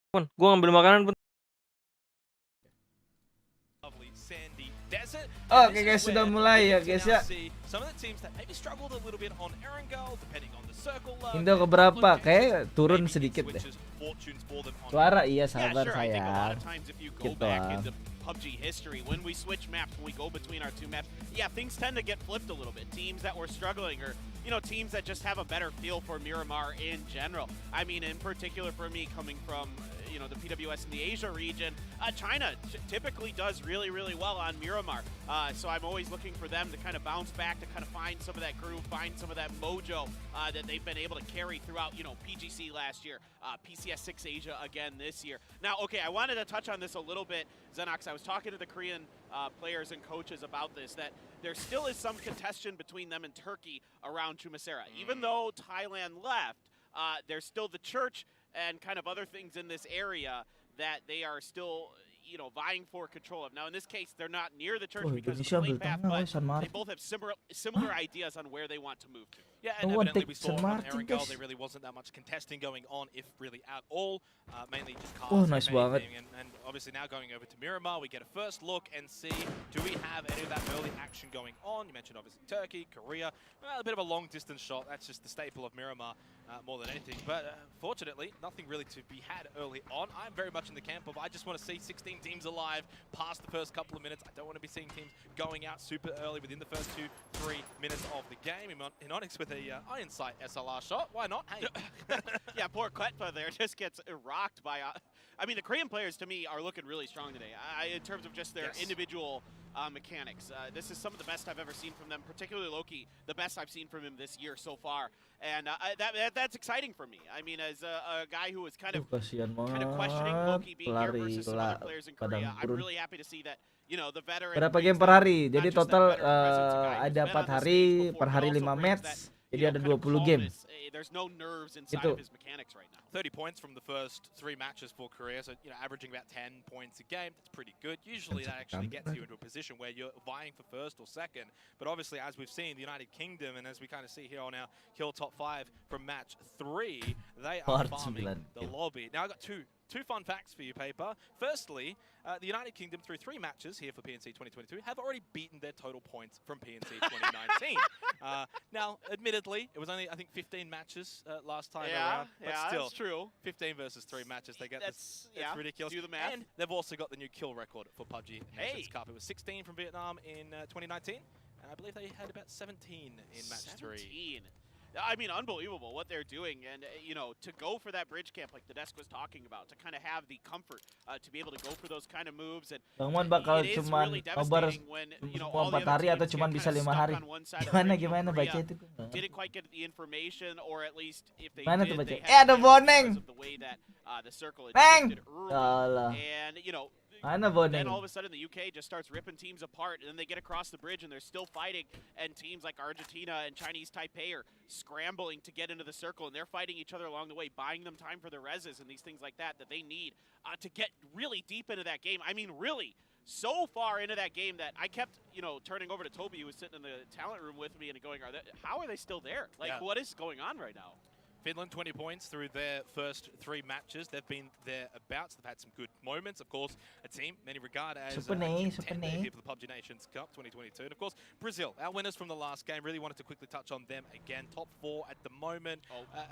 Gua ngambil makanan pun. Oke guys, sudah mulai ya guys ya. Indo keberapa? Kayak turun sedikit deh. Suara iya sabar sayang. Gitu lah. PUBG history, when we switch maps, when we go between our two maps, yeah, things tend to get flipped a little bit. Teams that were struggling, or teams that just have a better feel for Miramar in general. I mean, in particular for me, coming from the PWS in the Asia region, China typically does really, really well on Miramar. So I'm always looking for them to kind of bounce back, to kind of find some of that groove, find some of that mojo that they've been able to carry throughout, PGC last year, PCS 6 Asia again this year. Now, okay, I wanted to touch on this a little bit, Xenox. I was talking to the Korean players and coaches about this, that there still is some contention between them and Turkey around Chumasera. Even though Thailand left, there's still the church and kind of other things in this area that they are still, vying for control of. Now, in this case, they're not near the church because of the plane path, but they both have similar ideas on where they want to move to. Yeah, and evidently we saw on Erangel there really wasn't that much contesting going on, if really at all. Mainly just cars. Nice banget. And obviously now going over to Miramar, we get a first look and see, do we have any of that early action going on? You mentioned obviously Turkey, Korea. Well, a bit of a long distance shot. That's just the staple of Miramar more than anything. But fortunately, nothing really to be had early on. I'm very much in the camp of I just want to see 16 teams alive past the first couple of minutes. I don't want to be seeing teams going out super early within the first 2-3 minutes of the game. In Onyx with a Iron Sight SLR shot. Why not? Hey. Yeah, poor Kletpa there just gets rocked by... I mean, the Korean players, to me, are looking really strong today in terms of just their individual mechanics. This is some of the best I've ever seen from them, particularly Loki, the best I've seen from him this year so far. And that's exciting for me. I mean, as a guy who was kind of questioning Loki being here versus some other players in Korea, I'm really happy to see that, the veteran... Berapa game per hari? Jadi total ada 4 hari, per hari 5 match. Jadi ada 20 game. There's no nerves inside of his mechanics right now. 30 points from the first 3 matches for Korea, so averaging about 10 points a game. That's pretty good. Usually that actually gets you into a position where you're vying for first or second. But obviously, as we've seen, the United Kingdom, and as we kind of see here on our kill top 5 from match 3, they are farming the lobby. Now I got two fun facts for you, Paper. Firstly, the United Kingdom, through 3 matches here for PNC 2022, have already beaten their total points from PNC 2019. Now, admittedly, it was only, I think, 15 matches last time around. But still, that's true. 15 versus 3 matches, they get this. It's ridiculous. Do the math. And they've also got the new kill record for PUBG Nations Cup. It was 16 from Vietnam in 2019, and I believe they had about 17 in match 3. I mean, unbelievable what they're doing, and to go for that bridge camp like the desk was talking about, to kind of have the comfort to be able to go for those kind of moves. And Bang Mon bakal cuman nobar semua 4 hari atau cuman bisa 5 hari? Gimana baca itu? Didn't quite get the information, or at least if they Mana did, tuh baca? they had Ada boneng. the way that the circle had Bang. shifted early. And then all of a sudden the UK just starts ripping teams apart, and then they get across the bridge and they're still fighting, and teams like Argentina and Chinese Taipei are scrambling to get into the circle, and they're fighting each other along the way, buying them time for their reses and these things like that they need to get really deep into that game. I mean, really so far into that game that I kept, turning over to Toby, who was sitting in the talent room with me, and going, how are they still there? Like, what is going on right now? Finland 20 points through their first 3 matches. They've been thereabouts. They've had some good moments. Of course, a team many regard as contender here for the PUBG Nations Cup 2022. And of course, Brazil, our winners from the last game. Really wanted to quickly touch on them again. Top 4 at the moment.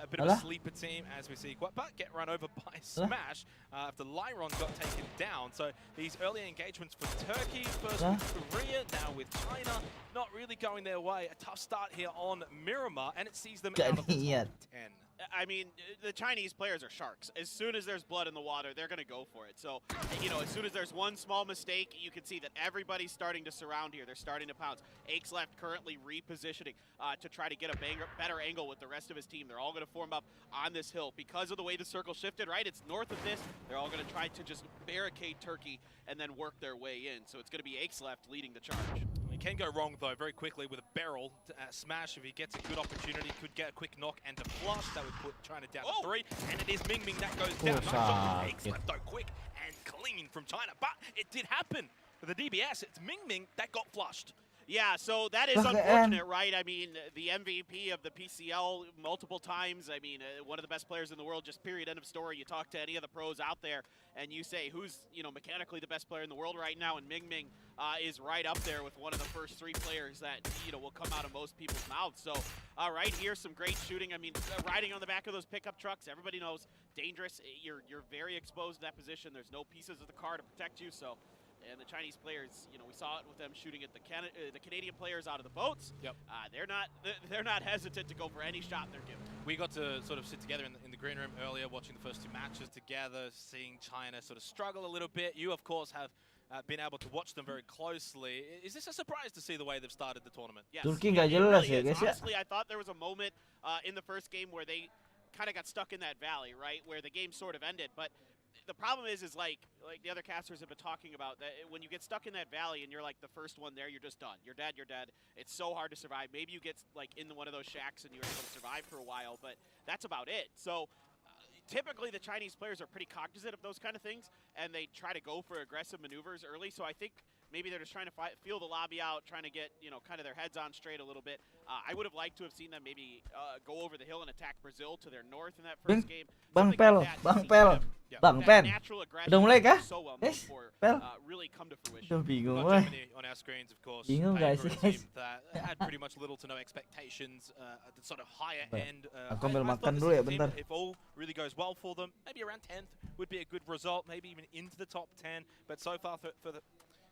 A bit of a sleeper team as we see Quatpa get run over by Smash after Lyron got taken down. So these early engagements for Turkey, first with Korea, now with China, not really going their way. A tough start here on Miramar, and it sees them out of the top 10. I mean, the Chinese players are sharks. As soon as there's blood in the water, they're going to go for it. So, as soon as there's one small mistake, you can see that everybody's starting to surround here. They're starting to pounce. Aches left currently repositioning to try to get a better angle with the rest of his team. They're all going to form up on this hill. Because of the way the circle shifted, right? It's north of this. They're all going to try to just barricade Turkey and then work their way in. So it's going to be Aches left leading the charge. It can go wrong, though, very quickly with a barrel. Smash, if he gets a good opportunity, could get a quick knock and a flush. That would put China down to 3. And it is Ming Ming that goes down. Nice shot from Aches left, though, quick and clean from China. But it did happen. For the DBS, it's Ming Ming that got flushed. Yeah, so that is unfortunate, right? I mean, the MVP of the PCL multiple times. I mean, one of the best players in the world, just period, end of story. You talk to any of the pros out there, and you say, who's, mechanically the best player in the world right now? And Ming is right up there with one of the first three players that, will come out of most people's mouths. So, right here, some great shooting. I mean, riding on the back of those pickup trucks, everybody knows, dangerous. You're very exposed in that position. There's no pieces of the car to protect you, so... And the Chinese players, we saw it with them shooting at the Canadian players out of the boats. Yep. They're not hesitant to go for any shot they're given. We got to sort of sit together in the green room earlier, watching the first two matches together, seeing China sort of struggle a little bit. You, of course, have been able to watch them very closely. Is this a surprise to see the way they've started the tournament? Yes, Turki nggak jelas ya, guys. Honestly, I thought there was a moment in the first game where they kind of got stuck in that valley, right, where the game sort of ended, but. The problem is like the other casters have been talking about, that when you get stuck in that valley and you're like the first one there, you're just done. You're dead. It's so hard to survive. Maybe you get like in one of those shacks and you're able to survive for a while, but that's about it. So typically the Chinese players are pretty cognizant of those kind of things, and they try to go for aggressive maneuvers early. So I think maybe they're just trying to feel the lobby out, trying to get, kind of their heads on straight a little bit. I would have liked to have seen them maybe go over the hill and attack Brazil to their north in that first game. Bang Pel. Bang Pen. Udah mulai kah? Guys, Pel. Really come to fruition. Duh, bingung Got weh. Germany on our screens, of course. Bingung guys, Paper, a team that had pretty much little to no expectations at the sort of higher end. Aku ambil I makan thought dulu ya this team, bentar. if all really goes well for them, maybe around 10th would be a good result, maybe even into the top 10. But so far,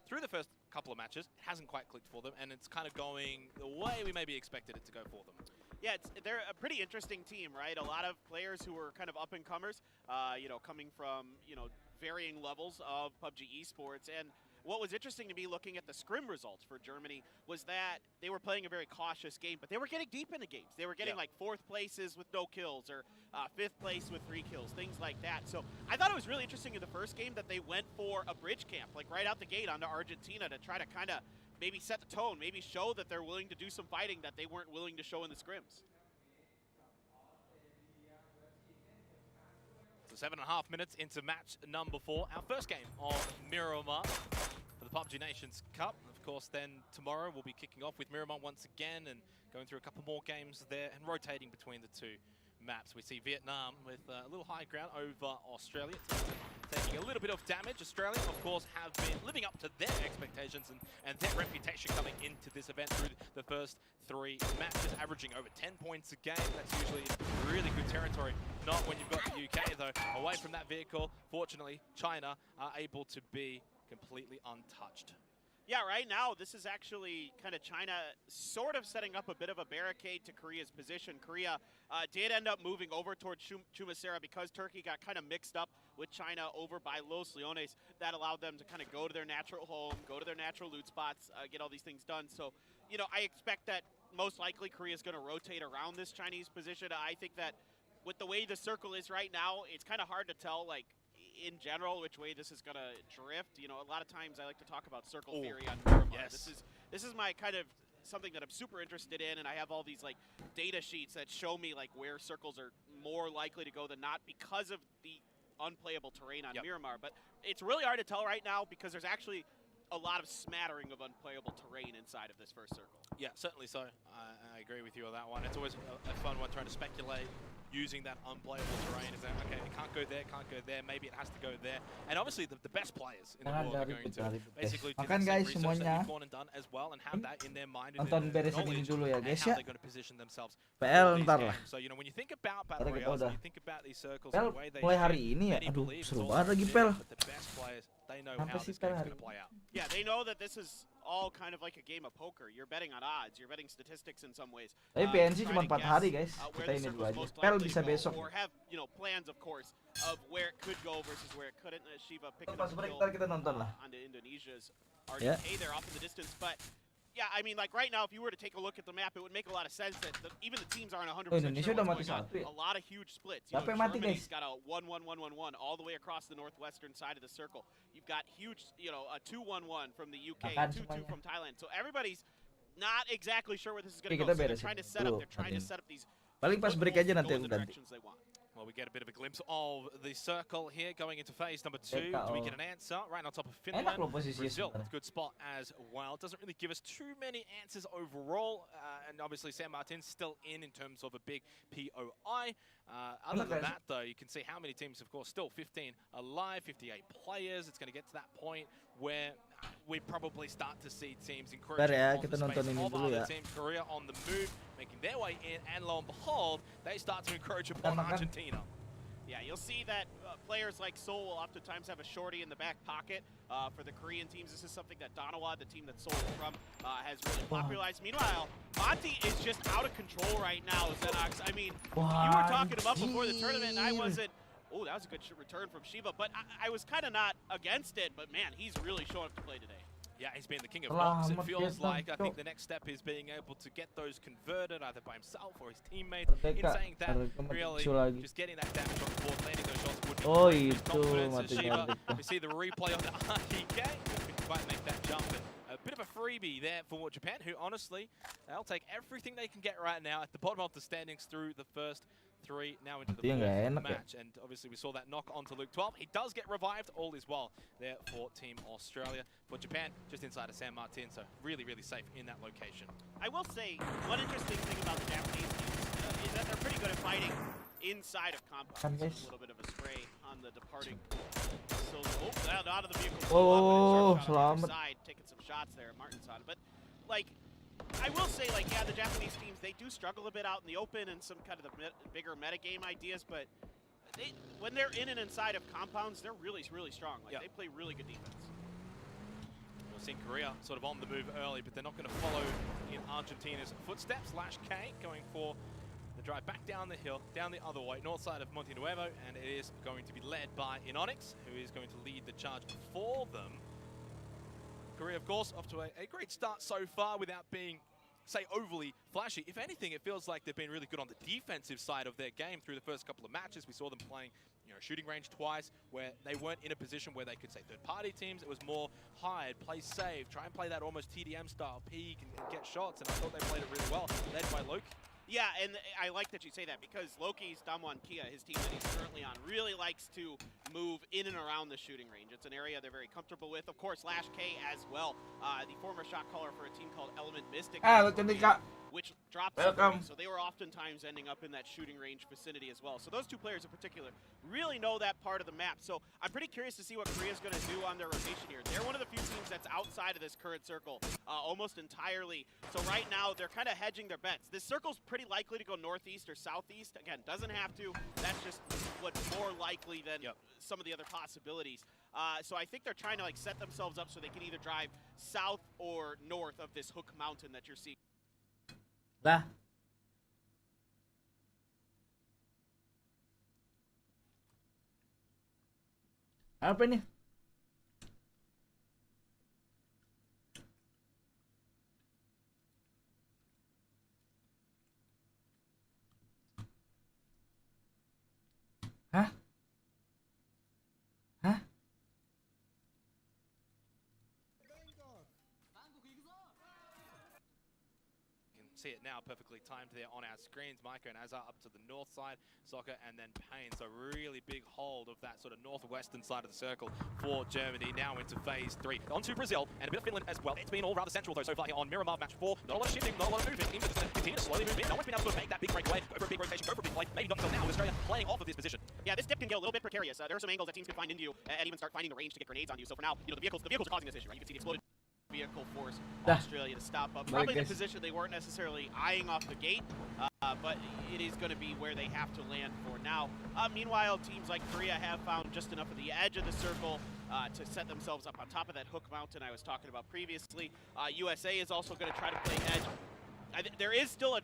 through the first couple of matches, it hasn't quite clicked for them, and it's kind of going the way we maybe expected it to go for them. Yeah, they're a pretty interesting team, right? A lot of players who are kind of up-and-comers, coming from, varying levels of PUBG esports. And what was interesting to me looking at the scrim results for Germany was that they were playing a very cautious game, but they were getting deep into games. They were getting like 4th places with no kills, or 5th place with 3 kills, things like that. So I thought it was really interesting in the first game that they went for a bridge camp, like right out the gate onto Argentina, to try to kind of maybe set the tone, maybe show that they're willing to do some fighting that they weren't willing to show in the scrims. So 7.5 minutes into match number 4, our first game of Miramar for the PUBG Nations Cup. Of course, then tomorrow we'll be kicking off with Miramar once again and going through a couple more games there and rotating between the two maps. We see Vietnam with a little high ground over Australia, taking a little bit of damage. Australia, of course, have been living up to their expectations and their reputation coming into this event through the first 3 matches, averaging over 10 points a game. That's usually really good territory. Not when you've got the UK, though. Away from that vehicle, fortunately, China are able to be completely untouched. Yeah, right now, this is actually kind of China sort of setting up a bit of a barricade to Korea's position. Korea did end up moving over towards Chumasera because Turkey got kind of mixed up with China over by Los Leones. That allowed them to kind of go to their natural home, go to their natural loot spots, get all these things done. So, I expect that most likely Korea is going to rotate around this Chinese position. I think that with the way the circle is right now, it's kind of hard to tell, like, in general, which way this is going to drift. A lot of times I like to talk about circle theory on Miramar. Yes. This is my kind of something that I'm super interested in, and I have all these like data sheets that show me like where circles are more likely to go than not because of the unplayable terrain on Miramar. But it's really hard to tell right now because there's actually a lot of smattering of unplayable terrain inside of this first circle. Yeah, certainly so. I agree with you on that one. It's always a fun one trying to speculate using that unplayable terrain. Is that, okay, it can't go there, maybe it has to go there. And obviously the best players in the world are going to basically do the same guys, research semuanya. that you've gone and done as well and have that in their mind and Nonton in their beresin ini knowledge dulu ya and guys how ya. they're going to position themselves PL for these ntar lah. games. So, when you think about battle Ntar kita royales, udah. when you think about these circles, PL the way they mulai shoot, hari ini ya. many Aduh, believe it's seru all banget lagi strategic, PL. but the best players, they know Sampai how sih this PL game's hari going to play out. Yeah, they know that this is all kind of like a game of poker. You're betting on odds. You're betting statistics in some ways. Tapi PNC cuma 4 hari guys. Kita ini dulu aja. PL bisa besok. Or have, plans, of course, of where it could go versus where it couldn't. Shiva picking Pas up break kill ntar kita nonton lah. onto Indonesia's RDK there off in the distance. But yeah, I mean, like right now, if you were to take a look at the map, it would make a lot of sense that even the teams aren't 100% Indonesia sure udah what's mati going on. satu ya. A lot of huge splits. Siapa yang mati, Germany's guys? got a 1-1-1-1-1 all the way across the northwestern side of the circle. You've got huge, a 2-1-1 from the UK, 2-2 from Thailand. So everybody's not exactly sure where this is going to go. So they're trying to set up. They're trying to set up these. Paling pas break aja nanti go in aku the ganti. directions they want. Well, we get a bit of a glimpse of the circle here going into phase number 2. Do we get an answer? Right on top of Finland. Brazil, good spot as well. Doesn't really give us too many answers overall. And obviously, San Martin's still in terms of a big POI. Other than that, though, you can see how many teams, of course, still 15 alive, 58 players. It's going to get to that point where we probably start to see teams encouraging kita nontonin ini dulu ya. Team Korea on the move, making their way in, and lo and behold, they start to encourage upon Argentina. Yeah, you'll see that players like Seoul will oftentimes have a shorty in the back pocket. For the Korean teams, this is something that Donawa, the team that Seoul is from, has really popularized. Meanwhile, Monty is just out of control right now, Xenox. I mean, you were talking him up before the tournament, and I wasn't. Oh, that was a good return from Shiva, but I was kind of not against it, but man, he's really showing up to play today. Yeah, he's been the king of blocks. It feels like I think the next step is being able to get those converted either by himself or his teammates. In saying that, really, just getting that damage on the board, landing those shots would be confidence as Shiva. We see the replay of the RTK. Couldn't quite make that jump. And a bit of a freebie there for Japan, who honestly, they'll take everything they can get right now at the bottom of the standings through the first 3, now into the fourth match. And obviously we saw that knock onto Luke 12. He does get revived, all is well there for Team Australia. For Japan, just inside of San Martin, so really, really safe in that location. I will say, one interesting thing about the Japanese teams is that they're pretty good at fighting inside of compounds. A little bit of a spray on the departing. So, out of the vehicle. Selamat. Side, taking some shots there, Martin's on. But, like, I will say, like, yeah, the Japanese teams, they do struggle a bit out in the open and some kind of the bigger metagame ideas, but when they're in and inside of compounds, they're really, really strong. Like, they play really good defense. We've seen Korea sort of on the move early, but they're not going to follow in Argentina's footsteps. Lash K going for the drive back down the hill, down the other way, north side of Monte Nuevo, and it is going to be led by Inonix, who is going to lead the charge for them. Korea, of course, off to a great start so far without being, say, overly flashy. If anything, it feels like they've been really good on the defensive side of their game through the first couple of matches. We saw them playing, shooting range twice, where they weren't in a position where they could say third-party teams. It was more hide, play safe, try and play that almost TDM style peek and get shots. And I thought they played it really well, led by Loki. Yeah, and I like that you say that because Loki's Damwon Kia, his team that he's currently on, really likes to move in and around the shooting range. It's an area they're very comfortable with. Of course, Lash K as well, the former shot caller for a team called Element Mystic, which dropped some, so they were oftentimes ending up in that shooting range vicinity as well. So those two players in particular really know that part of the map. So I'm pretty curious to see what Korea's going to do on their rotation here. They're one of the few teams that's outside of this current circle almost entirely. So right now they're kind of hedging their bets. This circle's pretty likely to go northeast or southeast. Again, doesn't have to. That's just what's more likely than some of the other possibilities. So I think they're trying to like set themselves up so they can either drive south or north of this Hook Mountain that you're seeing. Dah. Apa ini? Hah? Hah? See it now perfectly timed there on our screens. Maiko and Azar up to the north side, Soccer and then Payne. So really big hold of that sort of northwestern side of the circle for Germany. Now into phase 3. On to Brazil and a bit of Finland as well. It's been all rather central though so far here on Miramar match 4. Not a lot of shifting, not a lot of movement. Teams are just going to continue to slowly move in. No one's been able to make that big breakaway, go for a big rotation, go for a big play. Maybe not until now with Australia playing off of this position. Yeah, this dip can get a little bit precarious. There are some angles that teams can find into you and even start finding the range to get grenades on you. So for now, the vehicles are causing this issue, right? You can see the exploded vehicle force Australia to stop up. Probably the position they weren't necessarily eyeing off the gate, but it is going to be where they have to land for now. Meanwhile, teams like Korea have found just enough of the edge of the circle to set themselves up on top of that Hook Mountain I was talking about previously. USA is also going to try to play edge. There is still a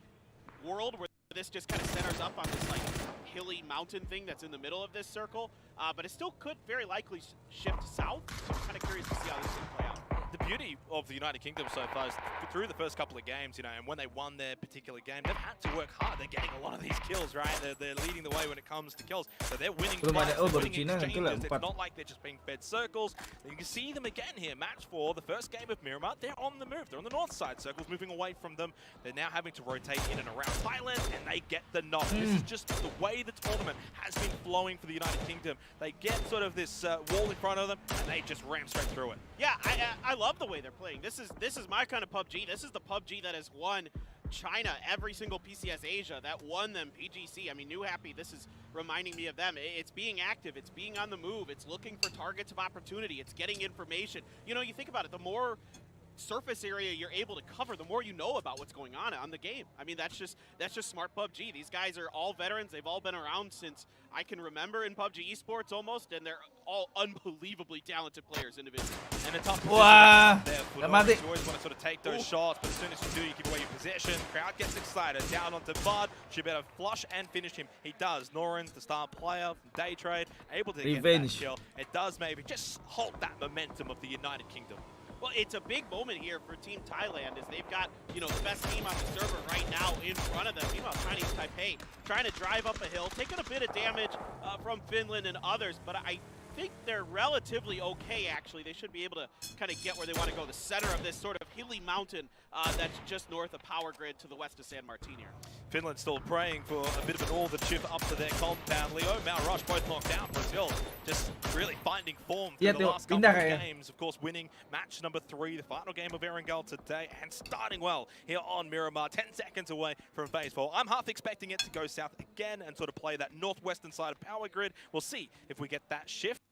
world where this just kind of centers up on this like hilly mountain thing that's in the middle of this circle, but it still could very likely shift south. So I'm kind of curious to see how this is going to play out. the beauty of the United Kingdom so far is through the first couple of games, you know, and when they won their particular game, they've had to work hard. They're getting a lot of these kills, right? They're leading the way when it comes to kills. So they're winning fights, they're winning exchanges. It's not like they're just being fed circles. You can see them again here. Match 4, the first game of Miramar. They're on the move. They're on the north side. Circles moving away from them. They're now having to rotate in and around Thailand, and they get the knock. This is just the way the tournament has been flowing for the United Kingdom. They get sort of this wall in front of them, and they just ram straight through it. Yeah, I love the way they're playing. This is my kind of PUBG. This is the PUBG that has won China every single PCS Asia, that won them PGC. I mean, New Happy, this is reminding me of them. It's being active, it's being on the move, it's looking for targets of opportunity, it's getting information. You know, you think about it, the more surface area you're able to cover, the more you know about what's going on the game. I mean, that's just smart PUBG. These guys are all veterans. They've all been around since I can remember in PUBG esports almost, and they're all unbelievably talented players individually. And a tough position there. You always want to sort of take those shots, but as soon as you do, you give away your possession. Crowd gets excited. Down onto Bud. Should better flush and finish him. He does. Norin, the star player from Day Trade, able to get that kill. It does maybe just halt that momentum of the United Kingdom. Well, it's a big moment here for Team Thailand as they've got, you know, the best team on the server right now in front of them. Meanwhile, Chinese Taipei trying to drive up a hill, taking a bit of damage from Finland and others, but I think they're relatively okay, actually. They should be able to kind of get where they want to go. The center of this sort of hilly mountain that's just north of Power Grid to the west of San Martin here. Finland still praying for a bit of an northern shift up to their compound. Leo, Mal Rush both knocked down. Brazil just really finding form through the last couple of games. Of course, winning match number 3, the final game of Erangel today, and starting well here on Miramar, 10 seconds away from phase 4. I'm half expecting it to go south again and sort of play that northwestern side of Power Grid. We'll see if we get that shift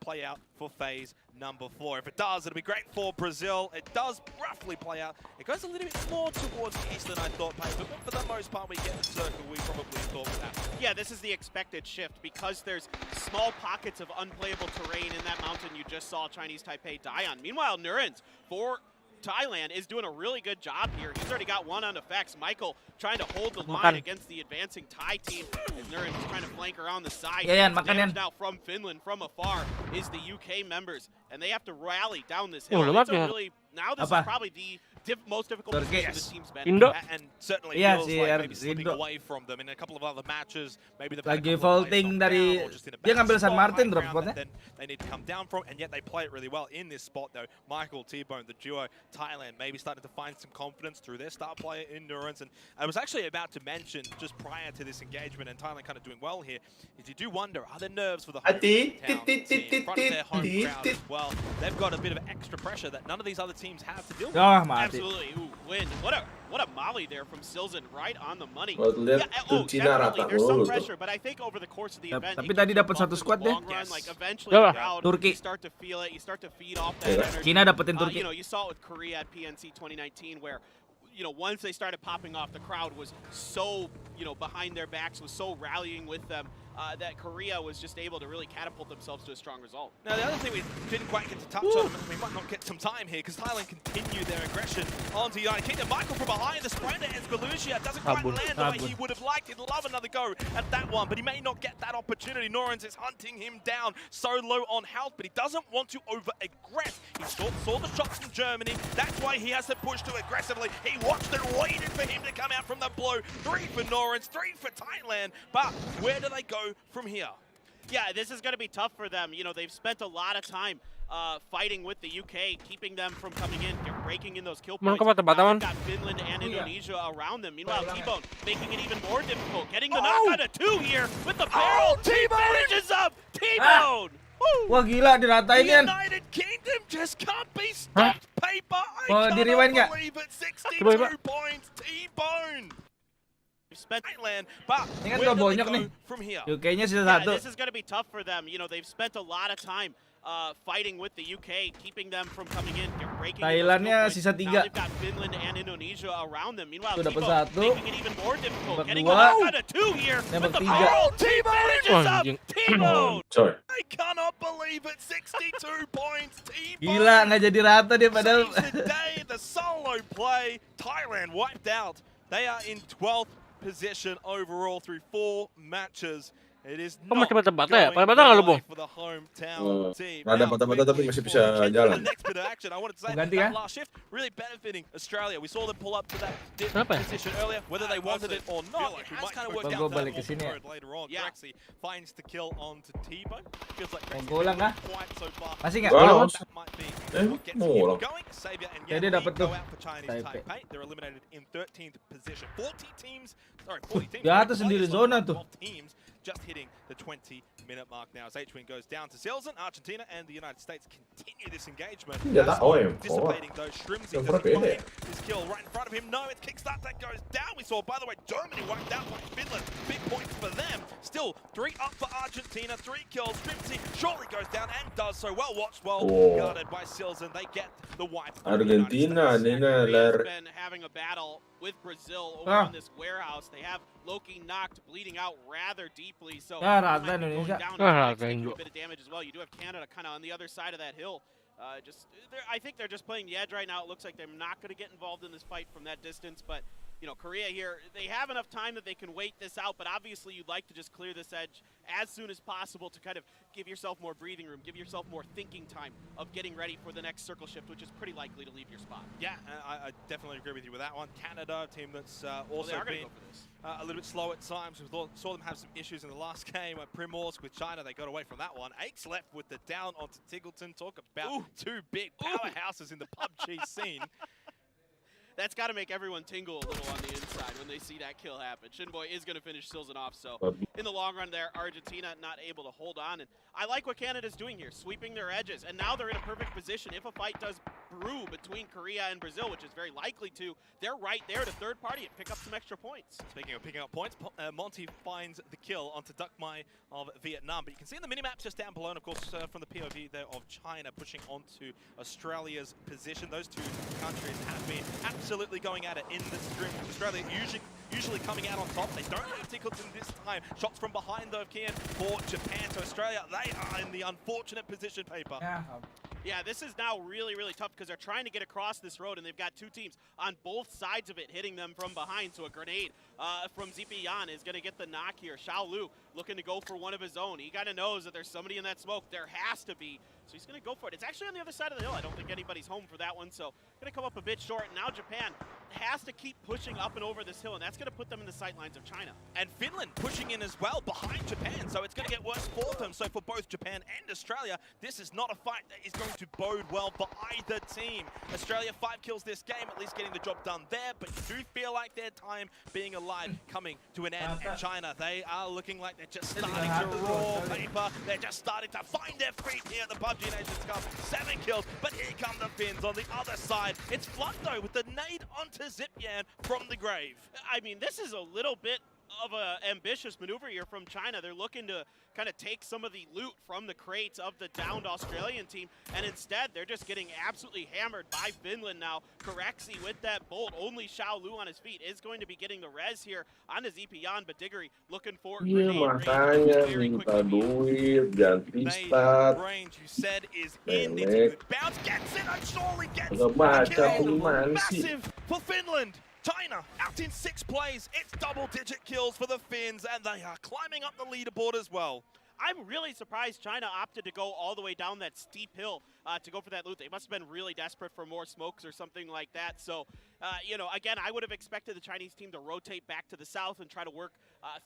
play out for phase number 4. If it does, it'll be great for Brazil. It does roughly play out. It goes a little bit more towards the east than I thought, but for the most part, we get the circle we probably thought would happen. Yeah, this is the expected shift because there's small pockets of unplayable terrain in that mountain you just saw Chinese Taipei die on. Meanwhile, Nurens for Thailand is doing a really good job here. He's already got one on effects. Michael trying to hold the line against the advancing Thai team as Nurens is trying to flank around the side. Damage now from Finland from afar is the UK members, and they have to rally down this hill. It's a really, now this is probably the most difficult position the team's been in. And certainly feels like maybe slipping away from them in a couple of other matches. Maybe the lagi vaulting dari dia ngambil San Martin drop spotnya. Then they need to come down from, and yet they play it really well in this spot though. Michael, T-Bone, the duo, Thailand maybe starting to find some confidence through their star player Endurance. And I was actually about to mention just prior to this engagement and Thailand kind of doing well here, is you do wonder, are there nerves for the home team in front of their home crowd as well? They've got a bit of extra pressure that none of these other teams have to deal with. Absolutely. Ooh, win. What a molly there from Silzen, right on the money. Definitely, there's some pressure, but I think over the course of the event, tapi tadi dapat satu squad deh. like eventually the crowd, you start to feel it, you start to feed off that energy. Cina dapetin Turki. You know, you saw it with Korea at PNC 2019 where, you know, once they started popping off, the crowd was so, you know, behind their backs, was so rallying with them that Korea was just able to really catapult themselves to a strong result. Now, the other thing we didn't quite get to touch on, we might not get some time here, because Thailand continue their aggression onto the United Kingdom. Michael from behind, the sprinter, Esbelusia, doesn't quite land the way he would have liked. He'd love another go at that one, but he may not get that opportunity. Norens is hunting him down so low on health, but he doesn't want to over-aggress. He saw the shots from Germany. That's why he has to push too aggressively. He watched and waited for him to come out from the blow. 3 for Norens, 3 for Thailand, but where do they go from here? Yeah, this is going to be tough for them. You know, they've spent a lot of time fighting with the UK, keeping them from coming in, breaking in those kill points. They've got Finland and Indonesia around them. Meanwhile, T-Bone making it even more difficult, getting the knock out of 2 here with the barrel. T-Bone finishes up. T-Bone. Wah gila diratain kan. United Kingdom just can't be stopped. Paper. I cannot believe it. 62 points. T-Bone. Thailand, but ini kan gak bonyok nih. UK-nya sisa 1. This is going to be tough for them. You know, they've spent a lot of time fighting with the UK, keeping them from coming in, breaking. Thailandnya sisa 3. They've got Finland and Indonesia around them. Meanwhile, T-Bone making it even more difficult, getting the knock out of 2 here with the barrel. T-Bone finishes up. T-Bone. Sorry. I cannot believe it. 62 points. T-Bone. Gila, nggak jadi rata dia padahal. Today, the solo play. Thailand wiped out. They are in 12th position overall through 4 matches. It is Kok not masih bata-bata ya? going Bata-bata nggak lu, their Bung? way for the hometown team. Ada Now, mata-mata tapi quickly, masih before bisa we get to jalan. the next bit of action, I wanted to say Ganti, that ya? last shift really benefiting Australia. We saw them pull up to that Kenapa ya? position earlier, whether they wanted it or not. It has kind of worked Gua out balik that ke sini ya. later on. Grexy finds the kill onto T-Bone. Feels like Grexy Gua ulang kah? quite so far. Masih nggak? Wow. That might be what gets Mau him ulang. going. Savior and Jadi Yan dapat Li go tuh. out for Chinese Taipei. Taipei. They're eliminated in 13th position. 40 teams. 40 Di atas sendiri zona tuh. teams just hitting the 20-minute mark now as H-Wing goes down to Silzen. Argentina and the United States continue this engagement. Ya tahu ya, Dissipating those Shrimsy. Does he find his kill right in front of him? No, it's kickstart that goes down. We saw, by the way, Germany wiped out by Finland. Big points for them. Still, 3 up for Argentina, 3 kills. Shrimsy surely goes down and does so. Well watched, well guarded by Silzen. They get the wipe. Argentina, Nina, Korea's been having a battle with Brazil over on this warehouse. They have Loki knocked, bleeding out rather deeply. So Rata might be going Indonesia. down and taking a bit of damage as well. You do have Canada kind of on the other side of that hill. I think they're just playing the edge right now. It looks like they're not going to get involved in this fight from that distance, but you know, Korea here, they have enough time that they can wait this out, but obviously you'd like to just clear this edge as soon as possible to kind of give yourself more breathing room, give yourself more thinking time of getting ready for the next circle shift, which is pretty likely to leave your spot. Yeah, I definitely agree with you with that one. Canada, a team that's also been a little bit slow at times. We saw them have some issues in the last game at Primorsk with China. They got away from that one. Aches left with the down onto Tiggleton. Talk about two big powerhouses in the PUBG scene. That's got to make everyone tingle a little on the inside when they see that kill happen. Shinboy is going to finish Silzen off, so in the long run there, Argentina not able to hold on. And I like what Canada's doing here, sweeping their edges, and now they're in a perfect position. If a fight does brew between Korea and Brazil, which is very likely to, they're right there to third party and pick up some extra points. Speaking of picking up points, Monty finds the kill onto Duck Mai of Vietnam. But you can see in the minimaps just down below, and of course from the POV there of China pushing onto Australia's position. Those two countries have been absolutely going at it in this stream. Australia usually coming out on top. They don't have Tickleton this time. Shots from behind though, Kian, for Japan. So Australia, they are in the unfortunate position, Paper. Yeah, this is now really, really tough because they're trying to get across this road, and they've got two teams on both sides of it hitting them from behind. So a grenade from Zipi Yan is going to get the knock here. Xiao Lu looking to go for one of his own. He kind of knows that there's somebody in that smoke. There has to be. So he's going to go for it. It's actually on the other side of the hill. I don't think anybody's home for that one. So going to come up a bit short. And now Japan has to keep pushing up and over this hill, and that's going to put them in the sight lines of China. And Finland pushing in as well behind Japan, so it's going to get worse for them. So for both Japan and Australia, this is not a fight that is going to bode well for either team. Australia 5 kills this game, at least getting the job done there, but you do feel like their time being alive coming to an end. And China, they are looking like they're just starting to roar, Paper. They're just starting to find their feet here at the PUBG Nations Cup. 7 kills, but here come the Finns on the other side. It's Flood though with the nade onto Zipyan from the grave. I mean, this is a little bit of an ambitious maneuver here from China. They're looking to kind of take some of the loot from the crates of the downed Australian team, and instead they're just getting absolutely hammered by Finland now. Corexy with that bolt, only Xiao Lu on his feet is going to be getting the res here on his Zipian, but Diggory looking for Iya makanya minta duit, ganti stat, range you said is in. It's a good bounce, gets it, and surely gets Gak baca kill. gimana sih? Massive for Finland. China out in 6 plays. It's double-digit kills for the Finns, and they are climbing up the leaderboard as well. I'm really surprised China opted to go all the way down that steep hill to go for that loot. They must have been really desperate for more smokes or something like that. So, you know, again, I would have expected the Chinese team to rotate back to the south and try to work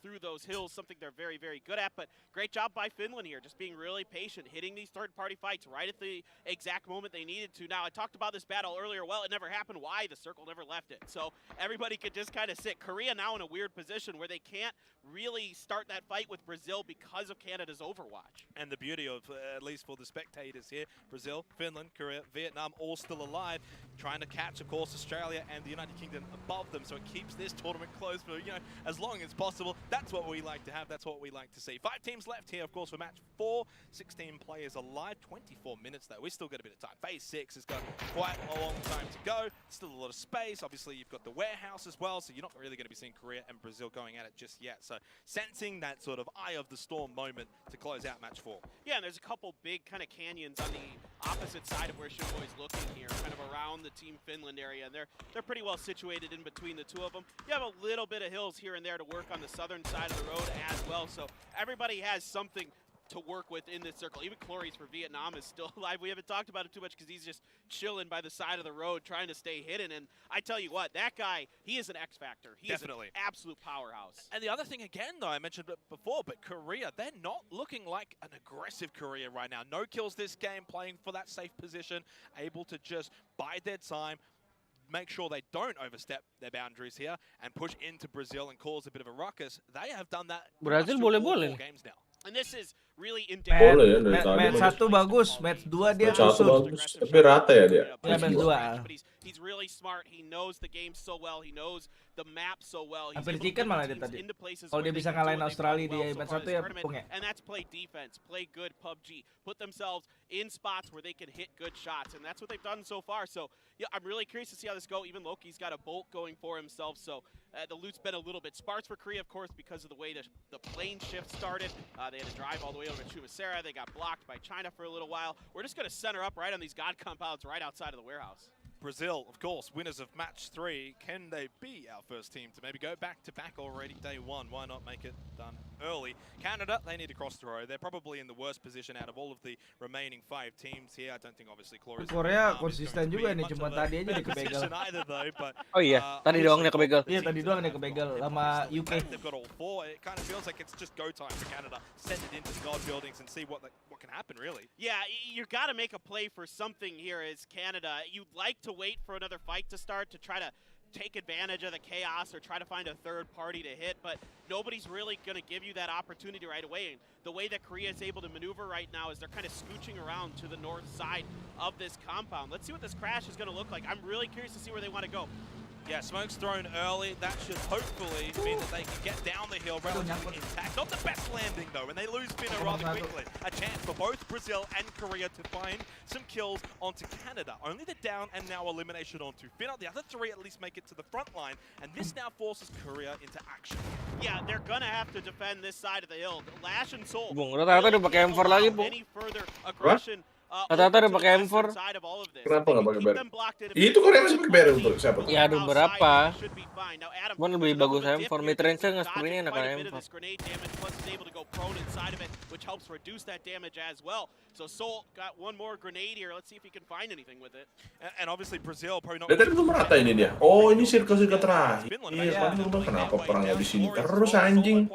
through those hills, something they're very, very good at. But great job by Finland here, just being really patient, hitting these third-party fights right at the exact moment they needed to. Now, I talked about this battle earlier. Well, it never happened. Why? The circle never left it. So everybody could just kind of sit. Korea now in a weird position where they can't really start that fight with Brazil because of Canada's Overwatch. And the beauty of, at least for the spectators here, Brazil, Finland, Korea, Vietnam, all still alive, trying to catch, of course, Australia and the United Kingdom above them, so it keeps this tournament close for, you know, as long as possible. That's what we like to have. That's what we like to see. 5 teams left here, of course, for match 4. 16 players alive. 24 minutes, though. We still got a bit of time. Phase 6 has got quite a long time to go. Still a lot of space. Obviously, you've got the warehouse as well, so you're not really going to be seeing Korea and Brazil going at it just yet. So sensing that sort of eye of the storm moment to close out match 4. Yeah, and there's a couple big kind of canyons on the opposite side of where Shimboy's looking here, kind of around the Team Finland area. And they're pretty well situated in between the two of them. You have a little bit of hills here and there to work on the southern side of the road as well. So everybody has something to work with in this circle. Even Clories for Vietnam is still alive. We haven't talked about him too much because he's just chilling by the side of the road trying to stay hidden. And I tell you what, that guy, he is an X factor. He Definitely. is an absolute powerhouse. And the other thing again, though, I mentioned it before, but Korea, they're not looking like an aggressive Korea right now. No kills this game, playing for that safe position, able to just bide their time, make sure they don't overstep their boundaries here and push into Brazil and cause a bit of a ruckus. They have done that Brazil boleh-boleh. Games now. And this is really in Boleh ya dari tadi. Match 1 bagus, match 2 dia Match 1 kusut. bagus, tapi rata ya dia. Ya, match 2. But he's really smart. He knows the game so well. He knows the map so well. He's Hampir able to chicken put malah dia teams tadi. into places Kalau where dia they bisa can do ngalahin what they've Australia done di well so match far 1 this ya tournament. pung ya. And that's play defense, play good PUBG, put themselves in spots where they can hit good shots, and that's what they've done so far. So yeah, I'm really curious to see how this goes. Even Loki's got a bolt going for himself, so the loot's been a little bit sparse for Korea, of course, because of the way the plane shift started. They had to drive all the way over to Chumasera. They got blocked by China for a little while. We're just going to center up right on these God compounds right outside of the warehouse. Brazil, of course, winners of match 3. Can they be our first team to maybe go back-to-back already day 1? Why not make it done early? Canada, they need to cross the road. They're probably in the worst position out of all of the remaining 5 teams here. I don't think obviously Cloris Korea konsisten juga nih, cuma tadi aja dia kebegal. Oh iya, tadi doang dia kebegal. Iya, tadi doang dia kebegal sama UK. They've got all 4. It kind of feels like it's just go time for Canada. Send it into God buildings and see what can happen, really. Yeah, you got to make a play for something here as Canada. You'd like to wait for another fight to start to try to take advantage of the chaos or try to find a third party to hit, but nobody's really going to give you that opportunity right away. And the way that Korea is able to maneuver right now is they're kind of scooching around to the north side of this compound. Let's see what this crash is going to look like. I'm really curious to see where they want to go. Yeah, smoke's thrown early. That should hopefully mean that they can get down the hill relatively intact. Not the best landing, though, and they lose Finna rather quickly. A chance for both Brazil and Korea to find some kills onto Canada. Only the down and now elimination onto Finna. The other 3 at least make it to the front line, and this now forces Korea into action. Yeah, they're going to have to defend this side of the hill. Lash and Soul. Bung, rata-rata dia pakai M4 lagi, Bung. Any further aggression Rata-rata dia pakai M4. Kenapa nggak pakai barrel? Itu Korea masih pakai barrel tuh, siapa tuh? Ya ada beberapa. Cuman lebih bagus M4. Mid-range nggak seperti ini enak M4. So Soul got one more grenade here. Let's see if he can find anything with it. And obviously Brazil probably not. Tadi belum merata ini dia. Oh, ini circle-circle terakhir. Iya, kenapa perangnya di sini terus anjing?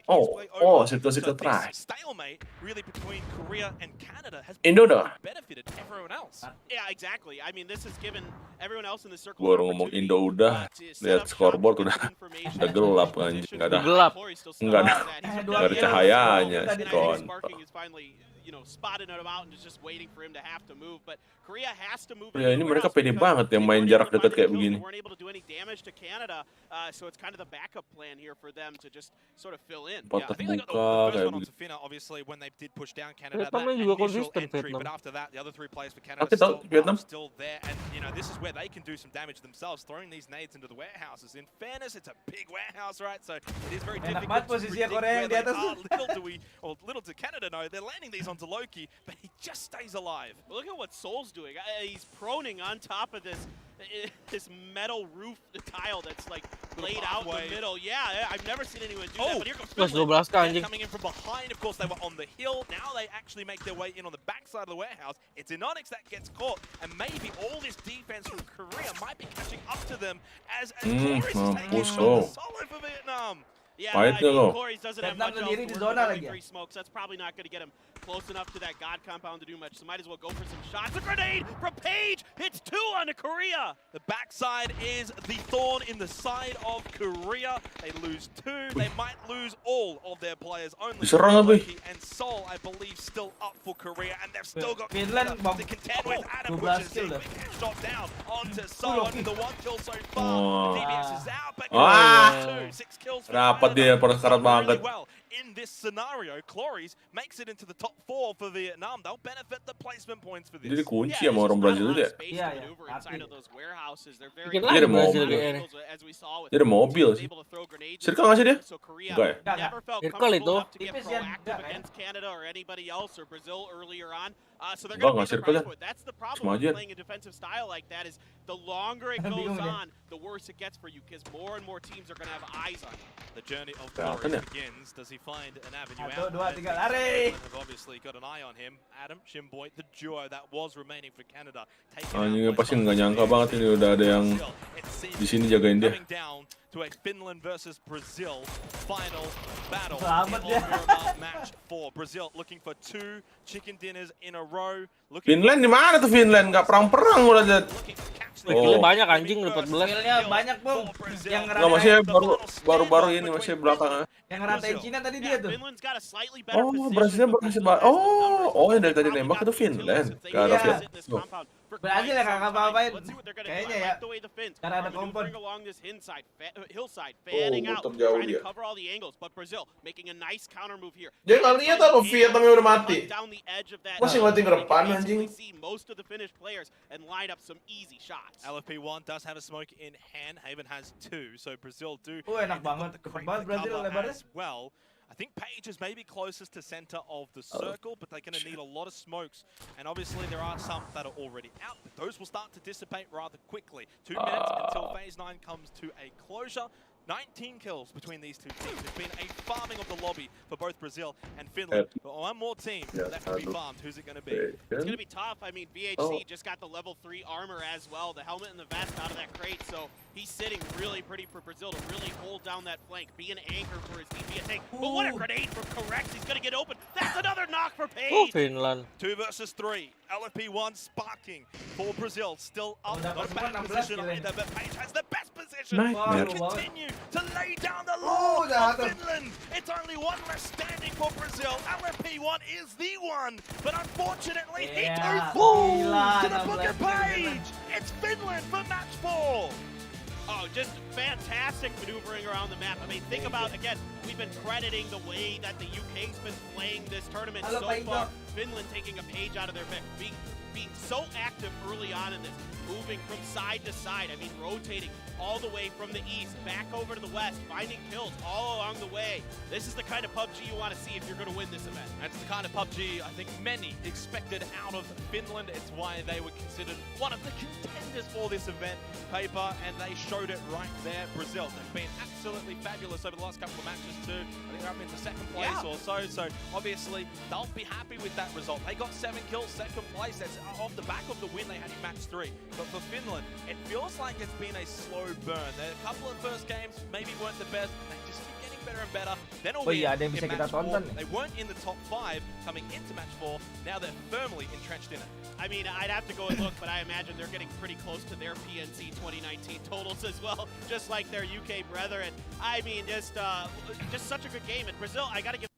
Oh, circle-circle terakhir. Stalemate really between Korea and Canada has benefited everyone else. Yeah, exactly. I mean, this has given everyone else in the circle. Baru ngomong Indo udah, lihat scoreboard udah gelap anjing, nggak ada cahayanya. Spotted him out and is just waiting for him to have to move. But Korea has to move. Ya ini mereka pede banget yang main jarak dekat kayak begini. Weren't able to do any damage to Canada, so it's kind of the backup plan here for them to just sort of fill in. Yeah, I think they got the first one onto Finna, obviously, when they did push down Canada. That initial entry, but after that, the other 3 players for Canada still there. And, you know, this is where they can do some damage themselves, throwing these nades into the warehouses. In fairness, it's a big warehouse, right? So it is very difficult to predict where they are. Little to Canada know, they're landing these onto Loki, but he just stays alive. Well, look at what Soul's doing. He's proning on top of this metal roof tile that's like laid out in the middle. Yeah, I've never seen anyone do that. But here comes Finland coming in from behind. Of course, they were on the hill. Now they actually make their way in on the backside of the warehouse. It's Inonix that gets caught, and maybe all this defense from Korea might be catching up to them as Cloris is taking another solo for Vietnam. Yeah, I mean, Cloris doesn't have much else. We're 3 smokes. That's probably not going to get him close enough to that God compound to do much, so might as well go for some shots. A grenade from Page hits 2 onto Korea. The backside is the thorn in the side of Korea. They lose 2. They might lose all of their players. Only Loki and Seoul, I believe, still up for Korea, and they've still got Finland to contend with. Adam pushes in, big headshot down onto Seoul. Only the 1 kill so far. DBS is out, but 2, 6 kills for Dapat dia, perkarat banget. in this scenario, Cloris makes it into the top 4 for Vietnam. They'll benefit the placement points for this. Jadi kunci sama orang Brazil dia. Iya. Dia ada mobil. Dia ada mobil sih. Circle nggak sih dia? Enggak ya? Circle itu. Tipis ya. Enggak circle ya. Sama aja. The longer it goes on, the worse it gets for you because more and more teams are going to have eyes on you. The journey of Cloris begins. Does he find an avenue out? 1, 2, 3, lari! Have obviously got an eye on him. Adam, Shimboy, the duo that was remaining for Canada. Anjing pasti nggak nyangka banget ini udah ada yang di sini jagain dia. To a Finland versus Brazil final battle Selamat ya. match 4. Brazil looking for 2 chicken dinners in a row. Finland di mana tuh Finland? Nggak perang-perang udah lihat. Killnya banyak anjing, 14. Killnya banyak, Bung. Yang nggak masih baru-baru ini masih belakangan. Yang ngeratain Cina tadi dia tuh. Oh, Brazil berhasil. Oh, yang dari tadi nembak itu Finland. Gak ada Finland. Brazil ya kakak apa-apain. Kayaknya ya. Karena ada kompon. Hillside fanning out, trying to cover all the angles, but Brazil making a nice counter move here. Dia nggak lihat apa Vietnam udah mati. Masih ngeliatin ke depan anjing. Most of the Finnish players and line up some easy shots. LFP1 does have a smoke in hand. Haven has 2, so Brazil do. Enak banget. Cepet banget Brazil lebarnya. Well, I think Page is maybe closest to center of the circle, but they're going to need a lot of smokes. And obviously there are some that are already out, but those will start to dissipate rather quickly. 2 minutes until Phase 9 comes to a closure. 19 kills between these two teams. It's been a farming of the lobby for both Brazil and Finland. But one more team left to be farmed. Who's it going to be? It's going to be tough. I mean, VHC just got the level 3 armor as well, the helmet and the vest out of that crate, so he's sitting really pretty for Brazil to really hold down that flank, be an anchor for his DP attack. But what a grenade from Correx. He's going to get open. That's another knock for Page. Finland. 2 versus 3. LFP1 sparking for Brazil. Still up. Not a bad position either, but Page has the best position to continue to lay down the law for Finland. It's only one less standing for Brazil. LFP1 is the one, but unfortunately he too falls to the Book of Page. It's Finland for match 4. Oh, just fantastic maneuvering around the map. I mean, think about, again, we've been crediting the way that the UK's been playing this tournament so far. Finland taking a page out of their book, being so active early on in this, moving from side to side. I mean, rotating all the way from the east, back over to the west, finding kills all along the way. This is the kind of PUBG you want to see if you're going to win this event. It's the kind of PUBG I think many expected out of Finland. It's why they were considered one of the contenders for this event, Paper, and they showed it right there. Brazil, they've been absolutely fabulous over the last couple of matches too. I think they're up into 2nd place or so obviously they'll be happy with that result. They got 7 kills, 2nd place. That's off the back of the win they had in match 3. But for Finland, it feels like it's been a slow burn. A couple of first games maybe weren't the best. They just keep getting better and better. Then all ada yang bisa kita tonton. They weren't in the top 5 coming into match 4. Now they're firmly entrenched in it. I mean, I'd have to go and look, but I imagine they're getting pretty close to their PNC 2019 totals as well, just like their UK brethren. I mean, just such a good game. And Brazil, I gotta give.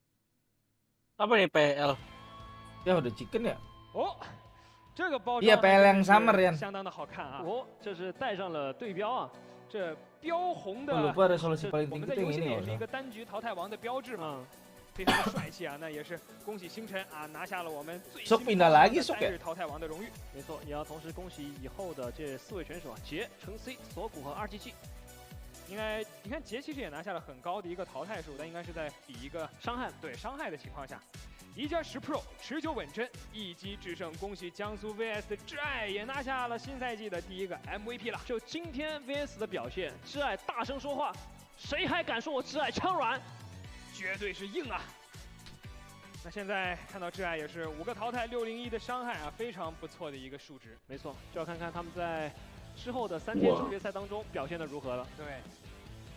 Apa nih PL? Ya udah chicken ya. Oh. 这个包装 Iya PL yang summer ya. 相当的好看啊！哦，这是带上了对标啊，这标红的， lupa resolusi paling 我们 tinggi 在 itu 游 yang 戏里 ini 也是一 loh. 个单局淘汰王的标志嘛，非常的帅气啊！那也是恭喜星辰啊，拿下了我们最新 pindah lagi 单 sok ya. 日淘汰王的荣誉。没错，也要同时恭喜以后的这4位选手啊，杰、程 C、锁骨和RGG。应该你看杰其实也拿下了很高的一个淘汰数，但应该是在比一个伤害的情况下。 一加10 Pro 持久稳真，一击制胜，恭喜江苏 VS 的挚爱也拿下了新赛季的第1个 MVP 了。就今天 VS 的表现，挚爱大声说话，谁还敢说我挚爱枪软？绝对是硬啊！那现在看到挚爱也是5个淘汰601的伤害啊，非常不错的一个数值。没错，就要看看他们在之后的3天世界赛当中表现的如何了。对。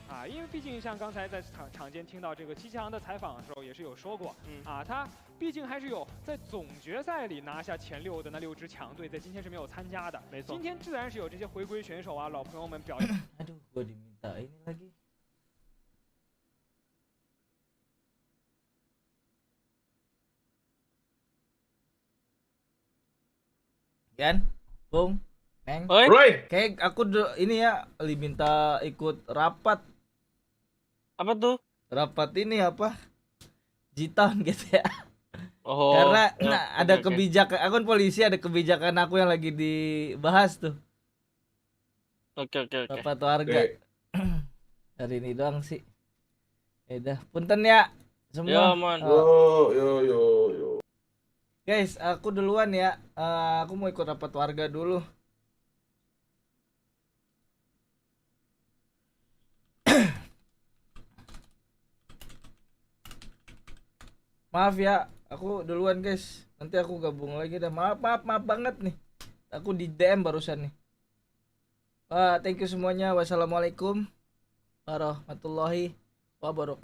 啊，因为毕竟像刚才在场间听到这个七强的采访的时候，也是有说过，啊，他毕竟还是有在总决赛里拿下前6的那6支强队，在今天是没有参加的。没错，今天自然是有这些回归选手啊，老朋友们表现。Aduh, gua diminta ini lagi. Yan, Bung, Neng. Roy, kayak aku ini ya diminta ikut rapat. Apa tuh? Rapat ini apa? G-Town gitu ya. Oh. Karena Ya, ada oke. kebijakan, aku kan polisi, ada kebijakan aku yang lagi dibahas tuh. Oke. Rapat warga. Hari ini doang sih. Ya udah, punten ya semua. Ya, man. Yo. Guys, aku duluan ya. Aku mau ikut rapat warga dulu. Maaf ya, aku duluan guys. Nanti aku gabung lagi dah. Maaf banget nih. Aku di DM barusan nih. Thank you semuanya. Wassalamualaikum warahmatullahi wabarakatuh.